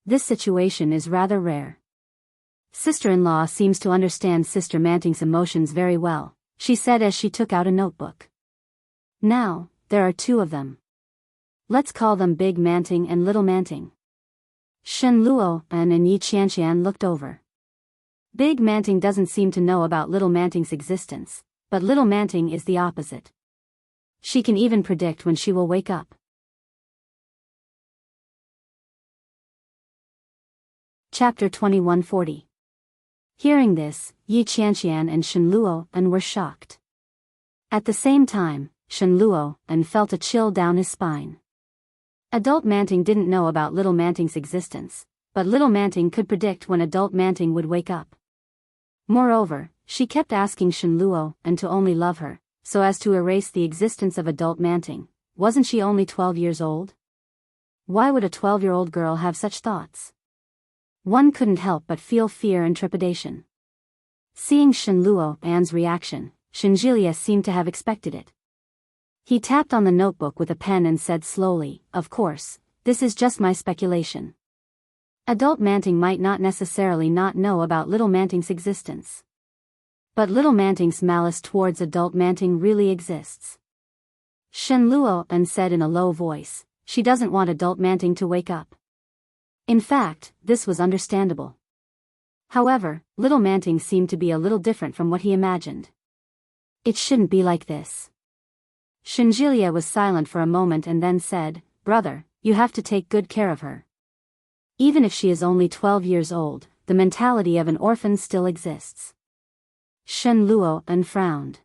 "This situation is rather rare. Sister-in-law seems to understand Sister Manting's emotions very well," she said as she took out a notebook. "Now, there are two of them. Let's call them Big Manting and Little Manting." Shen Luo and Yi Qianqian looked over. Big Manting doesn't seem to know about Little Manting's existence, but Little Manting is the opposite. She can even predict when she will wake up. Chapter 2140. Hearing this, Yi Qianqian and Shen Luo were shocked. At the same time, Shen Luo, and felt a chill down his spine. Adult Manting didn't know about Little Manting's existence, but Little Manting could predict when Adult Manting would wake up. Moreover, she kept asking Shen Luo and to only love her, so as to erase the existence of Adult Manting. Wasn't she only 12 years old? Why would a 12-year-old girl have such thoughts? One couldn't help but feel fear and trepidation. Seeing Shen Luo An's reaction, Shinjilia seemed to have expected it. He tapped on the notebook with a pen and said slowly, "Of course, this is just my speculation. Adult Manting might not necessarily not know about Little Manting's existence. But Little Manting's malice towards Adult Manting really exists." Shen Luo An said in a low voice, "She doesn't want Adult Manting to wake up." In fact, this was understandable. However, Little Manting seemed to be a little different from what he imagined. It shouldn't be like this. Shinjilia was silent for a moment and then said, "Brother, you have to take good care of her. Even if she is only 12 years old, the mentality of an orphan still exists." Shen Luo An frowned.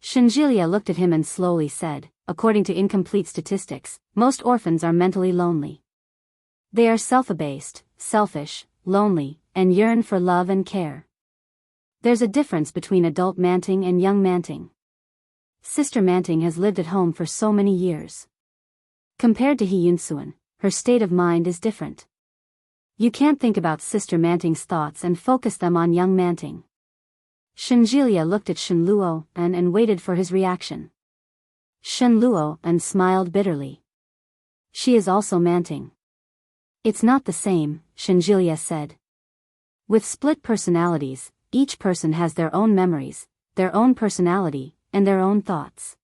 Shinjilia looked at him and slowly said, "According to incomplete statistics, most orphans are mentally lonely. They are self-abased, selfish, lonely, and yearn for love and care. There's a difference between Adult Manting and Young Manting. Sister Manting has lived at home for so many years. Compared to He Yunsuan, her state of mind is different. You can't think about Sister Manting's thoughts and focus them on Young Manting." Shinjilia looked at Shen Luo An and waited for his reaction. Shen Luo An smiled bitterly. "She is also Manting." "It's not the same," Shinjilia said. "With split personalities, each person has their own memories, their own personality, and their own thoughts.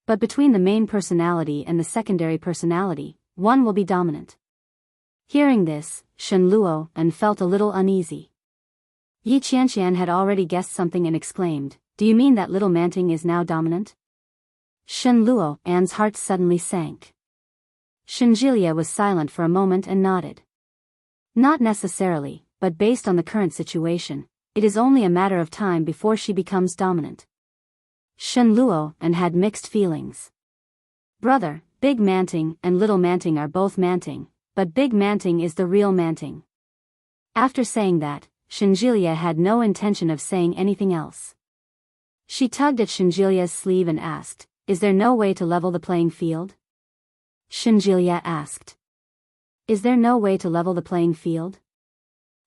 But between the main personality and the secondary personality, one will be dominant." Hearing this, Shen Luo An felt a little uneasy. Yi Qianqian had already guessed something and exclaimed, "Do you mean that Little Manting is now dominant?" Shen Luo An's heart suddenly sank. Shinjilia was silent for a moment and nodded. "Not necessarily, but based on the current situation, it is only a matter of time before she becomes dominant." Shen Luo An had mixed feelings. "Brother, Big Manting and Little Manting are both Manting, but Big Manting is the real Manting." After saying that, Shinjilia had no intention of saying anything else. She tugged at Shinjilia's sleeve and asked, "Is there no way to level the playing field?" Shinjilia asked. "Is there no way to level the playing field?"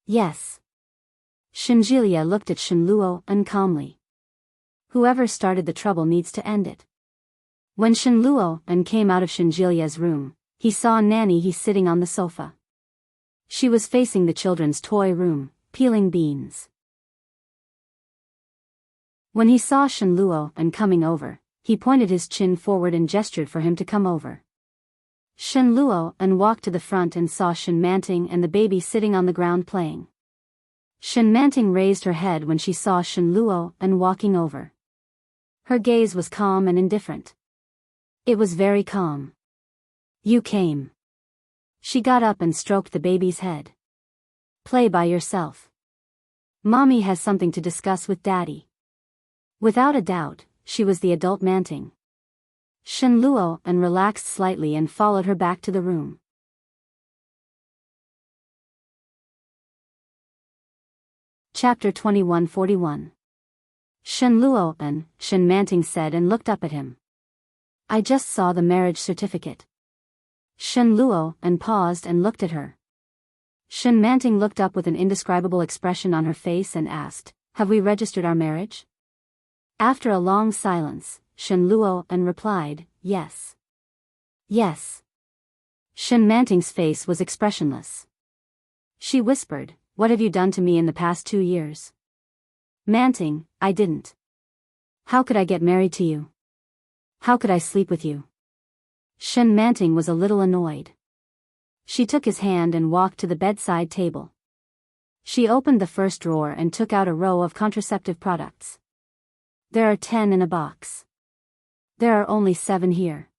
"Yes." Shinjilia looked at Shen Luo An calmly. "Whoever started the trouble needs to end it." When Shen Luo An came out of Shinjilia's room, he saw Nanny He sitting on the sofa. She was facing the children's toy room, peeling beans. When he saw Shen Luo An coming over, he pointed his chin forward and gestured for him to come over. Shen Luo An walked to the front and saw Shen Manting and the baby sitting on the ground playing. Shen Manting raised her head when she saw Shen Luo An walking over. Her gaze was calm and indifferent. It was very calm. "You came." She got up and stroked the baby's head. "Play by yourself. Mommy has something to discuss with Daddy." Without a doubt, she was the Adult Manting. Shen Luo An relaxed slightly and followed her back to the room. Chapter 2141. Shen Luo An, Shen Manting said and looked up at him. "I just saw the marriage certificate." Shen Luo An paused and looked at her. Shen Manting looked up with an indescribable expression on her face and asked, "Have we registered our marriage?" After a long silence, Shen Luo An replied, "Yes." "Yes." Shen Manting's face was expressionless. She whispered, "What have you done to me in the past 2 years?" "Manting, I didn't. How could I get married to you? How could I sleep with you?" Shen Manting was a little annoyed. She took his hand and walked to the bedside table. She opened the first drawer and took out a row of contraceptive products. "There are 10 in a box. There are only 7 here."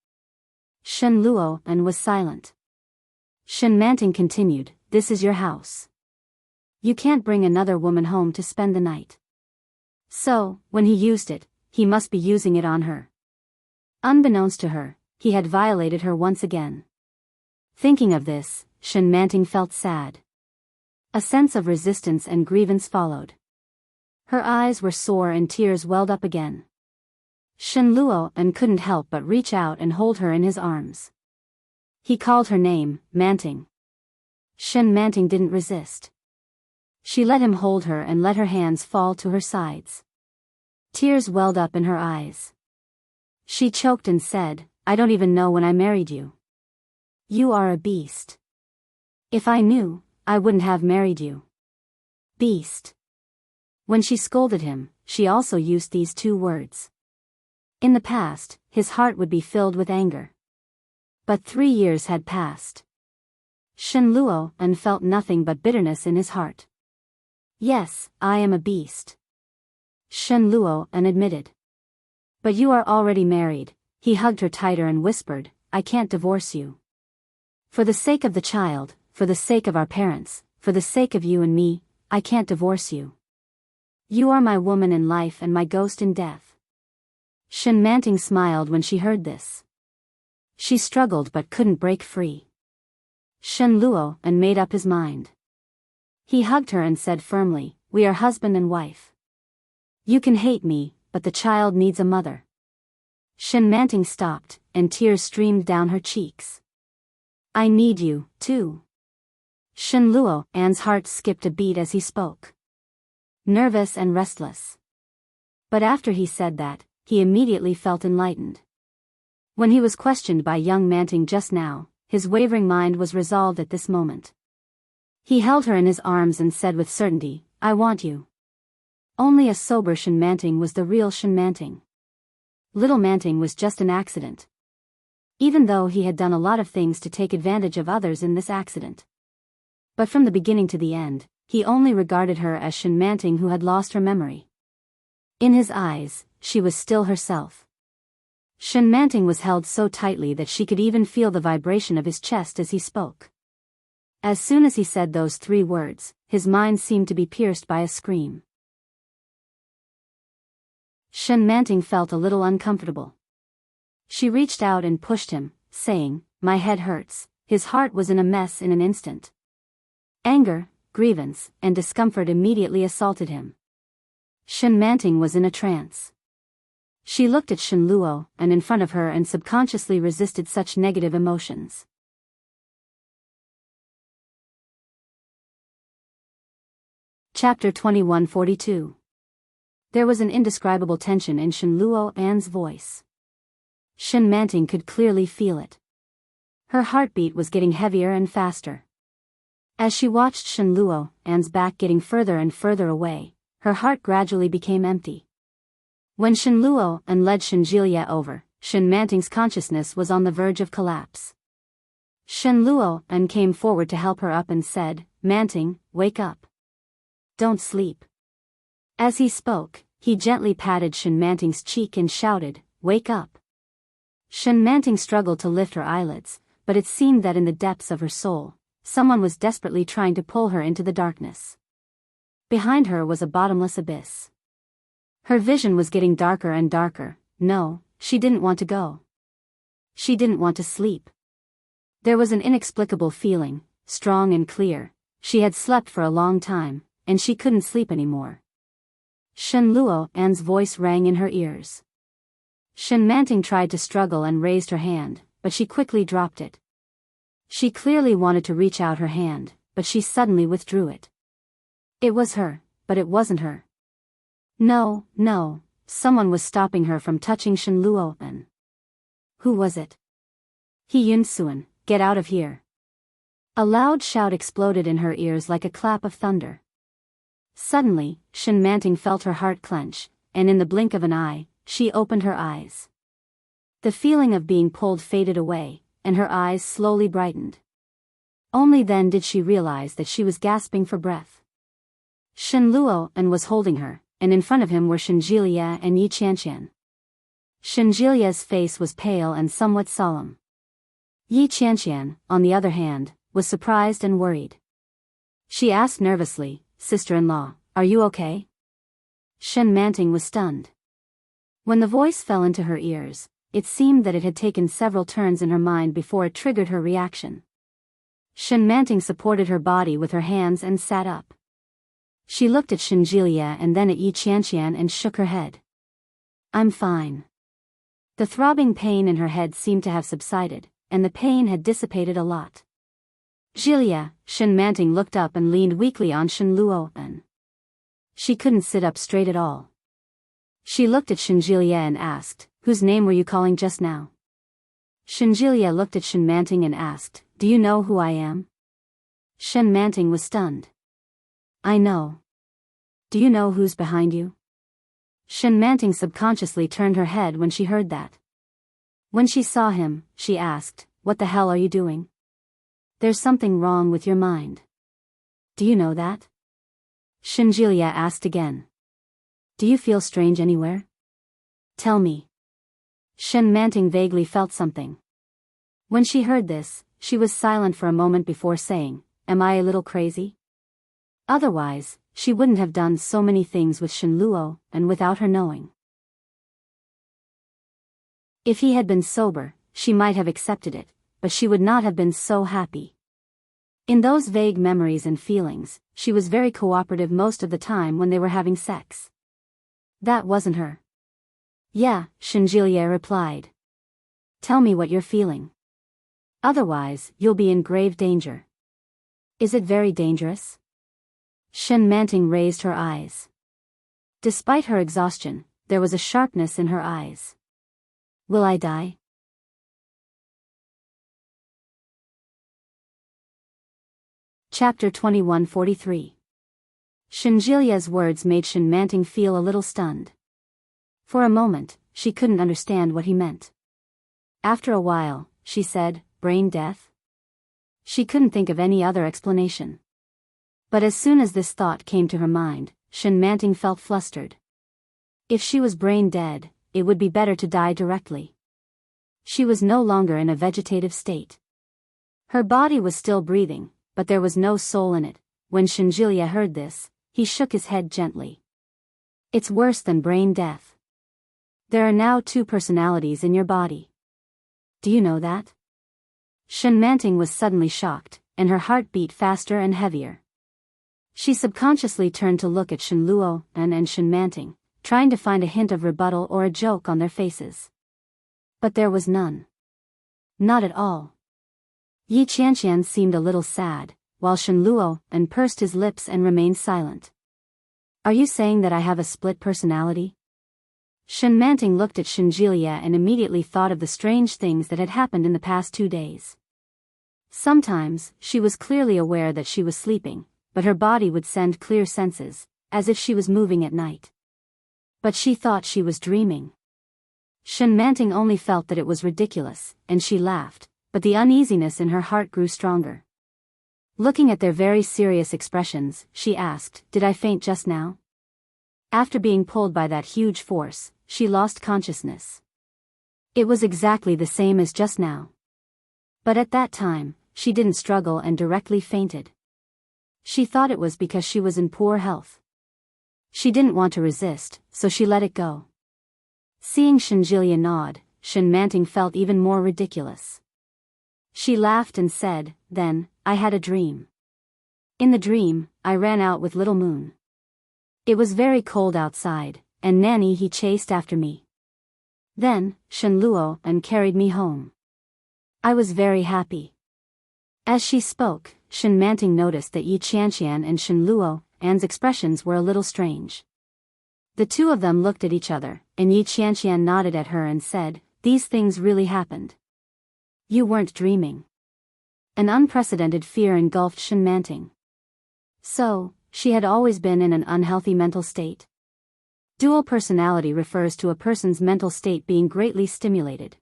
Shen Luo An was silent. Shen Manting continued, "This is your house. You can't bring another woman home to spend the night. So, when he used it, he must be using it on her. Unbeknownst to her, he had violated her once again. Thinking of this, Shen Manting felt sad. A sense of resistance and grievance followed. Her eyes were sore and tears welled up again. Shen Luo and couldn't help but reach out and hold her in his arms. He called her name, Manting. Shen Manting didn't resist. She let him hold her and let her hands fall to her sides. Tears welled up in her eyes. She choked and said, "I don't even know when I married you. You are a beast. If I knew, I wouldn't have married you." Beast. When she scolded him, she also used these two words. In the past, his heart would be filled with anger. But 3 years had passed. Shen Luo and felt nothing but bitterness in his heart. "Yes, I am a beast," Shen Luo and admitted. "But you are already married." He hugged her tighter and whispered, "I can't divorce you. For the sake of the child, for the sake of our parents, for the sake of you and me, I can't divorce you. You are my woman in life and my ghost in death." Shen Manting smiled when she heard this. She struggled but couldn't break free. Shen Luo and made up his mind. He hugged her and said firmly, "We are husband and wife. You can hate me, but the child needs a mother." Shen Manting stopped, and tears streamed down her cheeks. "I need you, too." Shen Luo An's heart skipped a beat as he spoke. Nervous and restless. But after he said that, he immediately felt enlightened. When he was questioned by young Manting just now, his wavering mind was resolved at this moment. He held her in his arms and said with certainty, "I want you." Only a sober Shen Manting was the real Shen Manting. Little Manting was just an accident. Even though he had done a lot of things to take advantage of others in this accident. But from the beginning to the end, he only regarded her as Shen Manting who had lost her memory. In his eyes, she was still herself. Shen Manting was held so tightly that she could even feel the vibration of his chest as he spoke. As soon as he said those 3 words, his mind seemed to be pierced by a scream. Shen Manting felt a little uncomfortable. She reached out and pushed him, saying, "My head hurts." His heart was in a mess in an instant. Anger, grievance, and discomfort immediately assaulted him. Shen Manting was in a trance. She looked at Shen Luo and in front of her and subconsciously resisted such negative emotions. Chapter 2142. There was an indescribable tension in Shen Luo An's voice. Shen Manting could clearly feel it. Her heartbeat was getting heavier and faster. As she watched Shen Luo An's back getting further and further away, her heart gradually became empty. When Shen Luo An led Shen Jielie over, Shen Manting's consciousness was on the verge of collapse. Shen Luo An came forward to help her up and said, "Manting, wake up. Don't sleep." As he spoke, he gently patted Shen Manting's cheek and shouted, "Wake up." Shen Manting struggled to lift her eyelids, but it seemed that in the depths of her soul, someone was desperately trying to pull her into the darkness. Behind her was a bottomless abyss. Her vision was getting darker and darker. No, she didn't want to go. She didn't want to sleep. There was an inexplicable feeling, strong and clear. She had slept for a long time, and she couldn't sleep anymore. Shen Luo An's voice rang in her ears. Shen Manting tried to struggle and raised her hand, but she quickly dropped it. She clearly wanted to reach out her hand, but she suddenly withdrew it. It was her, but it wasn't her. No, no, someone was stopping her from touching Shen Luo An. Who was it? He Yunsuan, get out of here. A loud shout exploded in her ears like a clap of thunder. Suddenly, Shen Manting felt her heart clench, and in the blink of an eye, she opened her eyes. The feeling of being pulled faded away, and her eyes slowly brightened. Only then did she realize that she was gasping for breath. Shen Luo An was holding her, and in front of him were Shen Jielie and Yi Qianqian. Shen Jilie's face was pale and somewhat solemn. Yi Qianqian, on the other hand, was surprised and worried. She asked nervously, "Sister-in-law, are you okay?" Shen Manting was stunned. When the voice fell into her ears, it seemed that it had taken several turns in her mind before it triggered her reaction. Shen Manting supported her body with her hands and sat up. She looked at Shinjilia and then at Yi Qianqian and shook her head. I'm fine. The throbbing pain in her head seemed to have subsided, and the pain had dissipated a lot. Jilia, Shen Manting looked up and leaned weakly on Shen Luo. She couldn't sit up straight at all. She looked at Shinjilia and asked, whose name were you calling just now? Shinjilia looked at Shen Manting and asked, do you know who I am? Shen Manting was stunned. I know. Do you know who's behind you? Shen Manting subconsciously turned her head when she heard that. When she saw him, she asked, what the hell are you doing? There's something wrong with your mind. Do you know that? Shinjilia asked again. Do you feel strange anywhere? Tell me. Shen Manting vaguely felt something. When she heard this, she was silent for a moment before saying, am I a little crazy? Otherwise, she wouldn't have done so many things with Shen Luo, and without her knowing. If he had been sober, she might have accepted it, but she would not have been so happy. In those vague memories and feelings, she was very cooperative most of the time when they were having sex. That wasn't her. Yeah, Shinjilia replied. Tell me what you're feeling. Otherwise, you'll be in grave danger. Is it very dangerous? Shen Manting raised her eyes. Despite her exhaustion, there was a sharpness in her eyes. Will I die? Chapter 2143. Shinjilia's words made Shen Manting feel a little stunned. For a moment, she couldn't understand what he meant. After a while, she said, brain death? She couldn't think of any other explanation. But as soon as this thought came to her mind, Shen Manting felt flustered. If she was brain dead, it would be better to die directly. She was no longer in a vegetative state. Her body was still breathing, but there was no soul in it. When Shinjilia heard this, he shook his head gently. It's worse than brain death. There are now 2 personalities in your body. Do you know that? Shen Manting was suddenly shocked, and her heart beat faster and heavier. She subconsciously turned to look at Shen Luo and Shen Manting, trying to find a hint of rebuttal or a joke on their faces. But there was none. Not at all. Yi Qianqian seemed a little sad, while Shen Luo pursed his lips and remained silent. Are you saying that I have a split personality? Shen Manting looked at Shinjilia and immediately thought of the strange things that had happened in the past 2 days. Sometimes, she was clearly aware that she was sleeping, but her body would send clear senses, as if she was moving at night. But she thought she was dreaming. Shen Manting only felt that it was ridiculous, and she laughed, but the uneasiness in her heart grew stronger. Looking at their very serious expressions, she asked, did I faint just now? After being pulled by that huge force, she lost consciousness. It was exactly the same as just now. But at that time, she didn't struggle and directly fainted. She thought it was because she was in poor health. She didn't want to resist, so she let it go. Seeing Shinjilia nod, Shen Manting felt even more ridiculous. She laughed and said, then, I had a dream. In the dream, I ran out with Little Moon. It was very cold outside, and Nanny he chased after me. Then, Shen Luo carried me home. I was very happy. As she spoke, Shen Manting noticed that Yi Qianqian and Shen Luo's expressions were a little strange. The 2 of them looked at each other, and Yi Qianqian nodded at her and said, these things really happened. You weren't dreaming. An unprecedented fear engulfed Shen Manting. So, she had always been in an unhealthy mental state. Dual personality refers to a person's mental state being greatly stimulated.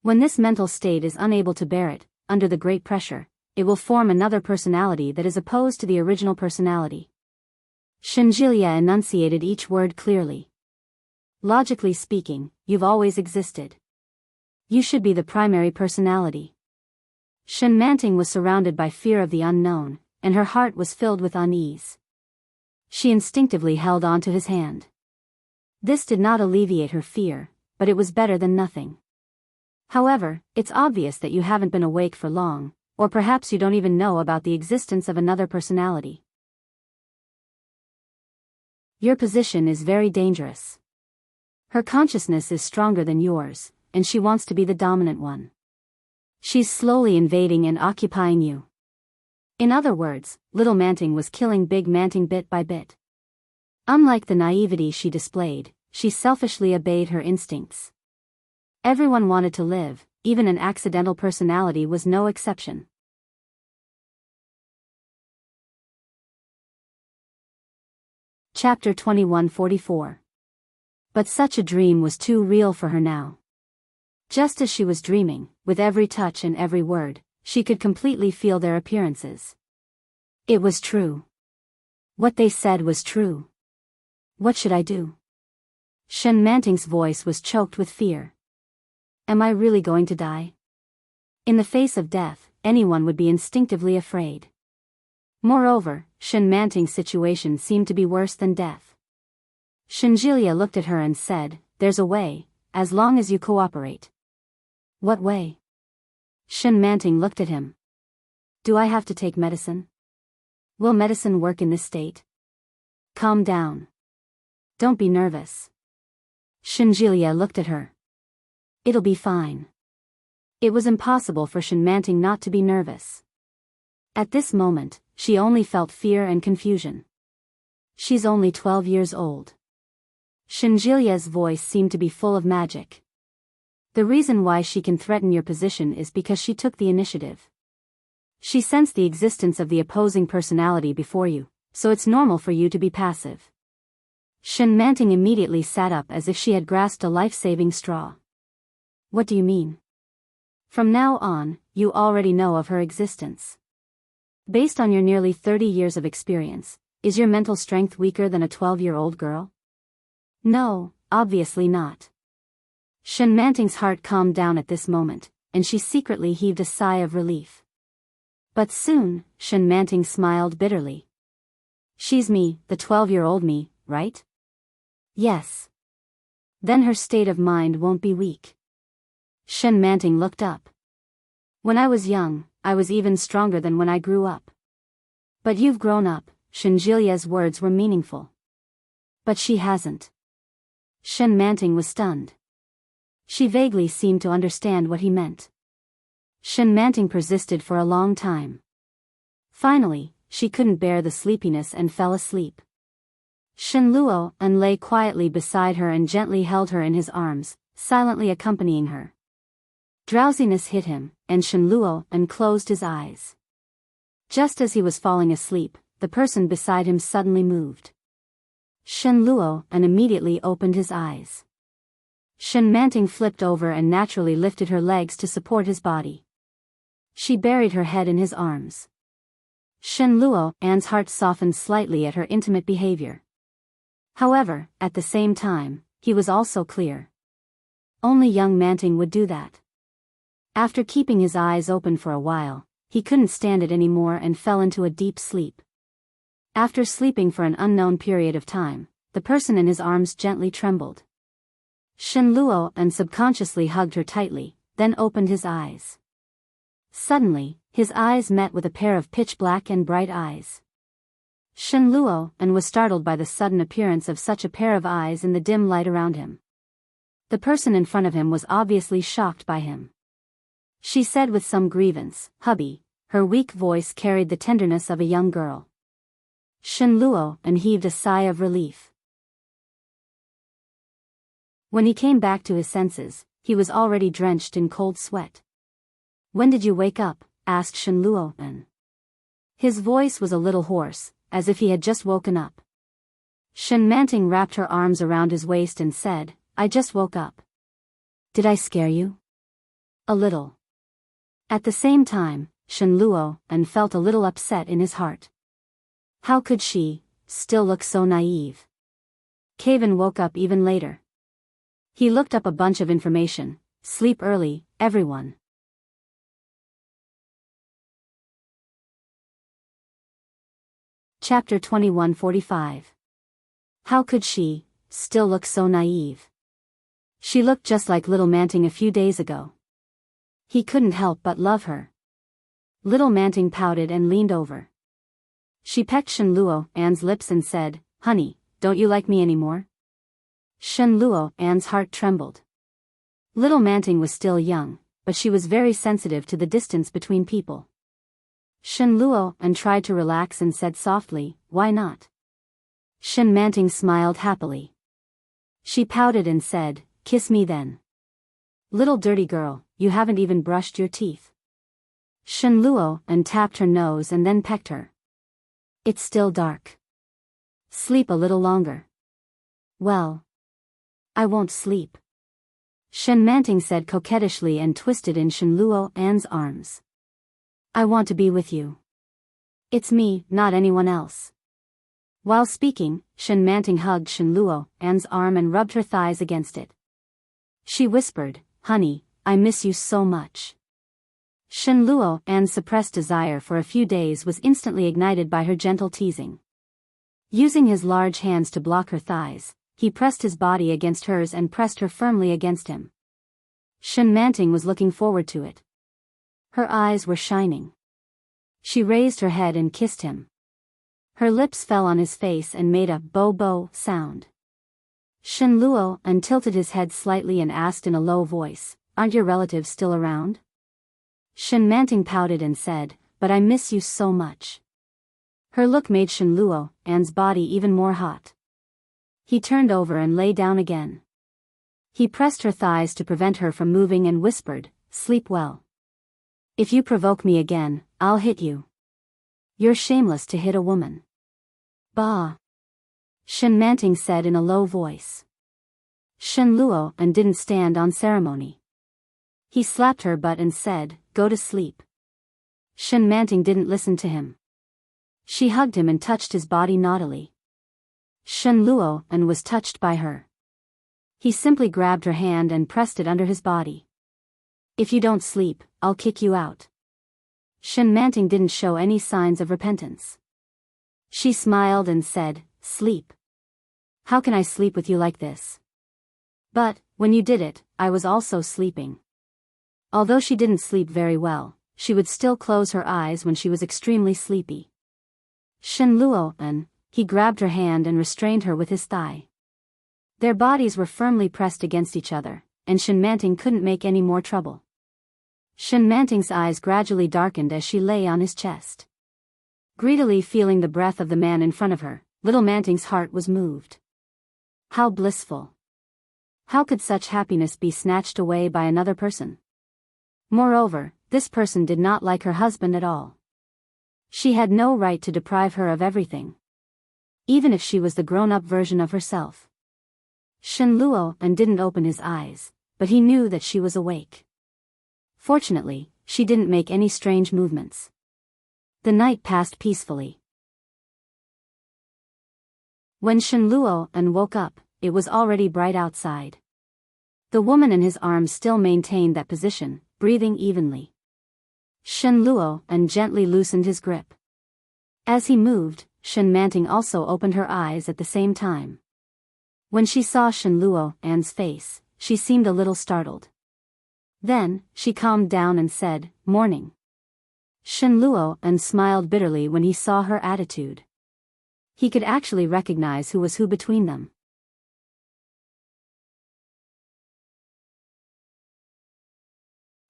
When this mental state is unable to bear it, under the great pressure, it will form another personality that is opposed to the original personality. Shinjilia enunciated each word clearly. Logically speaking, you've always existed. You should be the primary personality. Shen Manting was surrounded by fear of the unknown, and her heart was filled with unease. She instinctively held on to his hand. This did not alleviate her fear, but it was better than nothing. However, it's obvious that you haven't been awake for long, or perhaps you don't even know about the existence of another personality. Your position is very dangerous. Her consciousness is stronger than yours, and she wants to be the dominant one. She's slowly invading and occupying you. In other words, little Manting was killing big Manting bit by bit. Unlike the naivety she displayed, she selfishly obeyed her instincts. Everyone wanted to live, even an accidental personality was no exception. Chapter 2144. But such a dream was too real for her now. Just as she was dreaming, with every touch and every word, she could completely feel their appearances. It was true. What they said was true. What should I do? Shen Manting's voice was choked with fear. Am I really going to die? In the face of death, anyone would be instinctively afraid. Moreover, Shen Manting's situation seemed to be worse than death. Shenjilia looked at her and said, "There's a way, as long as you cooperate." What way? Shen Manting looked at him. Do I have to take medicine? Will medicine work in this state? Calm down. Don't be nervous. Shenjilia looked at her. It'll be fine. It was impossible for Shen Manting not to be nervous. At this moment, she only felt fear and confusion. She's only 12 years old. Shenjilia's voice seemed to be full of magic. The reason why she can threaten your position is because she took the initiative. She sensed the existence of the opposing personality before you, so it's normal for you to be passive. Shen Manting immediately sat up as if she had grasped a life-saving straw. What do you mean? From now on, you already know of her existence. Based on your nearly 30 years of experience, is your mental strength weaker than a 12-year-old girl? No, obviously not. Shen Manting's heart calmed down at this moment, and she secretly heaved a sigh of relief. But soon, Shen Manting smiled bitterly. She's me, the 12-year-old me, right? Yes. Then her state of mind won't be weak. Shen Manting looked up. When I was young, I was even stronger than when I grew up. But you've grown up, Shenjilia's words were meaningful. But she hasn't. Shen Manting was stunned. She vaguely seemed to understand what he meant. Shen Manting persisted for a long time. Finally, she couldn't bear the sleepiness and fell asleep. Shen Luo and lay quietly beside her and gently held her in his arms, silently accompanying her. Drowsiness hit him, and Shen Luo and closed his eyes. Just as he was falling asleep, the person beside him suddenly moved. Shen Luo and immediately opened his eyes. Shen Manting flipped over and naturally lifted her legs to support his body. She buried her head in his arms. Shen Luo An's heart softened slightly at her intimate behavior. However, at the same time, he was also clear. Only young Manting would do that. After keeping his eyes open for a while, he couldn't stand it anymore and fell into a deep sleep. After sleeping for an unknown period of time, the person in his arms gently trembled. Shen Luo and subconsciously hugged her tightly, then opened his eyes. Suddenly, his eyes met with a pair of pitch-black and bright eyes. Shen Luo and was startled by the sudden appearance of such a pair of eyes in the dim light around him. The person in front of him was obviously shocked by him. She said with some grievance, "Hubby," her weak voice carried the tenderness of a young girl. Shen Luo and heaved a sigh of relief. When he came back to his senses, he was already drenched in cold sweat. "When did you wake up?" asked Shen Luo. His voice was a little hoarse, as if he had just woken up. Shen Manting wrapped her arms around his waist and said, "I just woke up." "Did I scare you?" "A little." At the same time, Shen Luo felt a little upset in his heart. How could she still look so naive? Caven woke up even later. He looked up a bunch of information. Sleep early, everyone. Chapter 2145. How could she still look so naive? She looked just like little Manting a few days ago. He couldn't help but love her. Little Manting pouted and leaned over. She pecked Shenluo An's lips and said, "Honey, don't you like me anymore?" Shenluo An's heart trembled. Little Manting was still young, but she was very sensitive to the distance between people. Shenluo An tried to relax and said softly, "Why not?" Shen Manting smiled happily. She pouted and said, "Kiss me then." "Little dirty girl, you haven't even brushed your teeth." Shenluo An tapped her nose and then pecked her. "It's still dark. Sleep a little longer." "Well, I won't sleep," Shen Manting said coquettishly and twisted in Shenluo An's arms. "I want to be with you. It's me, not anyone else." While speaking, Shen Manting hugged Shenluo An's arm and rubbed her thighs against it. She whispered, "Honey, I miss you so much." Shenluo An's suppressed desire for a few days was instantly ignited by her gentle teasing. Using his large hands to block her thighs, he pressed his body against hers and pressed her firmly against him. Shen Manting was looking forward to it. Her eyes were shining. She raised her head and kissed him. Her lips fell on his face and made a bo-bo sound. Shenluo An tilted his head slightly and asked in a low voice, "Aren't your relatives still around?" Shen Manting pouted and said, "But I miss you so much." Her look made Shenluo An's body even more hot. He turned over and lay down again. He pressed her thighs to prevent her from moving and whispered, "Sleep well. If you provoke me again, I'll hit you. You're shameless to hit a woman." "Bah," Shen Manting said in a low voice. Shenluo An didn't stand on ceremony. He slapped her butt and said, "Go to sleep." Shen Manting didn't listen to him. She hugged him and touched his body naughtily. Shenluo An was touched by her. He simply grabbed her hand and pressed it under his body. "If you don't sleep, I'll kick you out." Shen Manting didn't show any signs of repentance. She smiled and said, "Sleep. How can I sleep with you like this?" "But, when you did it, I was also sleeping." Although she didn't sleep very well, she would still close her eyes when she was extremely sleepy. Shenluo An, he grabbed her hand and restrained her with his thigh. Their bodies were firmly pressed against each other, and Shen Manting couldn't make any more trouble. Shen Manting's eyes gradually darkened as she lay on his chest. Greedily feeling the breath of the man in front of her, little Manting's heart was moved. How blissful! How could such happiness be snatched away by another person? Moreover, this person did not like her husband at all. She had no right to deprive her of everything. Even if she was the grown-up version of herself. Shenluo An didn't open his eyes, but he knew that she was awake. Fortunately, she didn't make any strange movements. The night passed peacefully. When Shenluo An woke up, it was already bright outside. The woman in his arms still maintained that position, breathing evenly. Shenluo An gently loosened his grip. As he moved, Shen Manting also opened her eyes at the same time. When she saw Shenluo An's face, she seemed a little startled. Then, she calmed down and said, "Morning." Shenluo An smiled bitterly when he saw her attitude. He could actually recognize who was who between them.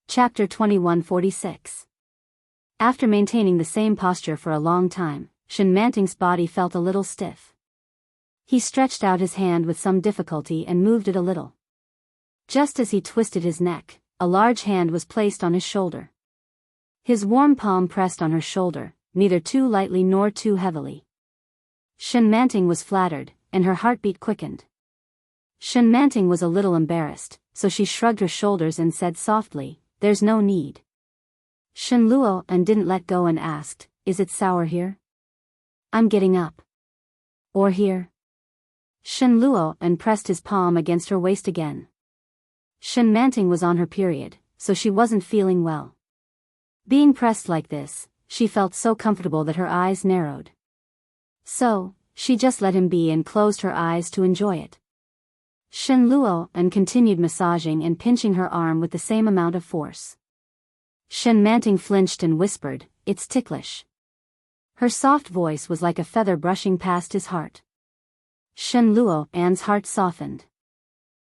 Chapter 2146. After maintaining the same posture for a long time, Shen Manting's body felt a little stiff. He stretched out his hand with some difficulty and moved it a little. Just as he twisted his neck, a large hand was placed on his shoulder. His warm palm pressed on her shoulder, neither too lightly nor too heavily. Shen Manting was flattered, and her heartbeat quickened. Shen Manting was a little embarrassed, so she shrugged her shoulders and said softly, "There's no need." Shenluo An didn't let go and asked, "Is it sour here?" "I'm getting up." "Or here?" Shenluo An pressed his palm against her waist again. Shen Manting was on her period, so she wasn't feeling well. Being pressed like this, she felt so comfortable that her eyes narrowed. So, she just let him be and closed her eyes to enjoy it. Shen Luo and continued massaging and pinching her arm with the same amount of force. Shen Manting flinched and whispered, "It's ticklish." Her soft voice was like a feather brushing past his heart. Shen Luo An's heart softened.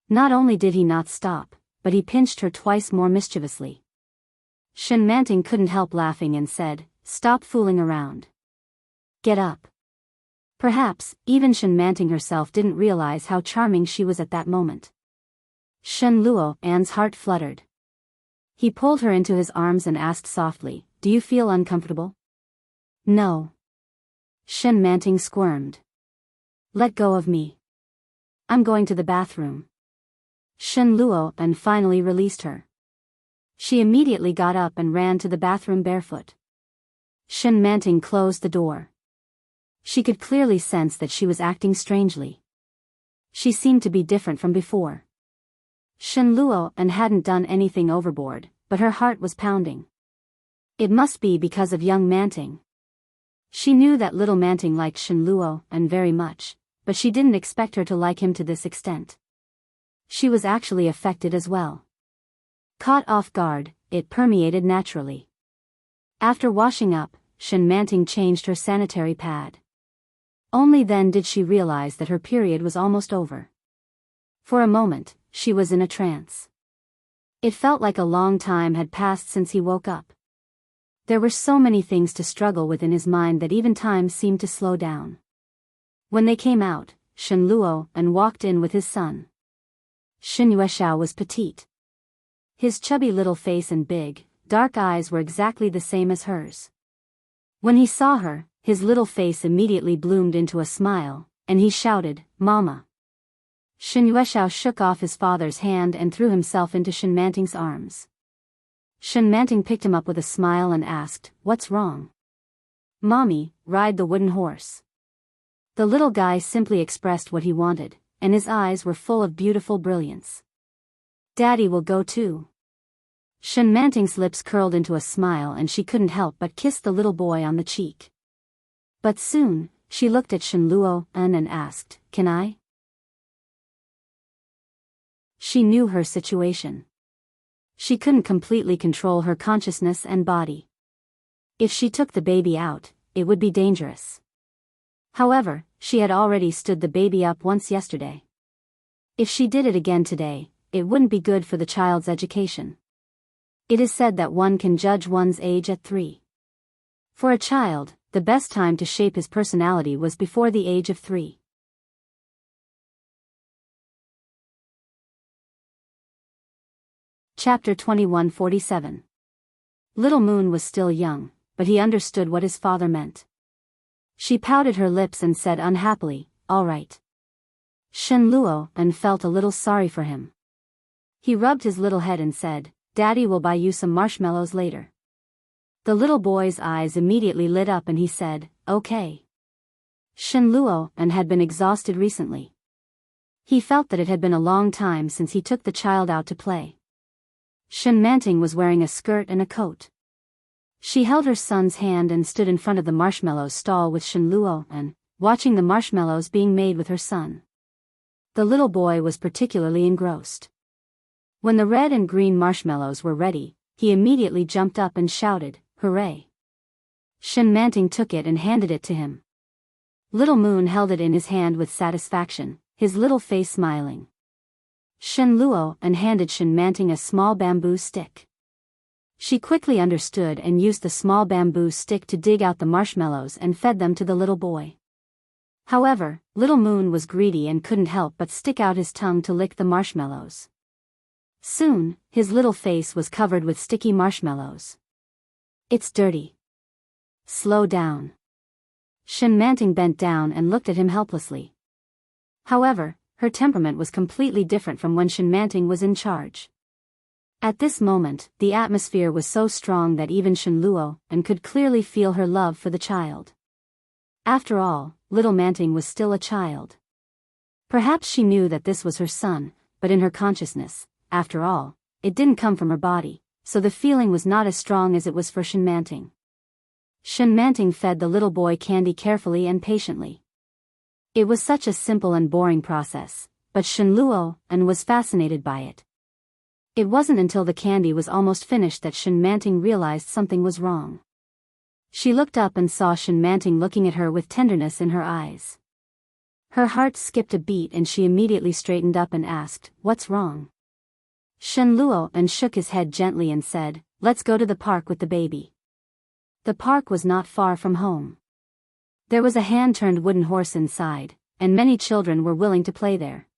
Not only did he not stop, but he pinched her twice more mischievously. Shen Manting couldn't help laughing and said, "Stop fooling around. Get up." Perhaps, even Shen Manting herself didn't realize how charming she was at that moment. Shen Luo An's heart fluttered. He pulled her into his arms and asked softly, "Do you feel uncomfortable?" "No." Shen Manting squirmed. "Let go of me. I'm going to the bathroom." Shen Luo An finally released her. She immediately got up and ran to the bathroom barefoot. Shen Manting closed the door. She could clearly sense that she was acting strangely. She seemed to be different from before. Shen Luo An hadn't done anything overboard, but her heart was pounding. It must be because of young Manting. She knew that little Manting liked Shen Luo An very much, but she didn't expect her to like him to this extent. She was actually affected as well. Caught off guard, it permeated naturally. After washing up, Shen Manting changed her sanitary pad. Only then did she realize that her period was almost over. For a moment, she was in a trance. It felt like a long time had passed since he woke up. There were so many things to struggle with in his mind that even time seemed to slow down. When they came out, Shen Luo An walked in with his son. Shen Yueshao was petite. His chubby little face and big, dark eyes were exactly the same as hers. When he saw her, his little face immediately bloomed into a smile, and he shouted, "Mama." Shen Yueshao shook off his father's hand and threw himself into Shen Manting's arms. Shen Manting picked him up with a smile and asked, "What's wrong?" "Mommy, ride the wooden horse." The little guy simply expressed what he wanted, and his eyes were full of beautiful brilliance. "Daddy will go too." Shen Manting's lips curled into a smile and she couldn't help but kiss the little boy on the cheek. But soon, she looked at Shen Luo An and asked, "Can I?" She knew her situation. She couldn't completely control her consciousness and body. If she took the baby out, it would be dangerous. However, she had already stood the baby up once yesterday. If she did it again today, it wouldn't be good for the child's education. It is said that one can judge one's age at 3. For a child, the best time to shape his personality was before the age of 3. Chapter 2147. Little Moon was still young, but he understood what his father meant. She pouted her lips and said unhappily, "All right." Shen Luo An felt a little sorry for him. He rubbed his little head and said, "Daddy will buy you some marshmallows later." The little boy's eyes immediately lit up and he said, "Okay." Shen Luo An had been exhausted recently. He felt that it had been a long time since he took the child out to play. Shen Manting was wearing a skirt and a coat. She held her son's hand and stood in front of the marshmallow stall with Shen Luo An, watching the marshmallows being made with her son. The little boy was particularly engrossed. When the red and green marshmallows were ready, he immediately jumped up and shouted, "Hooray!" Shen Manting took it and handed it to him. Little Moon held it in his hand with satisfaction, his little face smiling. Shen Luo An handed Shen Manting a small bamboo stick. She quickly understood and used the small bamboo stick to dig out the marshmallows and fed them to the little boy. However, Little Moon was greedy and couldn't help but stick out his tongue to lick the marshmallows. Soon, his little face was covered with sticky marshmallows. "It's dirty." "Slow down." Shen Manting bent down and looked at him helplessly. However, her temperament was completely different from when Shen Manting was in charge. At this moment, the atmosphere was so strong that even Shen Luo An could clearly feel her love for the child. After all, little Manting was still a child. Perhaps she knew that this was her son, but in her consciousness, after all, it didn't come from her body, so the feeling was not as strong as it was for Shen Manting. Shen Manting fed the little boy candy carefully and patiently. It was such a simple and boring process, but Shen Luo and was fascinated by it. It wasn't until the candy was almost finished that Shen Manting realized something was wrong. She looked up and saw Shen Manting looking at her with tenderness in her eyes. Her heart skipped a beat and she immediately straightened up and asked, "What's wrong?" Shen Luo and shook his head gently and said, "Let's go to the park with the baby." The park was not far from home. There was a hand-turned wooden horse inside, and many children were willing to play there.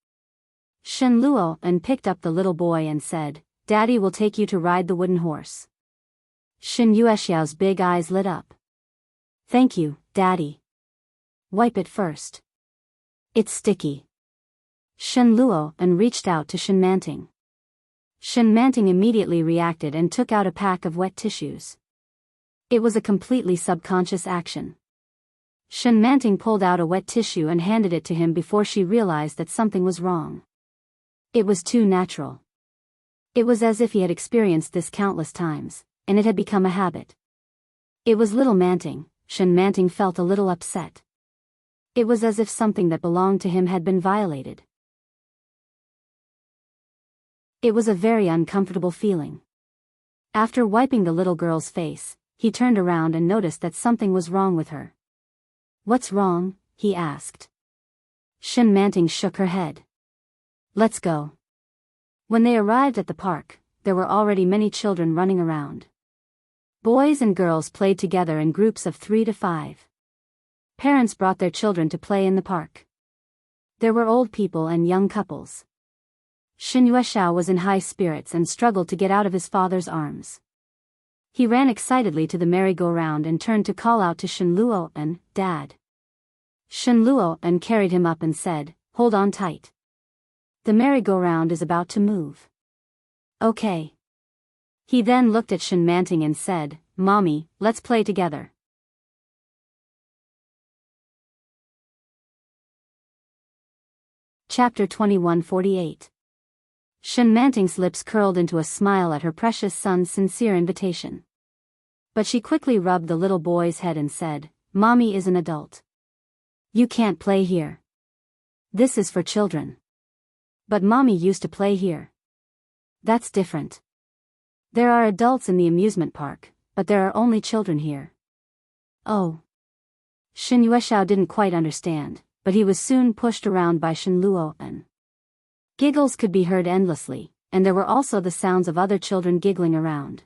Shen Luo and picked up the little boy and said, "Daddy will take you to ride the wooden horse." Shen Yuexiao's big eyes lit up. "Thank you, Daddy." "Wipe it first. It's sticky." Shen Luo and reached out to Shen Manting. Shen Manting immediately reacted and took out a pack of wet tissues. It was a completely subconscious action. Shen Manting pulled out a wet tissue and handed it to him before she realized that something was wrong. It was too natural. It was as if he had experienced this countless times, and it had become a habit. It was little Manting. Shen Manting felt a little upset. It was as if something that belonged to him had been violated. It was a very uncomfortable feeling. After wiping the little girl's face, he turned around and noticed that something was wrong with her. "What's wrong?" he asked. Shen Manting shook her head. "Let's go." When they arrived at the park, there were already many children running around. Boys and girls played together in groups of 3 to 5. Parents brought their children to play in the park. There were old people and young couples. Shen Yuexiao was in high spirits and struggled to get out of his father's arms. He ran excitedly to the merry-go-round and turned to call out to Shen Luo and, "Dad." Shen Luo and carried him up and said, "Hold on tight. The merry-go-round is about to move." "Okay." He then looked at Shen Manting and said, "Mommy, let's play together." Chapter 2148. Shen Manting's lips curled into a smile at her precious son's sincere invitation. But she quickly rubbed the little boy's head and said, "Mommy is an adult. You can't play here. This is for children." "But Mommy used to play here." "That's different. There are adults in the amusement park, but there are only children here." "Oh." Shen Yuexiao didn't quite understand, but he was soon pushed around by Shen Luo and giggles could be heard endlessly, and there were also the sounds of other children giggling around.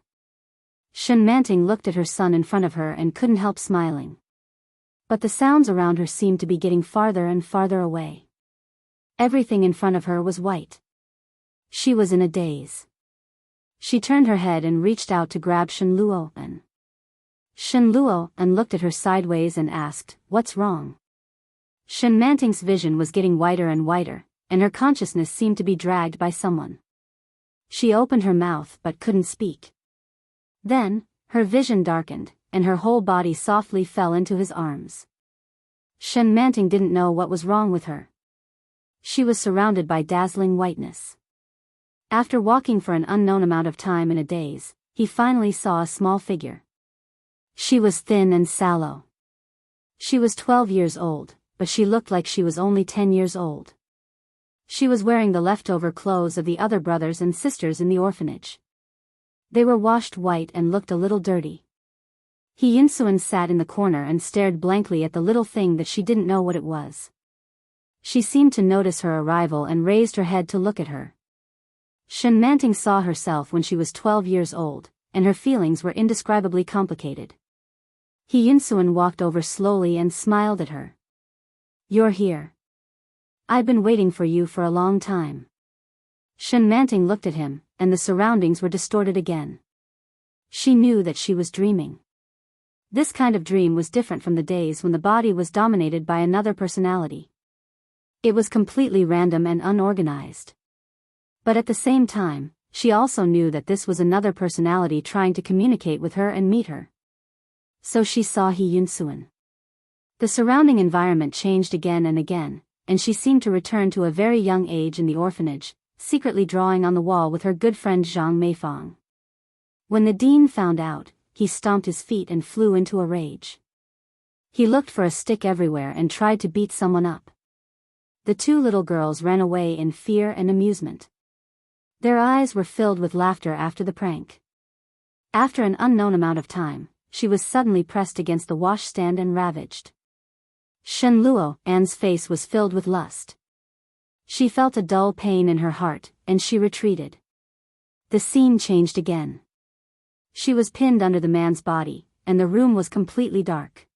Shen Manting looked at her son in front of her and couldn't help smiling. But the sounds around her seemed to be getting farther and farther away. Everything in front of her was white. She was in a daze. She turned her head and reached out to grab Shen Luo and Shen Luo and looked at her sideways and asked, "What's wrong?" Shen Manting's vision was getting whiter and whiter, and her consciousness seemed to be dragged by someone. She opened her mouth but couldn't speak. Then, her vision darkened, and her whole body softly fell into his arms. Shen Manting didn't know what was wrong with her. She was surrounded by dazzling whiteness. After walking for an unknown amount of time in a daze, he finally saw a small figure. She was thin and sallow. She was 12 years old, but she looked like she was only 10 years old. She was wearing the leftover clothes of the other brothers and sisters in the orphanage. They were washed white and looked a little dirty. He Yinsuan sat in the corner and stared blankly at the little thing that she didn't know what it was. She seemed to notice her arrival and raised her head to look at her. Shen Manting saw herself when she was 12 years old, and her feelings were indescribably complicated. He Yinsuan walked over slowly and smiled at her. "You're here. I've been waiting for you for a long time." Shen Manting looked at him, and the surroundings were distorted again. She knew that she was dreaming. This kind of dream was different from the days when the body was dominated by another personality. It was completely random and unorganized. But at the same time, she also knew that this was another personality trying to communicate with her and meet her. So she saw He Yunsuan. The surrounding environment changed again and again, and she seemed to return to a very young age in the orphanage, secretly drawing on the wall with her good friend Zhang Meifang. When the dean found out, he stomped his feet and flew into a rage. He looked for a stick everywhere and tried to beat someone up. The two little girls ran away in fear and amusement. Their eyes were filled with laughter after the prank. After an unknown amount of time, she was suddenly pressed against the washstand and ravaged. Shenluo An's face was filled with lust. She felt a dull pain in her heart, and she retreated. The scene changed again. She was pinned under the man's body, and the room was completely dark.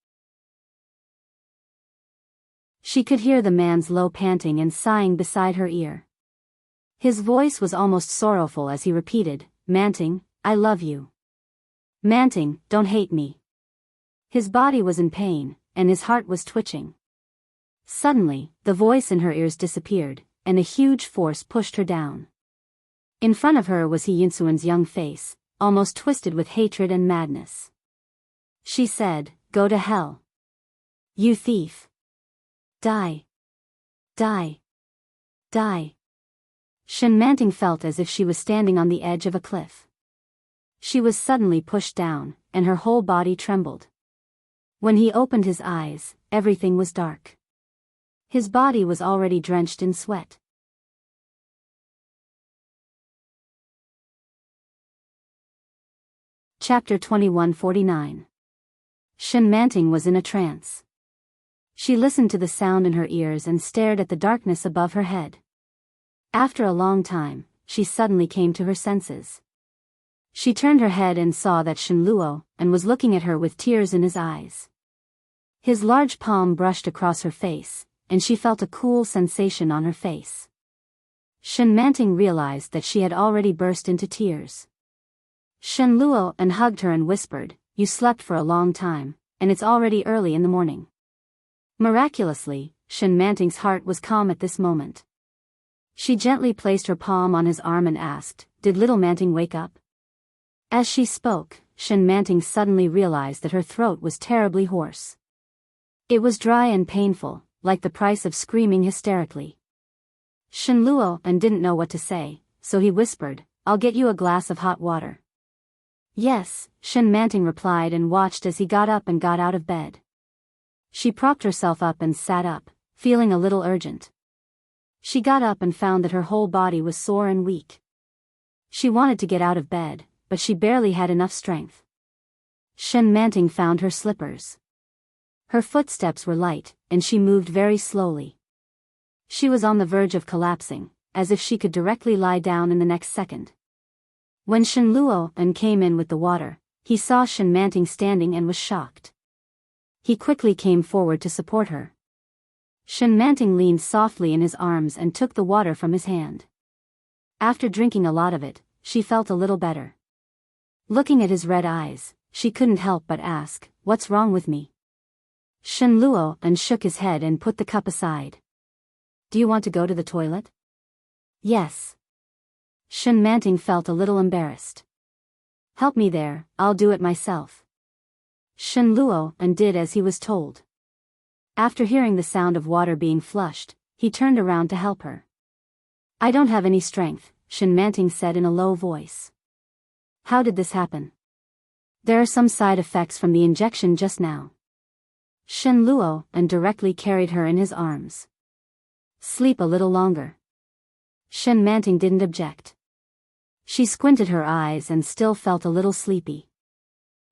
She could hear the man's low panting and sighing beside her ear. His voice was almost sorrowful as he repeated, "Manting, I love you. Manting, don't hate me." His body was in pain, and his heart was twitching. Suddenly, the voice in her ears disappeared, and a huge force pushed her down. In front of her was Yinsuan's young face, almost twisted with hatred and madness. She said, "Go to hell. You thief. Die. Die. Die." Shen Manting felt as if she was standing on the edge of a cliff. She was suddenly pushed down, and her whole body trembled. When he opened his eyes, everything was dark. His body was already drenched in sweat. Chapter 2149. Shen Manting was in a trance. She listened to the sound in her ears and stared at the darkness above her head. After a long time, she suddenly came to her senses. She turned her head and saw that Shenluo and was looking at her with tears in his eyes. His large palm brushed across her face, and she felt a cool sensation on her face. Shen Manting realized that she had already burst into tears. Shenluo and hugged her and whispered, "You slept for a long time, and it's already early in the morning." Miraculously, Shen Manting's heart was calm at this moment. She gently placed her palm on his arm and asked, "Did little Manting wake up?" As she spoke, Shen Manting suddenly realized that her throat was terribly hoarse. It was dry and painful, like the price of screaming hysterically. Shenluo and didn't know what to say, so he whispered, "I'll get you a glass of hot water." "Yes," Shen Manting replied and watched as he got up and got out of bed. She propped herself up and sat up, feeling a little urgent. She got up and found that her whole body was sore and weak. She wanted to get out of bed, but she barely had enough strength. Shen Manting found her slippers. Her footsteps were light, and she moved very slowly. She was on the verge of collapsing, as if she could directly lie down in the next second. When Shenluo and came in with the water, he saw Shen Manting standing and was shocked. He quickly came forward to support her. Shen Manting leaned softly in his arms and took the water from his hand. After drinking a lot of it, she felt a little better. Looking at his red eyes, she couldn't help but ask, "What's wrong with me?" Shenluo and shook his head and put the cup aside. "Do you want to go to the toilet?" "Yes." Shen Manting felt a little embarrassed. "Help me there, I'll do it myself." Shenluo and did as he was told. After hearing the sound of water being flushed, he turned around to help her. "I don't have any strength," Shen Manting said in a low voice. "How did this happen?" "There are some side effects from the injection just now." Shenluo and directly carried her in his arms. "Sleep a little longer." Shen Manting didn't object. She squinted her eyes and still felt a little sleepy.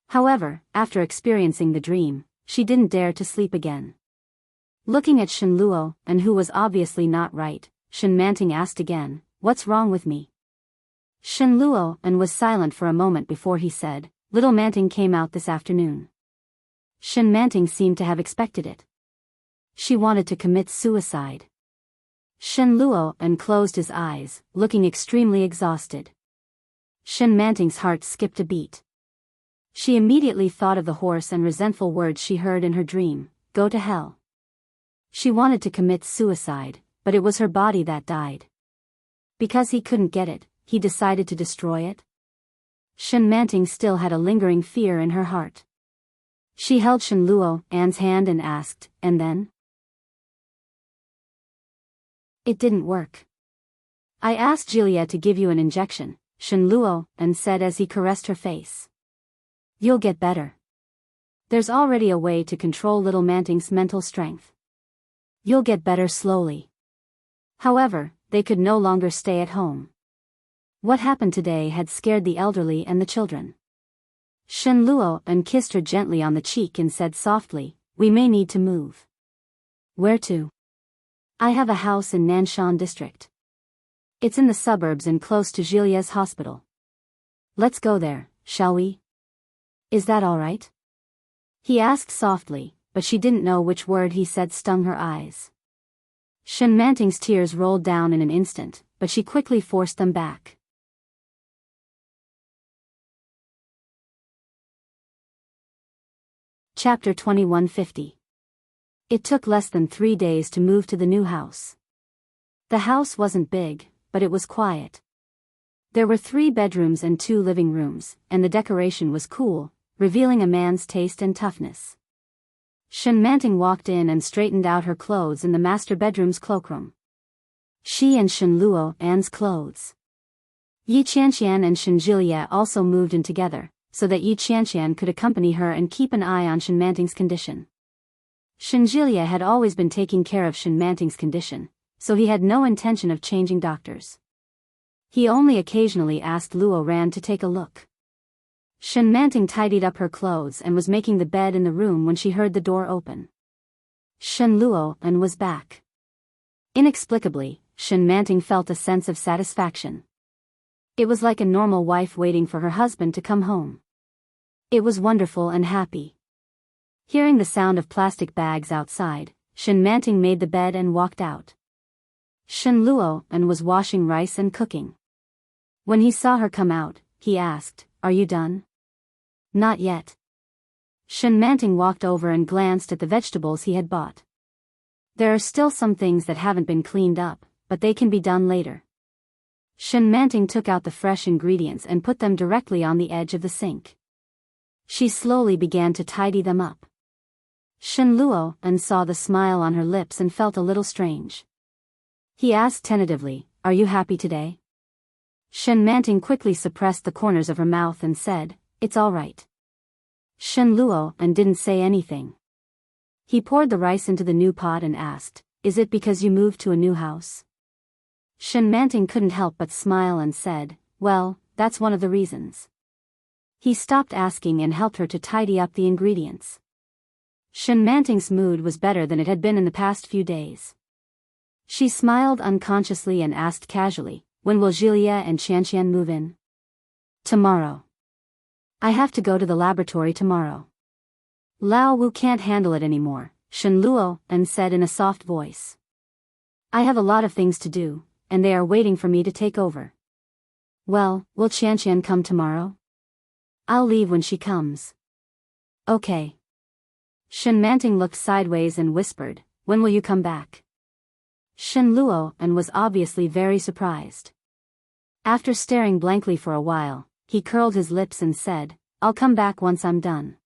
However, after experiencing the dream, she didn't dare to sleep again. Looking at Shenluo and who was obviously not right, Shen Manting asked again, "What's wrong with me?" Shenluo and was silent for a moment before he said, "Little Manting came out this afternoon." Shen Manting seemed to have expected it. She wanted to commit suicide. Shenluo and closed his eyes, looking extremely exhausted. Shen Manting's heart skipped a beat. She immediately thought of the hoarse and resentful words she heard in her dream, "Go to hell." She wanted to commit suicide, but it was her body that died. Because he couldn't get it, he decided to destroy it. Shen Manting still had a lingering fear in her heart. She held Shenluo An's hand and asked, "And then?" "It didn't work. I asked Julia to give you an injection," Shenluo An said as he caressed her face. "You'll get better. There's already a way to control little Manting's mental strength. You'll get better slowly." However, they could no longer stay at home. What happened today had scared the elderly and the children. Shen Luo and kissed her gently on the cheek and said softly, "We may need to move." "Where to?" "I have a house in Nanshan district. It's in the suburbs and close to Jilia's hospital. Let's go there, shall we? Is that all right?" He asked softly, but she didn't know which word he said stung her eyes. Shen Manting's tears rolled down in an instant, but she quickly forced them back. Chapter 2150. It took less than 3 days to move to the new house. The house wasn't big, but it was quiet. There were 3 bedrooms and 2 living rooms, and the decoration was cool, revealing a man's taste and toughness. Shen Manting walked in and straightened out her clothes in the master bedroom's cloakroom. She and Shen Luo Anne's clothes. Yi Qianqian and Shen Jilie also moved in together, so that Yi Qianqian could accompany her and keep an eye on Shen Manting's condition. Shen Jilie had always been taking care of Shen Manting's condition, so he had no intention of changing doctors. He only occasionally asked Luo Ran to take a look. Shen Manting tidied up her clothes and was making the bed in the room when she heard the door open. Shen Luo An was back. Inexplicably, Shen Manting felt a sense of satisfaction. It was like a normal wife waiting for her husband to come home. It was wonderful and happy. Hearing the sound of plastic bags outside, Shen Manting made the bed and walked out. Shen Luo An was washing rice and cooking. When he saw her come out, he asked, "Are you done?" "Not yet." Shen Manting walked over and glanced at the vegetables he had bought. "There are still some things that haven't been cleaned up, but they can be done later." Shen Manting took out the fresh ingredients and put them directly on the edge of the sink. She slowly began to tidy them up. Shen Luo An saw the smile on her lips and felt a little strange. He asked tentatively, "Are you happy today?" Shen Manting quickly suppressed the corners of her mouth and said, "It's all right." Shen Luo An didn't say anything. He poured the rice into the new pot and asked, "Is it because you moved to a new house?" Shen Manting couldn't help but smile and said, "Well, that's one of the reasons." He stopped asking and helped her to tidy up the ingredients. Shen Manting's mood was better than it had been in the past few days. She smiled unconsciously and asked casually, "When will Jilie and Qianqian move in?" "Tomorrow. I have to go to the laboratory tomorrow. Lao Wu can't handle it anymore," Shen Luo An said in a soft voice. "I have a lot of things to do, and they are waiting for me to take over." "Well, will Qianqian come tomorrow?" "I'll leave when she comes." "Okay." Shen Manting looked sideways and whispered, "When will you come back?" Shen Luo An was obviously very surprised. After staring blankly for a while, he curled his lips and said, "I'll come back once I'm done."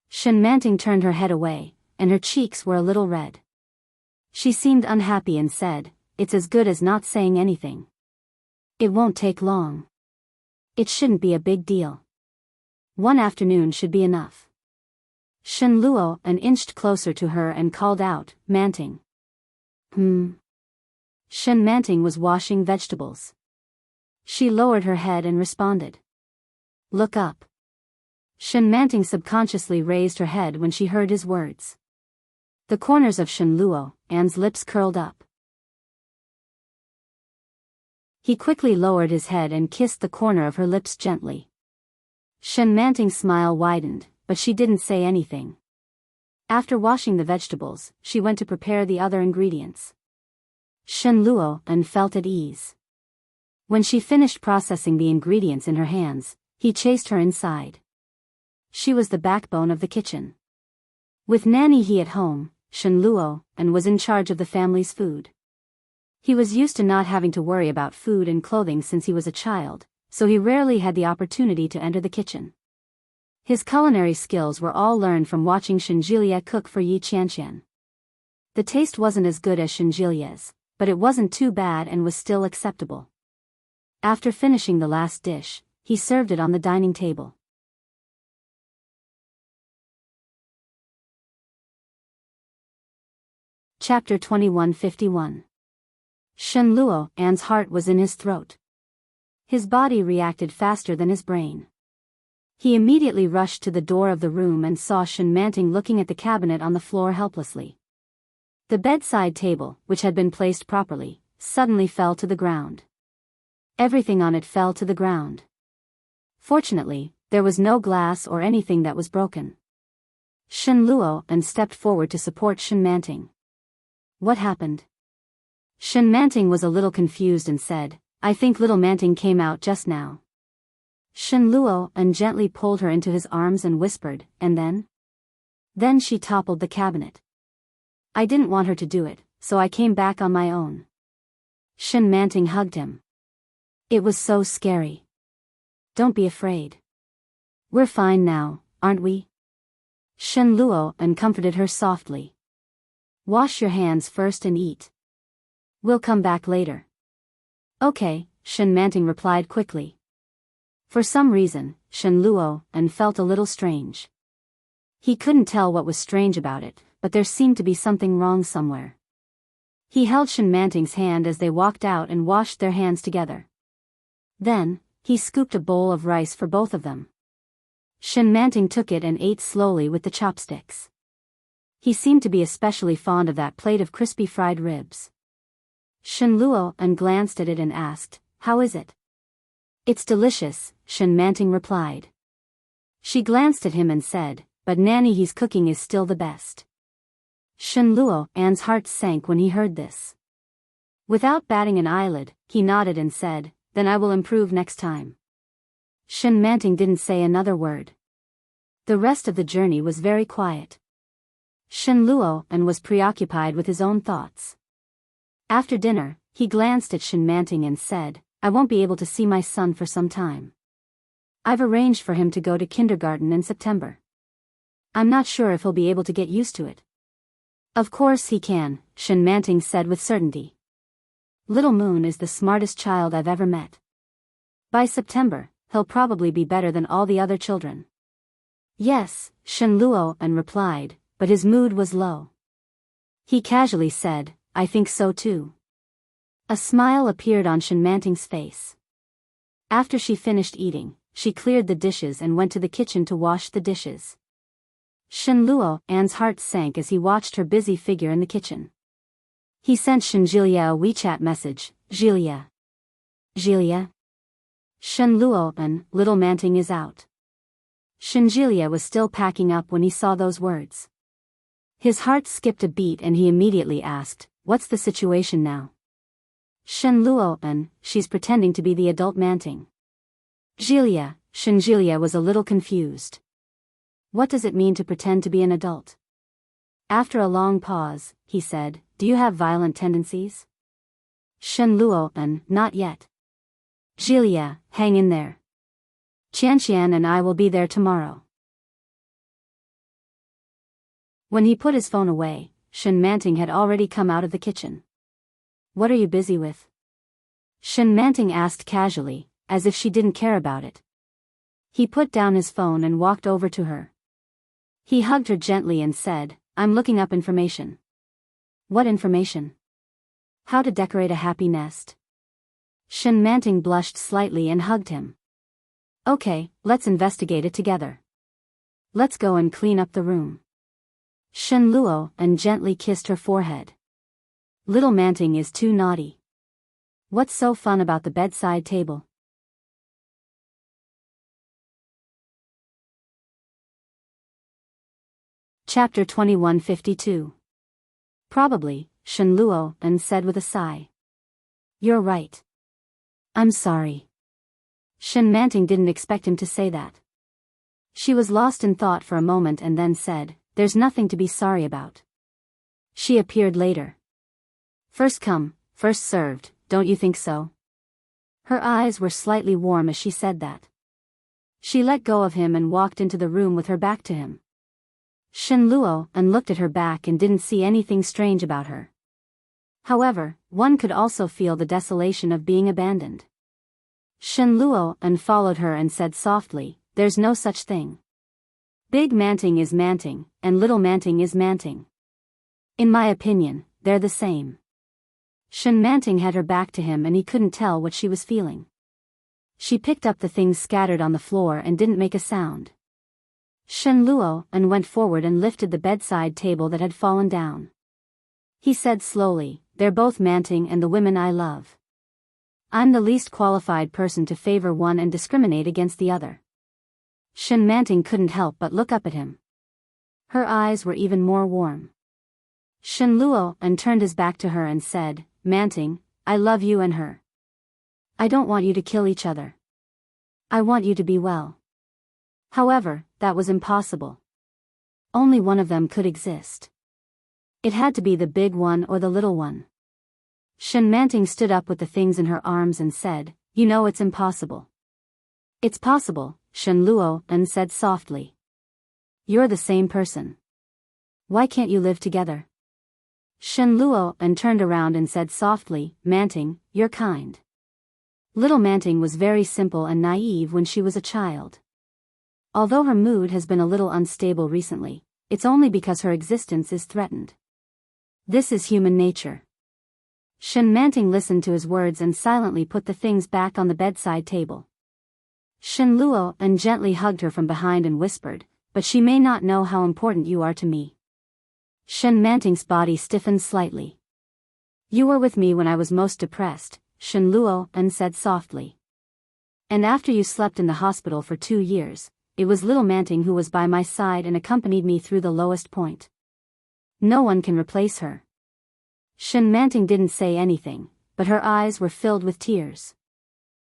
Shen Manting turned her head away, and her cheeks were a little red. She seemed unhappy and said, "It's as good as not saying anything. It won't take long. It shouldn't be a big deal. One afternoon should be enough." Shen Luo An inched closer to her and called out, "Manting." Shen Manting was washing vegetables. She lowered her head and responded, "Look up." Shen Manting subconsciously raised her head when she heard his words. The corners of Shen Luo An's lips curled up. He quickly lowered his head and kissed the corner of her lips gently. Shen Manting's smile widened, but she didn't say anything. After washing the vegetables, she went to prepare the other ingredients. Shen Luo An felt at ease. When she finished processing the ingredients in her hands, he chased her inside. She was the backbone of the kitchen. With Nanny He at home, Shen Luo An was in charge of the family's food. He was used to not having to worry about food and clothing since he was a child, so he rarely had the opportunity to enter the kitchen. His culinary skills were all learned from watching Shen Jilie cook for Yi Qianqian. The taste wasn't as good as Shen Jilie's, but it wasn't too bad and was still acceptable. After finishing the last dish, he served it on the dining table. Chapter 2151. Shen Luo's heart was in his throat. His body reacted faster than his brain. He immediately rushed to the door of the room and saw Shen Manting looking at the cabinet on the floor helplessly. The bedside table, which had been placed properly, suddenly fell to the ground. Everything on it fell to the ground. Fortunately, there was no glass or anything that was broken. Shen Luo stepped forward to support Shen Manting. What happened? Shen Manting was a little confused and said, I think little Manting came out just now. Shen Luo gently pulled her into his arms and whispered, and then? Then she toppled the cabinet. I didn't want her to do it, so I came back on my own. Shen Manting hugged him. It was so scary. Don't be afraid. We're fine now, aren't we? Shen Luo comforted her softly. Wash your hands first and eat. We'll come back later. Okay, Shen Manting replied quickly. For some reason, Shen Luo felt a little strange. He couldn't tell what was strange about it, but there seemed to be something wrong somewhere. He held Shen Manting's hand as they walked out and washed their hands together. Then, he scooped a bowl of rice for both of them. Shen Manting took it and ate slowly with the chopsticks. He seemed to be especially fond of that plate of crispy fried ribs. Shen Luo glanced at it and asked, How is it? It's delicious, Shen Manting replied. She glanced at him and said, But Nanny, he's cooking is still the best. Shen Luo's heart sank when he heard this. Without batting an eyelid, he nodded and said, Then I will improve next time. Shen Manting didn't say another word. The rest of the journey was very quiet. Shen Luo was preoccupied with his own thoughts. After dinner, he glanced at Shen Manting and said, I won't be able to see my son for some time. I've arranged for him to go to kindergarten in September. I'm not sure if he'll be able to get used to it. Of course he can, Shen Manting said with certainty. Little Moon is the smartest child I've ever met. By September, he'll probably be better than all the other children. Yes, Shen Luo replied, but his mood was low. He casually said, I think so too. A smile appeared on Shen Manting's face. After she finished eating, she cleared the dishes and went to the kitchen to wash the dishes. Shen Luo's heart sank as he watched her busy figure in the kitchen. He sent Shen Jilia a WeChat message, Jilia. Jilia? Shen Luo little Manting is out. Shen Jilia was still packing up when he saw those words. His heart skipped a beat and he immediately asked, What's the situation now? Shen Luo she's pretending to be the adult Manting. Jilia, Shen Jilia was a little confused. What does it mean to pretend to be an adult? After a long pause, he said, Do you have violent tendencies? Shen Luo not yet. Jilia, hang in there. Qianqian and I will be there tomorrow. When he put his phone away, Shen Manting had already come out of the kitchen. What are you busy with? Shen Manting asked casually, as if she didn't care about it. He put down his phone and walked over to her. He hugged her gently and said, I'm looking up information. What information? How to decorate a happy nest. Shen Manting blushed slightly and hugged him. Okay, let's investigate it together. Let's go and clean up the room. Shen Luo gently kissed her forehead. Little Manting is too naughty. What's so fun about the bedside table? Chapter 2152. Probably, Shen Luo said with a sigh. You're right. I'm sorry. Shen Manting didn't expect him to say that. She was lost in thought for a moment and then said, There's nothing to be sorry about. She appeared later. First come, first served, don't you think so? Her eyes were slightly warm as she said that. She let go of him and walked into the room with her back to him. Shen Luo looked at her back and didn't see anything strange about her. However, one could also feel the desolation of being abandoned. Shen Luo followed her and said softly, There's no such thing. Big Manting is Manting, and little Manting is Manting. In my opinion, they're the same. Shen Manting had her back to him and he couldn't tell what she was feeling. She picked up the things scattered on the floor and didn't make a sound. Shen Luo and went forward and lifted the bedside table that had fallen down. He said slowly, "They're both Manting and the women I love. I'm the least qualified person to favor one and discriminate against the other." Shen Manting couldn't help but look up at him. Her eyes were even more warm. Shen Luo and turned his back to her and said, "Manting, I love you and her. I don't want you to kill each other. I want you to be well." However, that was impossible. Only one of them could exist. It had to be the big one or the little one. Shen Manting stood up with the things in her arms and said, "You know it's impossible." "It's possible," Shen Luo and said softly. "You're the same person. Why can't you live together?" Shen Luo and turned around and said softly, "Manting, you're kind." Little Manting was very simple and naive when she was a child. Although her mood has been a little unstable recently, it's only because her existence is threatened. This is human nature. Shen Manting listened to his words and silently put the things back on the bedside table. Shen Luo and gently hugged her from behind and whispered, "But she may not know how important you are to me." Shen Manting's body stiffened slightly. "You were with me when I was most depressed," Shen Luo and said softly. "And after you slept in the hospital for 2 years, it was little Manting who was by my side and accompanied me through the lowest point. No one can replace her." Shen Manting didn't say anything, but her eyes were filled with tears.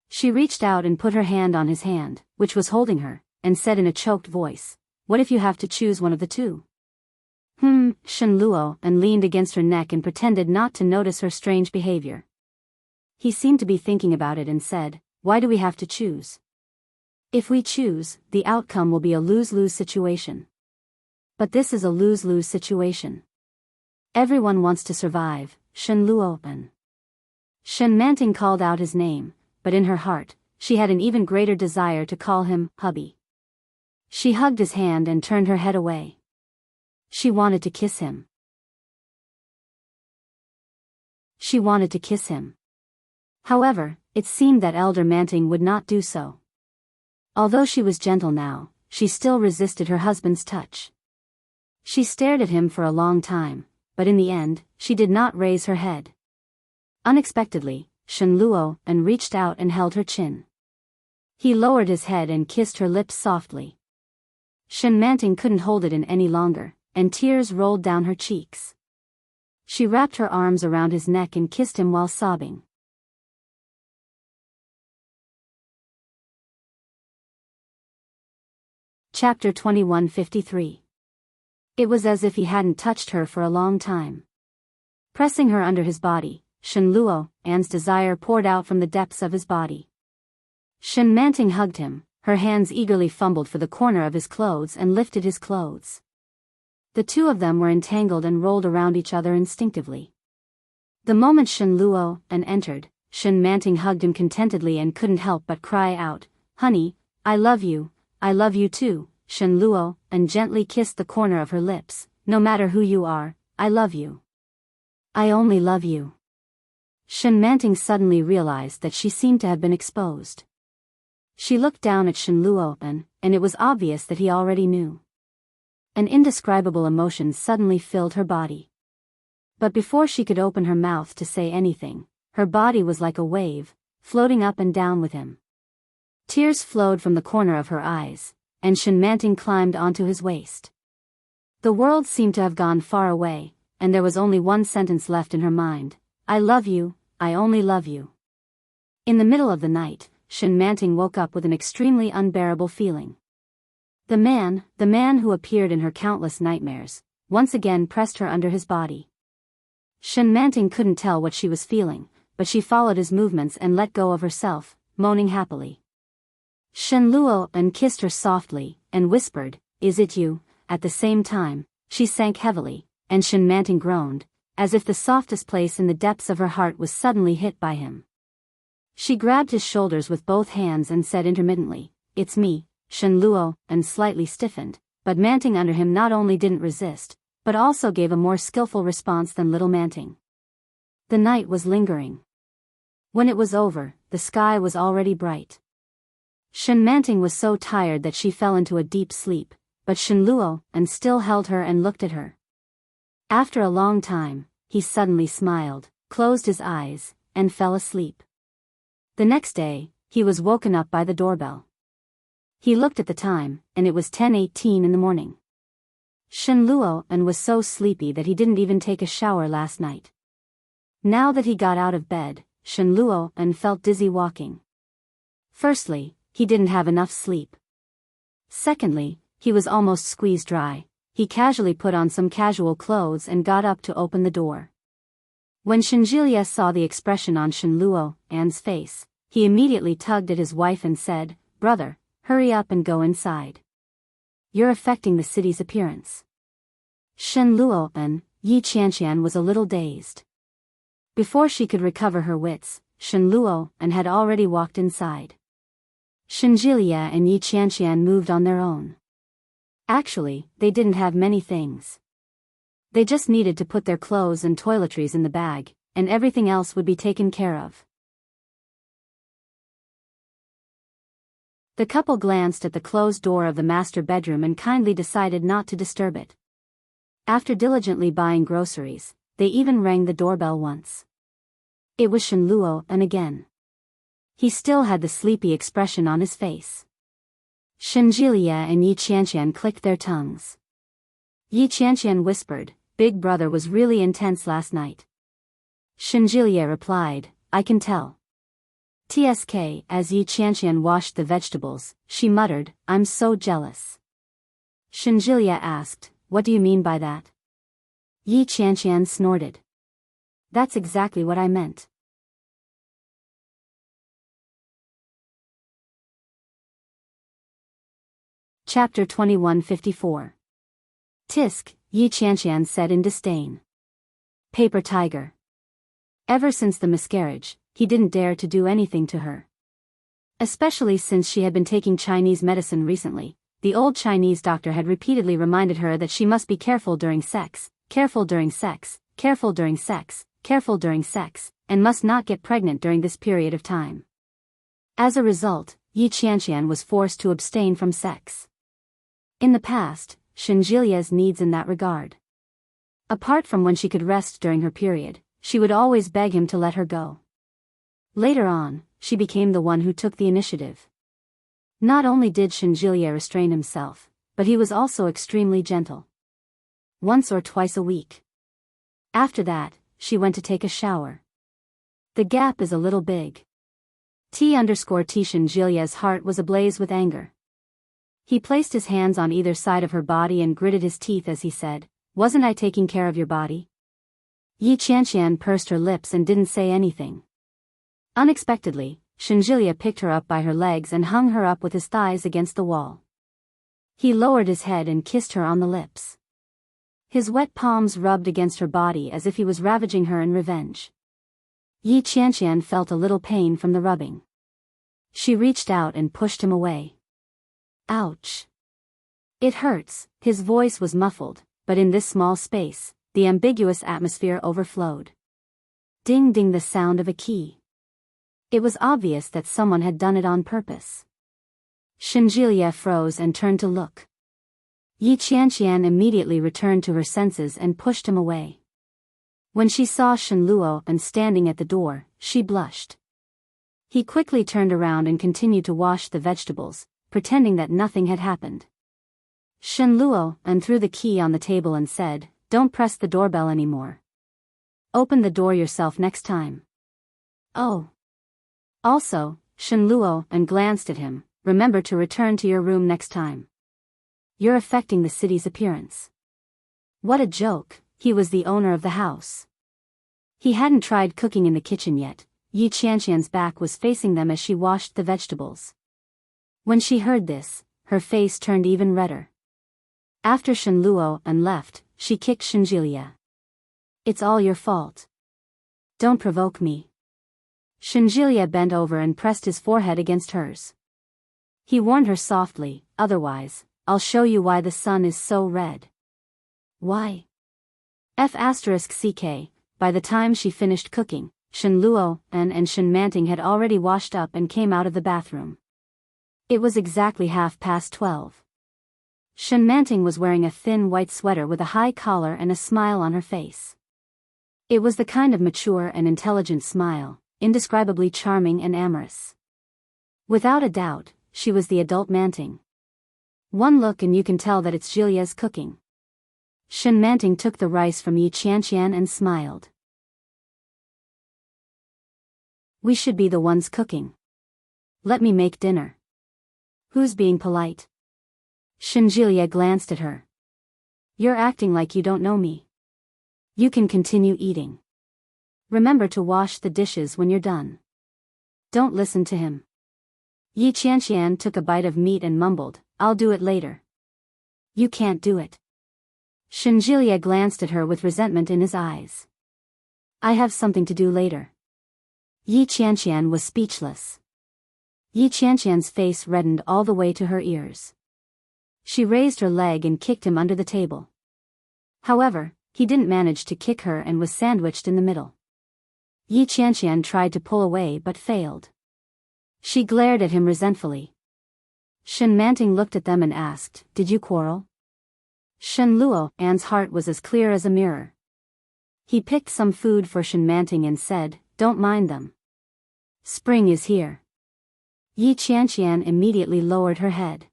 She reached out and put her hand on his hand, which was holding her, and said in a choked voice, "What if you have to choose one of the two?" Shen Luo and leaned against her neck and pretended not to notice her strange behavior. He seemed to be thinking about it and said, "Why do we have to choose? If we choose, the outcome will be a lose-lose situation. But this is a lose-lose situation. Everyone wants to survive." Shen Luo and Shen Manting called out his name, but in her heart, she had an even greater desire to call him hubby. She hugged his hand and turned her head away. She wanted to kiss him. She wanted to kiss him. However, it seemed that Elder Manting would not do so. Although she was gentle now, she still resisted her husband's touch. She stared at him for a long time, but in the end, she did not raise her head. Unexpectedly, Shen Luo and reached out and held her chin. He lowered his head and kissed her lips softly. Shen Manting couldn't hold it in any longer, and tears rolled down her cheeks. She wrapped her arms around his neck and kissed him while sobbing. Chapter 2153. It was as if he hadn't touched her for a long time. Pressing her under his body, Shen Luo An's desire poured out from the depths of his body. Shen Manting hugged him, her hands eagerly fumbled for the corner of his clothes and lifted his clothes. The two of them were entangled and rolled around each other instinctively. The moment Shen Luo An entered, Shen Manting hugged him contentedly and couldn't help but cry out, "Honey, I love you too." Shen Luo An gently kissed the corner of her lips, "No matter who you are, I love you. I only love you." Shen Manting suddenly realized that she seemed to have been exposed. She looked down at Shen Luo An, and it was obvious that he already knew. An indescribable emotion suddenly filled her body. But before she could open her mouth to say anything, her body was like a wave, floating up and down with him. Tears flowed from the corner of her eyes, and Shen Manting climbed onto his waist. The world seemed to have gone far away, and there was only one sentence left in her mind: "I love you, I only love you." In the middle of the night, Shen Manting woke up with an extremely unbearable feeling. The man who appeared in her countless nightmares, once again pressed her under his body. Shen Manting couldn't tell what she was feeling, but she followed his movements and let go of herself, moaning happily. Shen Luo An kissed her softly, and whispered, "Is it you?" At the same time, she sank heavily, and Shen Manting groaned, as if the softest place in the depths of her heart was suddenly hit by him. She grabbed his shoulders with both hands and said intermittently, "It's me." Shen Luo An slightly stiffened, but Manting under him not only didn't resist, but also gave a more skillful response than little Manting. The night was lingering. When it was over, the sky was already bright. Shen Manting was so tired that she fell into a deep sleep, but Shen Luo and still held her and looked at her. After a long time, he suddenly smiled, closed his eyes, and fell asleep. The next day, he was woken up by the doorbell. He looked at the time, and it was 10:18 in the morning. Shen Luo and was so sleepy that he didn't even take a shower last night. Now that he got out of bed, Shen Luo and felt dizzy walking. Firstly, he didn't have enough sleep. Secondly, he was almost squeezed dry. He casually put on some casual clothes and got up to open the door. When Shen Jilie saw the expression on Shen Luo An's face, he immediately tugged at his wife and said, "Brother, hurry up and go inside. You're affecting the city's appearance." Shen Luo and Yi Qianqian was a little dazed. Before she could recover her wits, Shen Luo and had already walked inside. Shen Jilie and Yi Qianqian moved on their own. Actually, they didn't have many things. They just needed to put their clothes and toiletries in the bag, and everything else would be taken care of. The couple glanced at the closed door of the master bedroom and kindly decided not to disturb it. After diligently buying groceries, they even rang the doorbell once. It was Shen Luo and again. He still had the sleepy expression on his face. Shen Jilie and Yi Qianqian clicked their tongues. Yi Qianqian whispered, "Big brother was really intense last night." Shen Jilie replied, "I can tell." TSK, as Yi Qianqian washed the vegetables, she muttered, "I'm so jealous." Shen Jilie asked, "What do you mean by that?" Yi Qianqian snorted. "That's exactly what I meant." Chapter 2154. Tisk, Yi Qianqian said in disdain. Paper tiger. Ever since the miscarriage, he didn't dare to do anything to her. Especially since she had been taking Chinese medicine recently, the old Chinese doctor had repeatedly reminded her that she must be careful during sex, careful during sex, careful during sex, careful during sex, and must not get pregnant during this period of time. As a result, Yi Qianqian was forced to abstain from sex. In the past, Shen Jilie's needs in that regard. Apart from when she could rest during her period, she would always beg him to let her go. Later on, she became the one who took the initiative. Not only did Shen Jilie restrain himself, but he was also extremely gentle. Once or twice a week. After that, she went to take a shower. The gap is a little big. T_T Shen Jilie's heart was ablaze with anger. He placed his hands on either side of her body and gritted his teeth as he said, "Wasn't I taking care of your body?" Yi Qianqian pursed her lips and didn't say anything. Unexpectedly, Shen Jilie picked her up by her legs and hung her up with his thighs against the wall. He lowered his head and kissed her on the lips. His wet palms rubbed against her body as if he was ravaging her in revenge. Yi Qianqian felt a little pain from the rubbing. She reached out and pushed him away. "Ouch. It hurts." His voice was muffled, but in this small space, the ambiguous atmosphere overflowed. Ding ding, the sound of a key. It was obvious that someone had done it on purpose. Shen Jilie froze and turned to look. Yi Qianqian immediately returned to her senses and pushed him away. When she saw Shen Luo and standing at the door, she blushed. He quickly turned around and continued to wash the vegetables, pretending that nothing had happened. Shen Luo and threw the key on the table and said, "Don't press the doorbell anymore. Open the door yourself next time." "Oh." Also, Shen Luo and glanced at him, "Remember to return to your room next time. You're affecting the city's appearance." What a joke, he was the owner of the house. He hadn't tried cooking in the kitchen yet. Yi Qianqian's back was facing them as she washed the vegetables. When she heard this, her face turned even redder. After Shen Luo and left, she kicked Shen Jilie. "It's all your fault. Don't provoke me." Shen Jilie bent over and pressed his forehead against hers. He warned her softly, "Otherwise, I'll show you why the sun is so red." "Why?" F***ck, by the time she finished cooking, Shen Luo and Shen Manting had already washed up and came out of the bathroom. It was exactly 12:30. Shen Manting was wearing a thin white sweater with a high collar and a smile on her face. It was the kind of mature and intelligent smile, indescribably charming and amorous. Without a doubt, she was the adult Manting. One look and you can tell that it's Jilia's cooking. Shen Manting took the rice from Yi Qianqian and smiled. We should be the ones cooking. Let me make dinner. Who's being polite? Shen Jilia glanced at her. You're acting like you don't know me. You can continue eating. Remember to wash the dishes when you're done. Don't listen to him. Yi Qianqian took a bite of meat and mumbled, I'll do it later. You can't do it. Shen Jilia glanced at her with resentment in his eyes. I have something to do later. Yi Qianqian was speechless. Yi Qianqian's face reddened all the way to her ears. She raised her leg and kicked him under the table. However, he didn't manage to kick her and was sandwiched in the middle. Yi Qianqian tried to pull away but failed. She glared at him resentfully. Shen Manting looked at them and asked, Did you quarrel? Shen Luo's heart was as clear as a mirror. He picked some food for Shen Manting and said, Don't mind them. Spring is here. Yi Qianqian immediately lowered her head.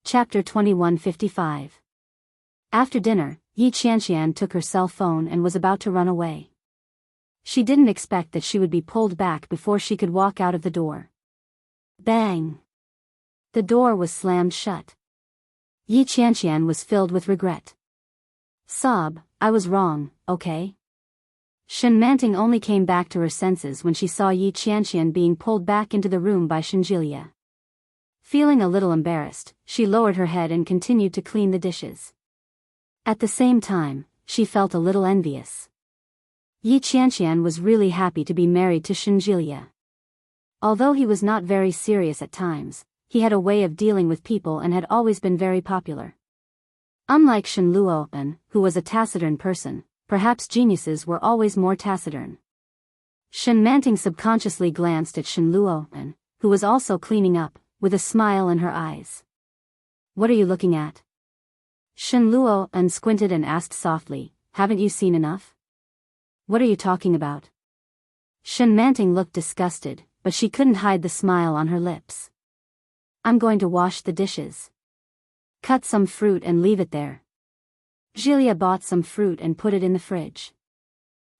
Chapter 2155. After dinner, Yi Qianqian took her cell phone and was about to run away. She didn't expect that she would be pulled back before she could walk out of the door. Bang! The door was slammed shut. Yi Qianqian was filled with regret. Sob, I was wrong, okay? Shen Manting only came back to her senses when she saw Yi Qianqian being pulled back into the room by Shen Jilia. Feeling a little embarrassed, she lowered her head and continued to clean the dishes. At the same time, she felt a little envious. Yi Qianqian was really happy to be married to Shen Jilia. Although he was not very serious at times, he had a way of dealing with people and had always been very popular. Unlike Shen Luo'an, who was a taciturn person, perhaps geniuses were always more taciturn. Shen Manting subconsciously glanced at Shen Luo'an, who was also cleaning up, with a smile in her eyes. What are you looking at? Shen Luo'an squinted and asked softly, Haven't you seen enough? What are you talking about? Shen Manting looked disgusted, but she couldn't hide the smile on her lips. I'm going to wash the dishes. Cut some fruit and leave it there. Jilia bought some fruit and put it in the fridge.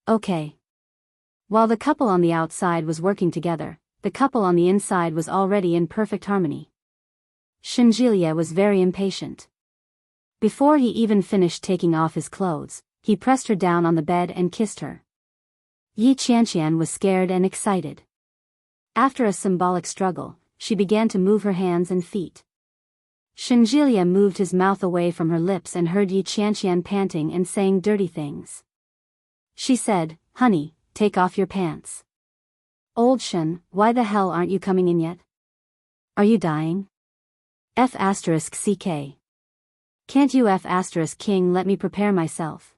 Okay. While the couple on the outside was working together, the couple on the inside was already in perfect harmony. Shen Jilia was very impatient. Before he even finished taking off his clothes, he pressed her down on the bed and kissed her. Yi Qianqian was scared and excited. After a symbolic struggle, she began to move her hands and feet. Shen Jilia moved his mouth away from her lips and heard Yi Qianqian panting and saying dirty things. She said, Honey, take off your pants. Old Shen, why the hell aren't you coming in yet? Are you dying? F***ck. Can't you F***king let me prepare myself?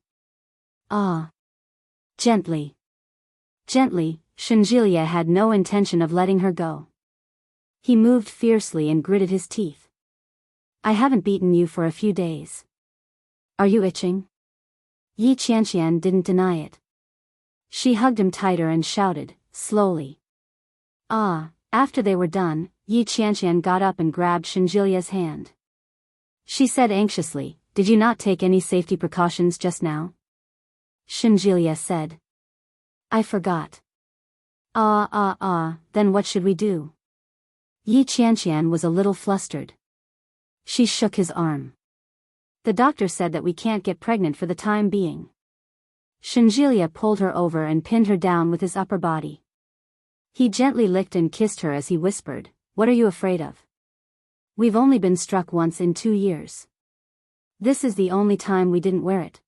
Ah. Gently. Gently, Shen Jilia had no intention of letting her go. He moved fiercely and gritted his teeth. I haven't beaten you for a few days. Are you itching? Yi Qianqian didn't deny it. She hugged him tighter and shouted, slowly. Ah, after they were done, Yi Qianqian got up and grabbed Shen Jilia's hand. She said anxiously, Did you not take any safety precautions just now? Shen Jilia said. I forgot. Then what should we do? Yi Qianqian was a little flustered. She shook his arm. The doctor said that we can't get pregnant for the time being. Shen Jilia pulled her over and pinned her down with his upper body. He gently licked and kissed her as he whispered, What are you afraid of? We've only been struck once in 2 years. This is the only time we didn't wear it.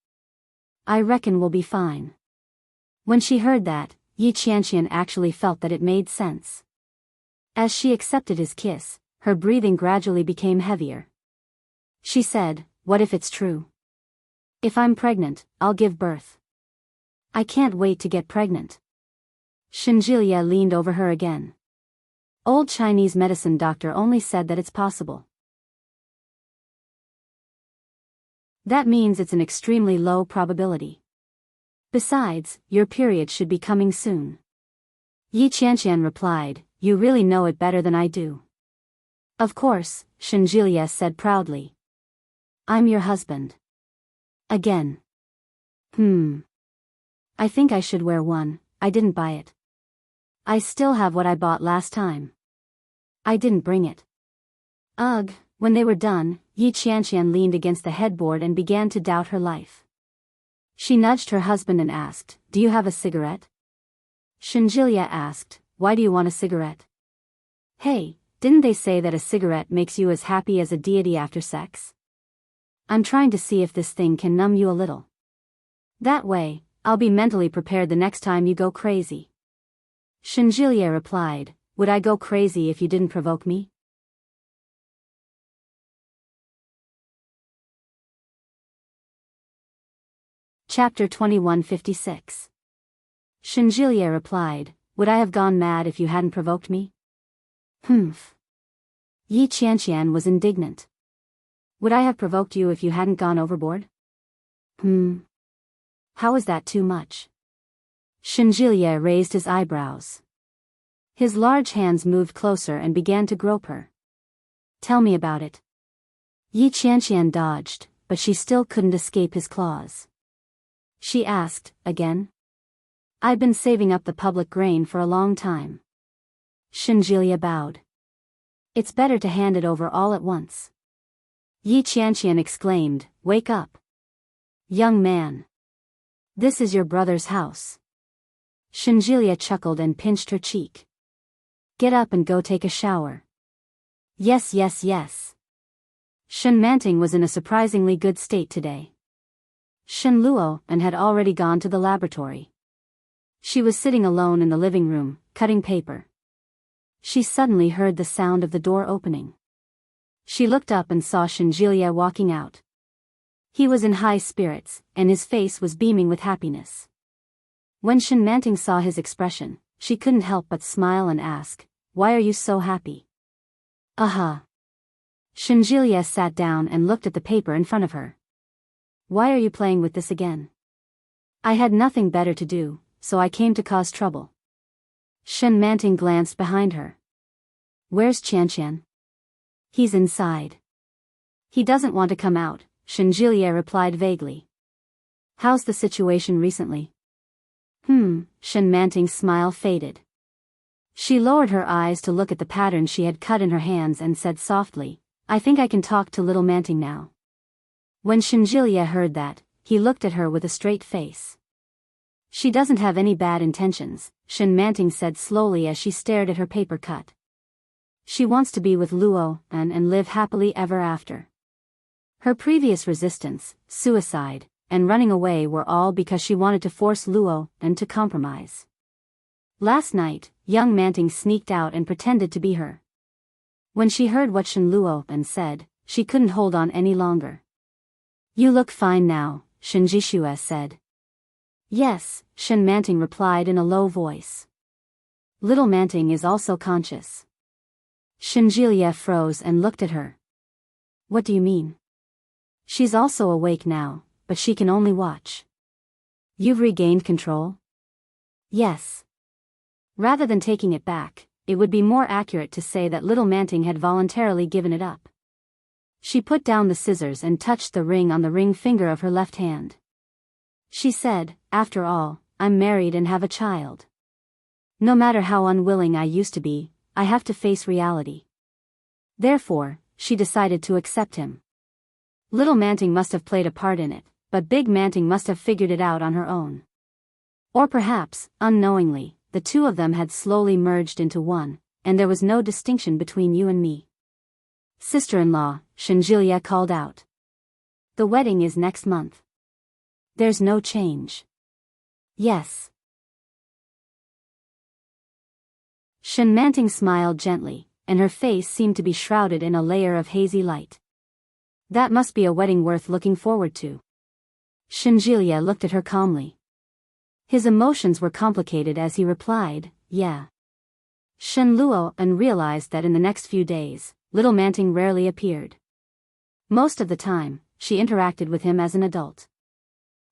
I reckon we'll be fine. When she heard that, Yi Qianqian actually felt that it made sense. As she accepted his kiss, her breathing gradually became heavier. She said, what if it's true? If I'm pregnant, I'll give birth. I can't wait to get pregnant. Shinjilia leaned over her again. Old Chinese medicine doctor only said that it's possible. That means it's an extremely low probability. Besides, your period should be coming soon. Yi Qianqian replied, you really know it better than I do. Of course, Shinjilia said proudly. I'm your husband. Again. I think I should wear one, I didn't buy it. I still have what I bought last time. I didn't bring it. Ugh, when they were done, Yi Qianqian leaned against the headboard and began to doubt her life. She nudged her husband and asked, do you have a cigarette? Shinjilia asked, why do you want a cigarette? Hey, didn't they say that a cigarette makes you as happy as a deity after sex? I'm trying to see if this thing can numb you a little. That way, I'll be mentally prepared the next time you go crazy. Shinjilia replied, would I go crazy if you didn't provoke me? Chapter 2156. Shinjilia replied, would I have gone mad if you hadn't provoked me? Yi Qianqian was indignant. Would I have provoked you if you hadn't gone overboard? How is that too much? Shinjilia raised his eyebrows. His large hands moved closer and began to grope her. Tell me about it. Yi Qianqian dodged, but she still couldn't escape his claws. She asked, again? I've been saving up the public grain for a long time. Shinjilia bowed. It's better to hand it over all at once. Yi Qianqian exclaimed, wake up. Young man. This is your brother's house. Shinjilia chuckled and pinched her cheek. Get up and go take a shower. Yes. Shen Manting was in a surprisingly good state today. Shen Luo and had already gone to the laboratory. She was sitting alone in the living room, cutting paper. She suddenly heard the sound of the door opening. She looked up and saw Shinjilia walking out. He was in high spirits, and his face was beaming with happiness. When Shen Manting saw his expression, she couldn't help but smile and ask, why are you so happy? Shinjilia sat down and looked at the paper in front of her. Why are you playing with this again? I had nothing better to do, so I came to cause trouble. Shen Manting glanced behind her. Where's Qianqian? He's inside. He doesn't want to come out, Shinjilia replied vaguely. How's the situation recently? Shen Manting's smile faded. She lowered her eyes to look at the pattern she had cut in her hands and said softly, I think I can talk to little Manting now. When Shinjilia heard that, he looked at her with a straight face. She doesn't have any bad intentions, Shen Manting said slowly as she stared at her paper cut. She wants to be with Luo and live happily ever after. Her previous resistance, suicide, and running away were all because she wanted to force Luo and to compromise. Last night, young Manting sneaked out and pretended to be her. When she heard what Shen Luo and said, she couldn't hold on any longer. You look fine now, Shen Jishue said. Yes, Shen Manting replied in a low voice. Little Manting is also conscious. Shinjilia froze and looked at her. What do you mean? She's also awake now, but she can only watch. You've regained control? Yes. Rather than taking it back, it would be more accurate to say that little Manting had voluntarily given it up. She put down the scissors and touched the ring on the ring finger of her left hand. She said, after all, I'm married and have a child. No matter how unwilling I used to be, I have to face reality. Therefore, she decided to accept him. Little Manting must have played a part in it, but Big Manting must have figured it out on her own. Or perhaps, unknowingly, the two of them had slowly merged into one, and there was no distinction between you and me. Sister-in-law, Shinjilia called out. The wedding is next month. There's no change. Yes. Shen Manting smiled gently, and her face seemed to be shrouded in a layer of hazy light. That must be a wedding worth looking forward to. Shinjilia looked at her calmly. His emotions were complicated as he replied, yeah. Shenluo and realized that in the next few days, little Manting rarely appeared. Most of the time, she interacted with him as an adult.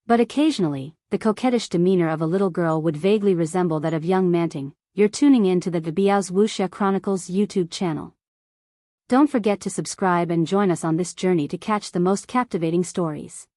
But occasionally, the coquettish demeanor of a little girl would vaguely resemble that of young Manting. You're tuning in to the Biyao's Wuxia Chronicles YouTube channel. Don't forget to subscribe and join us on this journey to catch the most captivating stories.